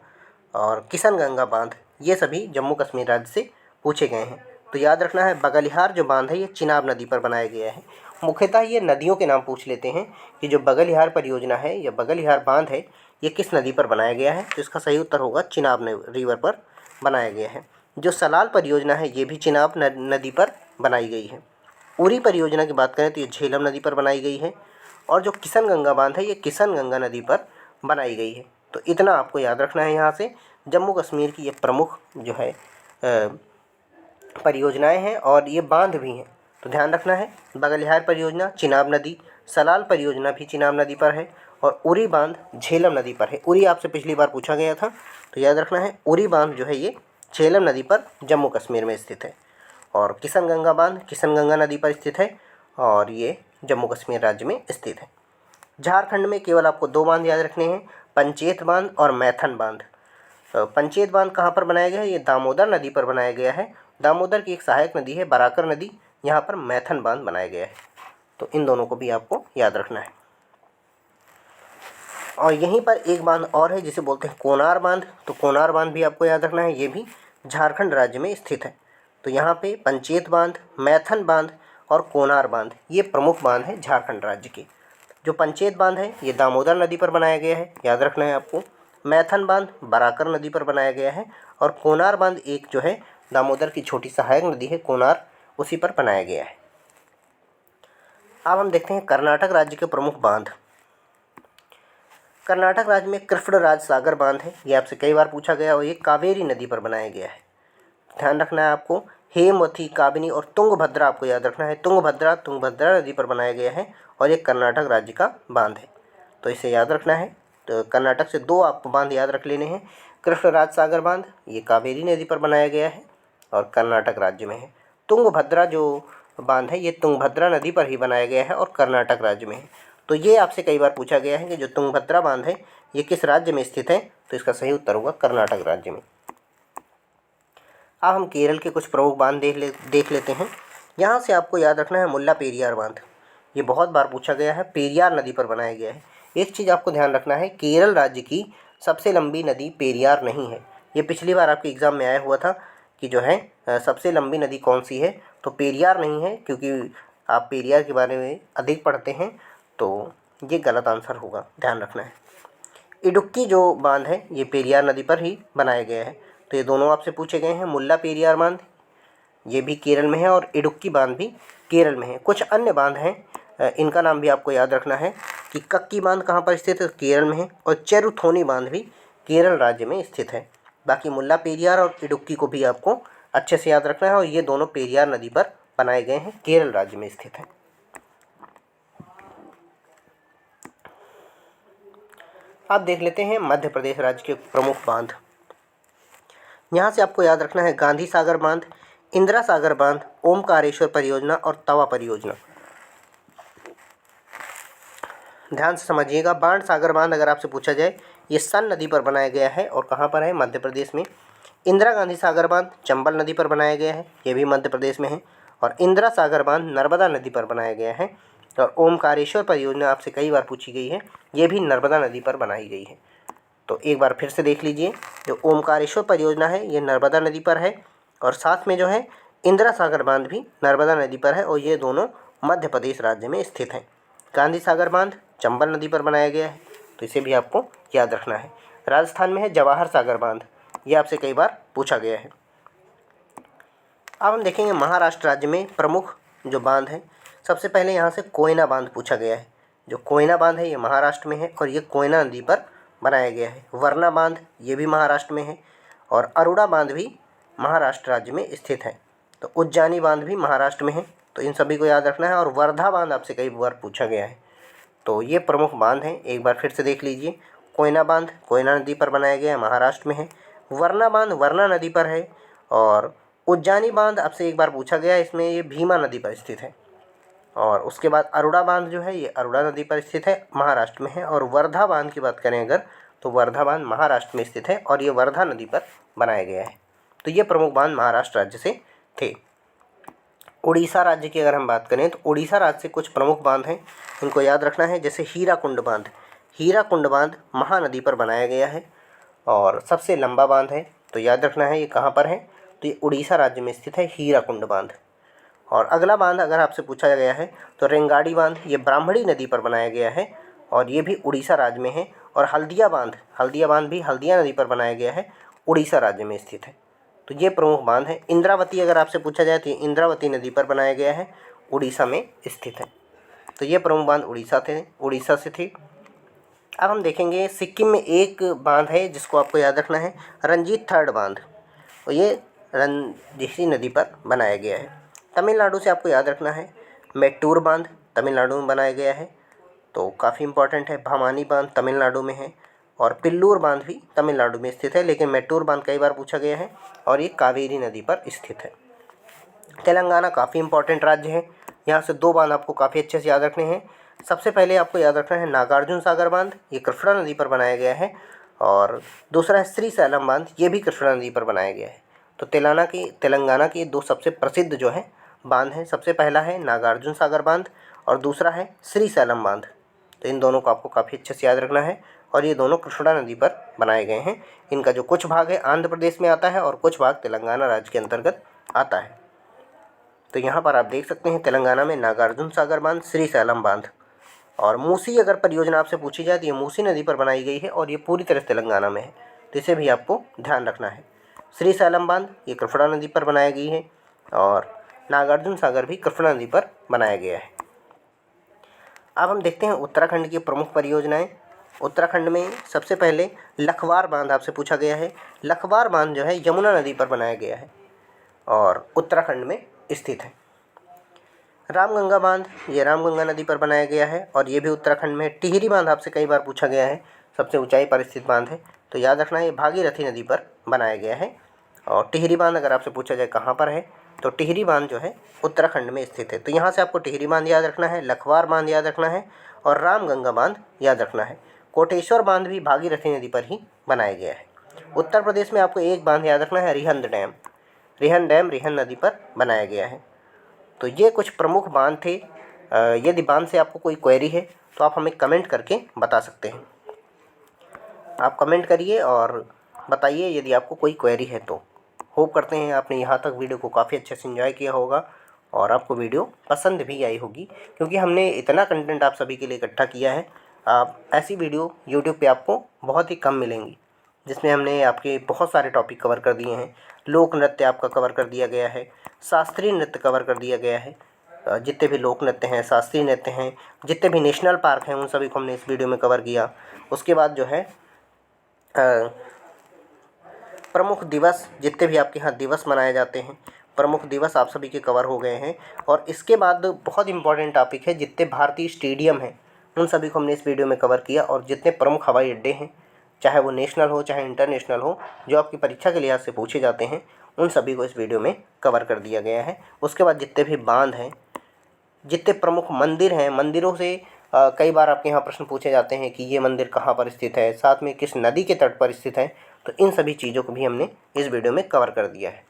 और किशनगंगा बांध, ये सभी जम्मू कश्मीर राज्य से पूछे गए हैं। तो याद रखना है बगलिहार जो बांध है ये चिनाब नदी पर बनाया गया है। मुख्यतः ये नदियों के नाम पूछ लेते हैं कि जो बगलिहार परियोजना है या बगलिहार बांध है ये किस नदी पर बनाया गया है, तो इसका सही उत्तर होगा चिनाब रिवर पर बनाया गया है। जो सलाल परियोजना है ये भी चिनाब नदी पर बनाई गई है। उरी परियोजना की बात करें तो ये झेलम नदी पर बनाई गई है और जो किशनगंगा बांध है ये किशनगंगा नदी पर बनाई गई है। तो इतना आपको याद रखना है। यहाँ से जम्मू कश्मीर की ये प्रमुख जो है परियोजनाएं हैं और ये बांध भी हैं, तो ध्यान रखना है। बगलिहार परियोजना चिनाब नदी, सलाल परियोजना भी चिनाब नदी पर है और उरी बांध झेलम नदी पर है। उरी आपसे पिछली बार पूछा गया था, तो याद रखना है उरी बांध जो है ये झेलम नदी पर जम्मू कश्मीर में स्थित है। और किशनगंगा बांध किशनगंगा नदी पर स्थित है और ये जम्मू कश्मीर राज्य में स्थित है। झारखंड में केवल आपको 2 बांध याद रखने हैं, पंचेत बांध और मैथन बांध। पंचेत बांध कहाँ पर बनाया गया है? ये दामोदर नदी पर बनाया गया है। दामोदर की एक सहायक नदी है बराकर नदी, यहाँ पर मैथन बांध बनाया गया है। तो इन दोनों को भी आपको याद रखना है। और यहीं पर एक बांध और है जिसे बोलते हैं कोनार बांध। तो कोनार बांध भी आपको याद रखना है, ये भी झारखंड राज्य में स्थित है। तो यहाँ पे पंचेत बांध, मैथन बांध और कोनार बांध ये प्रमुख बांध हैं झारखंड राज्य के। जो पंचेत बांध है ये दामोदर नदी पर बनाया गया है, याद रखना है आपको। मैथन बांध बराकर नदी पर बनाया गया है और कोनार बांध एक जो है दामोदर की छोटी सहायक नदी है कोनार, उसी पर बनाया गया है। अब हम देखते हैं कर्नाटक राज्य के प्रमुख बांध। कर्नाटक राज्य में कृष्णराज सागर बांध है, ये आपसे कई बार पूछा गया और ये कावेरी नदी पर बनाया गया है। ध्यान रखना है आपको, हेमवती, काबिनी और तुंगभद्रा आपको याद रखना है। तुंगभद्रा नदी पर बनाया गया है और ये कर्नाटक राज्य का बांध है, तो इसे याद रखना है। तो कर्नाटक से 2 आपको बांध याद रख लेने हैं। कृष्णराज सागर बांध ये कावेरी नदी पर बनाया गया है और कर्नाटक राज्य में है। तुंगभद्रा जो बांध है ये तुंगभद्रा नदी पर ही बनाया गया है और कर्नाटक राज्य में है। तो ये आपसे कई बार पूछा गया है कि जो तुंगभद्रा बांध है ये किस राज्य में स्थित है? तो इसका सही उत्तर होगा कर्नाटक राज्य में। अब हम केरल के कुछ प्रमुख बांध देख लेते हैं। यहाँ से आपको याद रखना है मुल्ला पेरियार बांध, ये बहुत बार पूछा गया है, पेरियार नदी पर बनाया गया है। एक चीज़ आपको ध्यान रखना है, केरल राज्य की सबसे लंबी नदी पेरियार नहीं है। ये पिछली बार आपके एग्ज़ाम में आया हुआ था कि जो है सबसे लंबी नदी कौन सी है, तो पेरियार नहीं है, क्योंकि आप पेरियार के बारे में अधिक पढ़ते हैं, तो ये गलत आंसर होगा, ध्यान रखना है। इडुक्की जो बांध है ये पेरियार नदी पर ही बनाया गया है। तो ये दोनों आपसे पूछे गए हैं, मुल्ला पेरियार बांध ये भी केरल में है और इडुक्की बांध भी केरल में है। कुछ अन्य बांध हैं, इनका नाम भी आपको याद रखना है कि कक्की बांध कहाँ पर स्थित है? केरल में है और चेरुथोनी बांध भी केरल राज्य में स्थित है। बाकी मुल्ला पेरियार और इडुक्की को भी आपको अच्छे से याद रखना है और ये दोनों पेरियार नदी पर बनाए गए हैं, केरल राज्य में स्थित है। अब देख लेते हैं मध्य प्रदेश राज्य के प्रमुख बांध। यहाँ से आपको याद रखना है गांधी सागर बांध, इंदिरा सागर बांध, ओमकारेश्वर परियोजना और तवा परियोजना। ध्यान से समझिएगा, बाण सागर बांध अगर आपसे पूछा जाए ये सन नदी पर बनाया गया है और कहाँ पर है? मध्य प्रदेश में। इंदिरा गांधी सागर बांध चंबल नदी पर बनाया गया है, ये भी मध्य प्रदेश में है। और इंदिरा सागर बांध नर्मदा नदी पर बनाया गया है। और ओमकारेश्वर परियोजना आपसे कई बार पूछी गई है, ये भी नर्मदा नदी पर बनाई गई है। तो एक बार फिर से देख लीजिए, जो ओमकारेश्वर परियोजना है ये नर्मदा नदी पर है और साथ में जो है इंदिरा सागर बांध भी नर्मदा नदी पर है और ये दोनों मध्य प्रदेश राज्य में स्थित हैं। गांधी सागर बांध चंबल नदी पर बनाया गया है, तो इसे भी आपको याद रखना है। राजस्थान में है जवाहर सागर बांध, ये आपसे कई बार पूछा गया है। अब हम देखेंगे महाराष्ट्र राज्य में प्रमुख जो बांध हैं। सबसे पहले यहाँ से कोयना बांध पूछा गया है। जो कोयना बांध है ये महाराष्ट्र में है और ये कोयना नदी पर बनाया गया है। वरना बांध ये भी महाराष्ट्र में है और अरुणा बांध भी महाराष्ट्र राज्य में स्थित है। तो उज्जैनी बांध भी महाराष्ट्र में है, तो इन सभी को याद रखना है। और वर्धा बांध आपसे कई बार पूछा गया है, तो ये प्रमुख बांध हैं। एक बार फिर से देख लीजिए, कोयना बांध कोयना नदी पर बनाया गया है, महाराष्ट्र में है। वरना बांध वरना नदी पर है और उज्जैनी बांध आपसे एक बार पूछा गया है, इसमें ये भीमा नदी पर स्थित है। और उसके बाद अरुणा बांध जो है ये अरुणा नदी पर स्थित है, महाराष्ट्र में है। और वर्धा बांध की बात करें अगर, तो वर्धा बांध महाराष्ट्र में स्थित है और ये वर्धा नदी पर बनाया गया है। तो ये प्रमुख बांध महाराष्ट्र राज्य से थे। उड़ीसा राज्य की अगर हम बात करें तो उड़ीसा राज्य से कुछ प्रमुख बांध हैं, इनको याद रखना है। जैसे हीराकुंड बांध, हीराकुंड बांध महानदी पर बनाया गया है और सबसे लंबा बांध है, तो याद रखना है ये कहाँ पर है? तो ये उड़ीसा राज्य में स्थित है हीराकुंड बांध। और अगला बांध अगर आपसे पूछा गया है तो रेंगाड़ी बांध, ये ब्राह्मणी नदी पर बनाया गया है और ये भी उड़ीसा राज्य में है। और हल्दिया बांध भी हल्दिया नदी पर बनाया गया है, उड़ीसा राज्य में स्थित है। तो ये प्रमुख बांध है। इंद्रावती अगर आपसे पूछा जाए तो इंद्रावती नदी पर बनाया गया है, उड़ीसा में स्थित है। तो ये प्रमुख बांध उड़ीसा से थे। अब हम देखेंगे सिक्किम में एक बांध है जिसको आपको याद रखना है, रंजीत थर्ड बांध, और ये रंजीती नदी पर बनाया गया है। तमिलनाडु से आपको याद रखना है, मेट्टूर बांध तमिलनाडु में बनाया गया है। तो काफ़ी इम्पोर्टेंट है। भवानी बांध तमिलनाडु में है और पिल्लूर बांध भी तमिलनाडु में स्थित है, लेकिन मैट्टूर बांध कई बार पूछा गया है और ये कावेरी नदी पर स्थित है। तेलंगाना काफ़ी इम्पोर्टेंट राज्य है। यहाँ से 2 बांध आपको काफ़ी अच्छे से याद रखने हैं। सबसे पहले आपको याद रखना है नागार्जुन सागर बांध, ये कृष्णा नदी पर बनाया गया है, और दूसरा है श्रीशैलम बांध, ये भी कृष्णा नदी पर बनाया गया है। तो तेलंगाना की 2 सबसे प्रसिद्ध जो है बांध हैं, सबसे पहला है नागार्जुन सागर बांध और दूसरा है श्रीशैलम बांध। तो इन दोनों को आपको काफ़ी अच्छे से याद रखना है और ये दोनों कृष्णा नदी पर बनाए गए हैं। इनका जो कुछ भाग है आंध्र प्रदेश में आता है और कुछ भाग तेलंगाना राज्य के अंतर्गत आता है। तो यहाँ पर आप देख सकते हैं तेलंगाना में नागार्जुन सागर बांध, श्रीशैलम बांध। और मूसी अगर परियोजना आपसे पूछी जाए तो ये मूसी नदी पर बनाई गई है और ये पूरी तरह से तेलंगाना में है, तो इसे भी आपको ध्यान रखना है। श्रीशैलम बांध ये कृष्णा नदी पर बनाई गई है और नागार्जुन सागर भी कृष्णा नदी पर बनाया गया है। अब हम देखते हैं उत्तराखंड की प्रमुख परियोजनाएं। उत्तराखंड में सबसे पहले लखवार बांध आपसे पूछा गया है। लखवार बांध जो है यमुना नदी पर बनाया गया है और उत्तराखंड में स्थित है। रामगंगा बांध ये रामगंगा नदी पर बनाया गया है और ये भी उत्तराखंड में। टिहरी बांध आपसे कई बार पूछा गया है, सबसे ऊंचाई पर स्थित बांध है, तो याद रखना है ये भागीरथी नदी पर बनाया गया है। और टिहरी बांध अगर आपसे पूछा जाए कहाँ पर है, तो टिहरी बांध जो है उत्तराखंड में स्थित है। तो यहाँ से आपको टिहरी बांध याद रखना है, लखवार बांध याद रखना है और रामगंगा बांध याद रखना है। कोटेश्वर बांध भी भागीरथी नदी पर ही बनाया गया है। उत्तर प्रदेश में आपको एक बांध याद रखना है, रिहंद डैम। रिहंद डैम रिहंद नदी पर बनाया गया है। तो ये कुछ प्रमुख बांध थे। यदि बांध से आपको कोई क्वेरी है तो आप हमें कमेंट करके बता सकते हैं। आप कमेंट करिए और बताइए यदि आपको कोई क्वेरी है तो। होप करते हैं आपने यहाँ तक वीडियो को काफ़ी अच्छे से एंजॉय किया होगा और आपको वीडियो पसंद भी आई होगी, क्योंकि हमने इतना कंटेंट आप सभी के लिए इकट्ठा किया है। आप ऐसी वीडियो यूट्यूब पे आपको बहुत ही कम मिलेंगी, जिसमें हमने आपके बहुत सारे टॉपिक कवर कर दिए हैं। लोक नृत्य आपका कवर कर दिया गया है, शास्त्रीय नृत्य कवर कर दिया गया है। जितने भी लोक नृत्य हैं, शास्त्रीय नृत्य हैं, जितने भी नेशनल पार्क हैं, उन सभी को हमने इस वीडियो में कवर किया। उसके बाद जो है प्रमुख दिवस, जितने भी आपके यहाँ दिवस मनाए जाते हैं, प्रमुख दिवस आप सभी के कवर हो गए हैं। और इसके बाद बहुत इंपॉर्टेंट टॉपिक है, जितने भारतीय स्टेडियम हैं उन सभी को हमने इस वीडियो में कवर किया। और जितने प्रमुख हवाई अड्डे हैं, चाहे वो नेशनल हो चाहे इंटरनेशनल हो, जो आपकी परीक्षा के लिहाज से पूछे जाते हैं, उन सभी को इस वीडियो में कवर कर दिया गया है। उसके बाद जितने भी बांध हैं, जितने प्रमुख मंदिर हैं, मंदिरों से कई बार आपके यहाँ प्रश्न पूछे जाते हैं कि ये मंदिर कहाँ पर स्थित है, साथ में किस नदी के तट पर स्थित है, तो इन सभी चीज़ों को भी हमने इस वीडियो में कवर कर दिया है।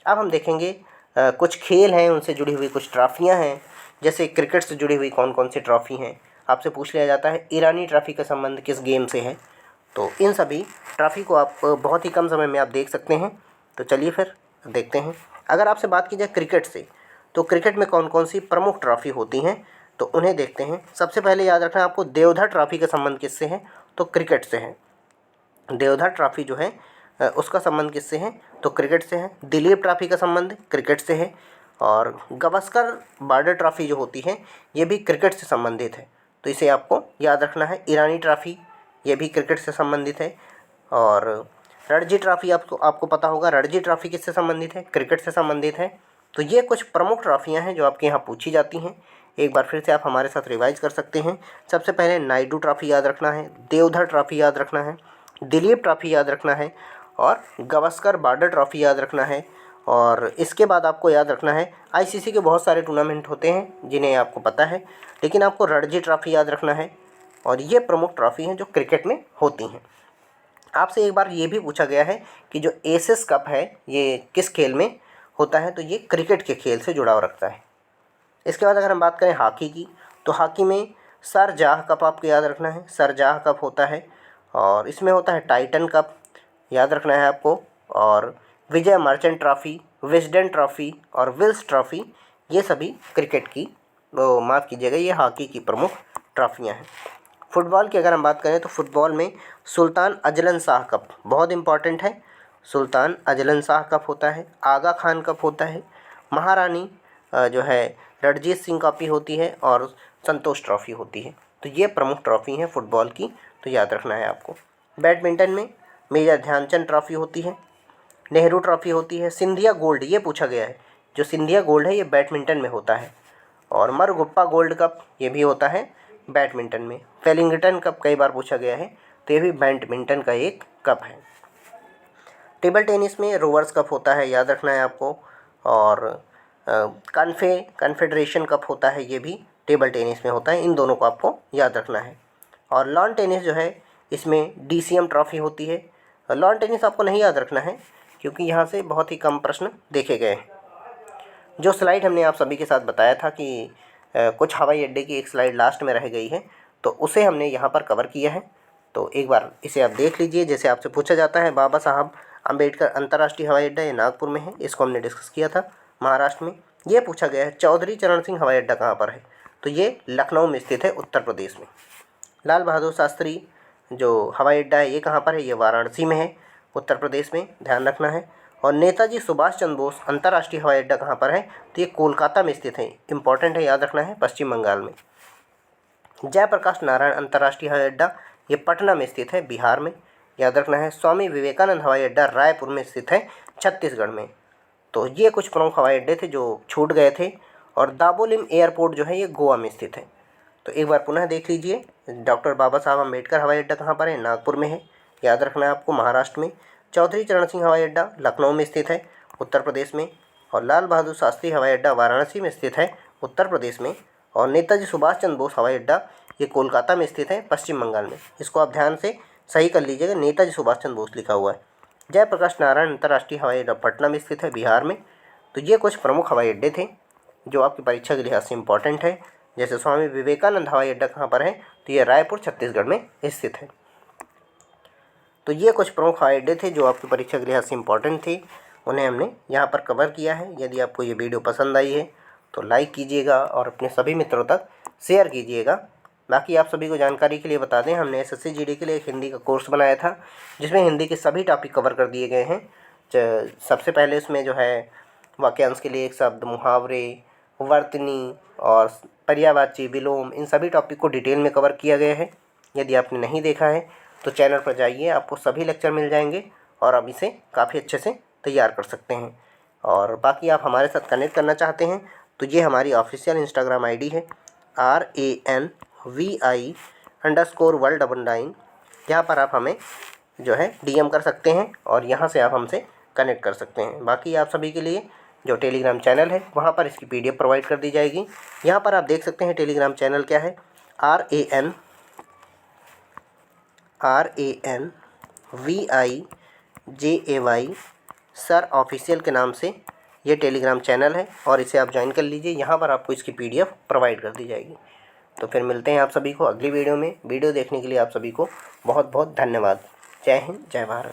अब हम देखेंगे कुछ खेल हैं, उनसे जुड़ी हुई कुछ ट्रॉफियाँ हैं। जैसे क्रिकेट से जुड़ी हुई कौन कौन सी ट्रॉफ़ी हैं, आपसे पूछ लिया जाता है ईरानी ट्रॉफ़ी का संबंध किस गेम से है। तो इन सभी ट्रॉफ़ी को आप बहुत ही कम समय में आप देख सकते हैं। तो चलिए फिर देखते हैं। अगर आपसे बात की जाए क्रिकेट से, तो क्रिकेट में कौन कौन सी प्रमुख ट्रॉफ़ी होती हैं, तो उन्हें देखते हैं। सबसे पहले याद रखना आपको देवधर ट्रॉफ़ी का संबंध किससे है, तो क्रिकेट से है। देवधर ट्रॉफ़ी जो है उसका संबंध किससे है, तो क्रिकेट से है। दिलीप ट्रॉफ़ी का संबंध क्रिकेट से है। और गावस्कर बॉर्डर ट्रॉफ़ी जो होती है, ये भी क्रिकेट से संबंधित है, तो इसे आपको याद रखना है। ईरानी ट्रॉफ़ी ये भी क्रिकेट से संबंधित है। और रणजी ट्रॉफ़ी आपको पता होगा, रणजी ट्रॉफ़ी किससे संबंधित है, क्रिकेट से संबंधित है। तो ये कुछ प्रमुख ट्रॉफ़ियाँ हैं जो आपके यहाँ पूछी जाती हैं। एक बार फिर से आप हमारे साथ रिवाइज कर सकते हैं। सबसे पहले नायडू ट्रॉफ़ी याद रखना है, देवधर ट्रॉफ़ी याद रखना है, दिलीप ट्रॉफ़ी याद रखना है और गावस्कर बॉर्डर ट्रॉफ़ी याद रखना है। और इसके बाद आपको याद रखना है आईसीसी के बहुत सारे टूर्नामेंट होते हैं जिन्हें आपको पता है, लेकिन आपको रणजी ट्रॉफ़ी याद रखना है। और ये प्रमुख ट्रॉफ़ी हैं जो क्रिकेट में होती हैं। आपसे एक बार ये भी पूछा गया है कि जो एसेस कप है ये किस खेल में होता है, तो ये क्रिकेट के खेल से जुड़ाव रखता है। इसके बाद अगर हम बात करें हॉकी की, तो हॉकी में सरजाह कप आपको याद रखना है, सरजाह कप होता है। और इसमें होता है टाइटन कप, याद रखना है आपको। और Vijay Merchant trophy, Wisden trophy और विल्स ट्रॉफ़ी, ये सभी क्रिकेट की, माफ़ कीजिएगा, ये हॉकी की प्रमुख ट्रॉफ़ियाँ हैं। फुटबॉल की अगर हम बात करें तो फुटबॉल में सुल्तान अजलन शाह कप बहुत इम्पॉर्टेंट है। सुल्तान अजलन शाह कप होता है, आगा खान कप होता है, महारानी जो है रणजीत सिंह ट्रॉफ़ी होती है और संतोष ट्रॉफ़ी होती है। तो ये प्रमुख ट्रॉफ़ी हैं फुटबॉल की, तो याद रखना है आपको। बैडमिंटन में मेजर ध्यानचंद ट्रॉफ़ी होती है, नेहरू ट्रॉफ़ी होती है, सिंधिया गोल्ड ये पूछा गया है, जो सिंधिया गोल्ड है ये बैडमिंटन में होता है। और मरगुप्पा गोल्ड कप ये भी होता है बैडमिंटन में। वेलिंगटन कप कई बार पूछा गया है, तो ये भी बैडमिंटन का एक कप है। टेबल टेनिस में रोवर्स कप होता है, याद रखना है आपको। और कन्फेडरेशन कप होता है, ये भी टेबल टेनिस में होता है। इन दोनों को आपको याद रखना है। और लॉन टेनिस जो है, इसमें DCM ट्रॉफी होती है। लॉन टेनिस आपको नहीं याद रखना है, क्योंकि यहाँ से बहुत ही कम प्रश्न देखे गए हैं। जो स्लाइड हमने आप सभी के साथ बताया था कि कुछ हवाई अड्डे की एक स्लाइड लास्ट में रह गई है, तो उसे हमने यहाँ पर कवर किया है। तो एक बार इसे आप देख लीजिए। जैसे आपसे पूछा जाता है, बाबा साहब अम्बेडकर अंतर्राष्ट्रीय हवाई अड्डा ये नागपुर में है, इसको हमने डिस्कस किया था महाराष्ट्र में। ये पूछा गया है चौधरी चरण सिंह हवाई अड्डा कहाँ पर है, तो ये लखनऊ में स्थित है, उत्तर प्रदेश में। लाल बहादुर शास्त्री जो हवाई अड्डा है ये कहाँ पर है, ये वाराणसी में है, उत्तर प्रदेश में, ध्यान रखना है। और नेताजी सुभाष चंद्र बोस अंतर्राष्ट्रीय हवाई अड्डा कहाँ पर है, तो ये कोलकाता में स्थित है, इंपॉर्टेंट है, याद रखना है, पश्चिम बंगाल में। जयप्रकाश नारायण अंतर्राष्ट्रीय हवाई अड्डा ये पटना में स्थित है, बिहार में, याद रखना है। स्वामी विवेकानंद हवाई अड्डा रायपुर में स्थित है, छत्तीसगढ़ में। तो ये कुछ प्रमुख हवाई अड्डे थे जो छूट गए थे। और दाबोलिम एयरपोर्ट जो है ये गोवा में स्थित है। तो एक बार पुनः देख लीजिए, डॉक्टर बाबा साहब अम्बेडकर हवाई अड्डा कहाँ पर है, नागपुर में है, याद रखना है आपको, महाराष्ट्र में। चौधरी चरण सिंह हवाई अड्डा लखनऊ में स्थित है, उत्तर प्रदेश में। और लाल बहादुर शास्त्री हवाई अड्डा वाराणसी में स्थित है, उत्तर प्रदेश में। और नेताजी सुभाष चंद्र बोस हवाई अड्डा ये कोलकाता में स्थित है, पश्चिम बंगाल में। इसको आप ध्यान से सही कर लीजिएगा, नेताजी सुभाष चंद्र बोस लिखा हुआ है। जयप्रकाश नारायण अंतर्राष्ट्रीय हवाई अड्डा पटना में स्थित है, बिहार में। तो ये कुछ प्रमुख हवाई अड्डे थे जो आपकी परीक्षा के लिहाज से इंपॉर्टेंट है। जैसे स्वामी विवेकानंद हवाई अड्डा कहाँ पर है, तो ये रायपुर छत्तीसगढ़ में स्थित है। तो ये कुछ प्रमुख हवाई अड्डे थे जो आपकी परीक्षा के लिहाज से इंपॉर्टेंट थे, उन्हें हमने यहाँ पर कवर किया है। यदि आपको ये वीडियो पसंद आई है तो लाइक कीजिएगा और अपने सभी मित्रों तक शेयर कीजिएगा। बाकी आप सभी को जानकारी के लिए बता दें, हमने SSC GD के लिए एक हिंदी का कोर्स बनाया था, जिसमें हिंदी के सभी टॉपिक कवर कर दिए गए हैं। सबसे पहले उसमें जो है वाक्यांश के लिए एक शब्द, मुहावरे, वर्तनी और पर्यायवाची, विलोम, इन सभी टॉपिक को डिटेल में कवर किया गया है। यदि आपने नहीं देखा है तो चैनल पर जाइए, आपको सभी लेक्चर मिल जाएंगे और आप इसे काफ़ी अच्छे से तैयार कर सकते हैं। और बाकी आप हमारे साथ कनेक्ट करना चाहते हैं तो ये हमारी ऑफिशियल इंस्टाग्राम ID है, RANVI_world99। यहाँ पर आप हमें जो है DM कर सकते हैं और यहाँ से आप हमसे कनेक्ट कर सकते हैं। बाकी आप सभी के लिए जो टेलीग्राम चैनल है वहाँ पर इसकी PDF प्रोवाइड कर दी जाएगी। यहाँ पर आप देख सकते हैं टेलीग्राम चैनल क्या है, RANVIJAY सर ऑफिशियल के नाम से ये टेलीग्राम चैनल है और इसे आप ज्वाइन कर लीजिए। यहाँ पर आपको इसकी PDF प्रोवाइड कर दी जाएगी। तो फिर मिलते हैं आप सभी को अगली वीडियो में। वीडियो देखने के लिए आप सभी को बहुत बहुत धन्यवाद। जय हिंद, जय भारत।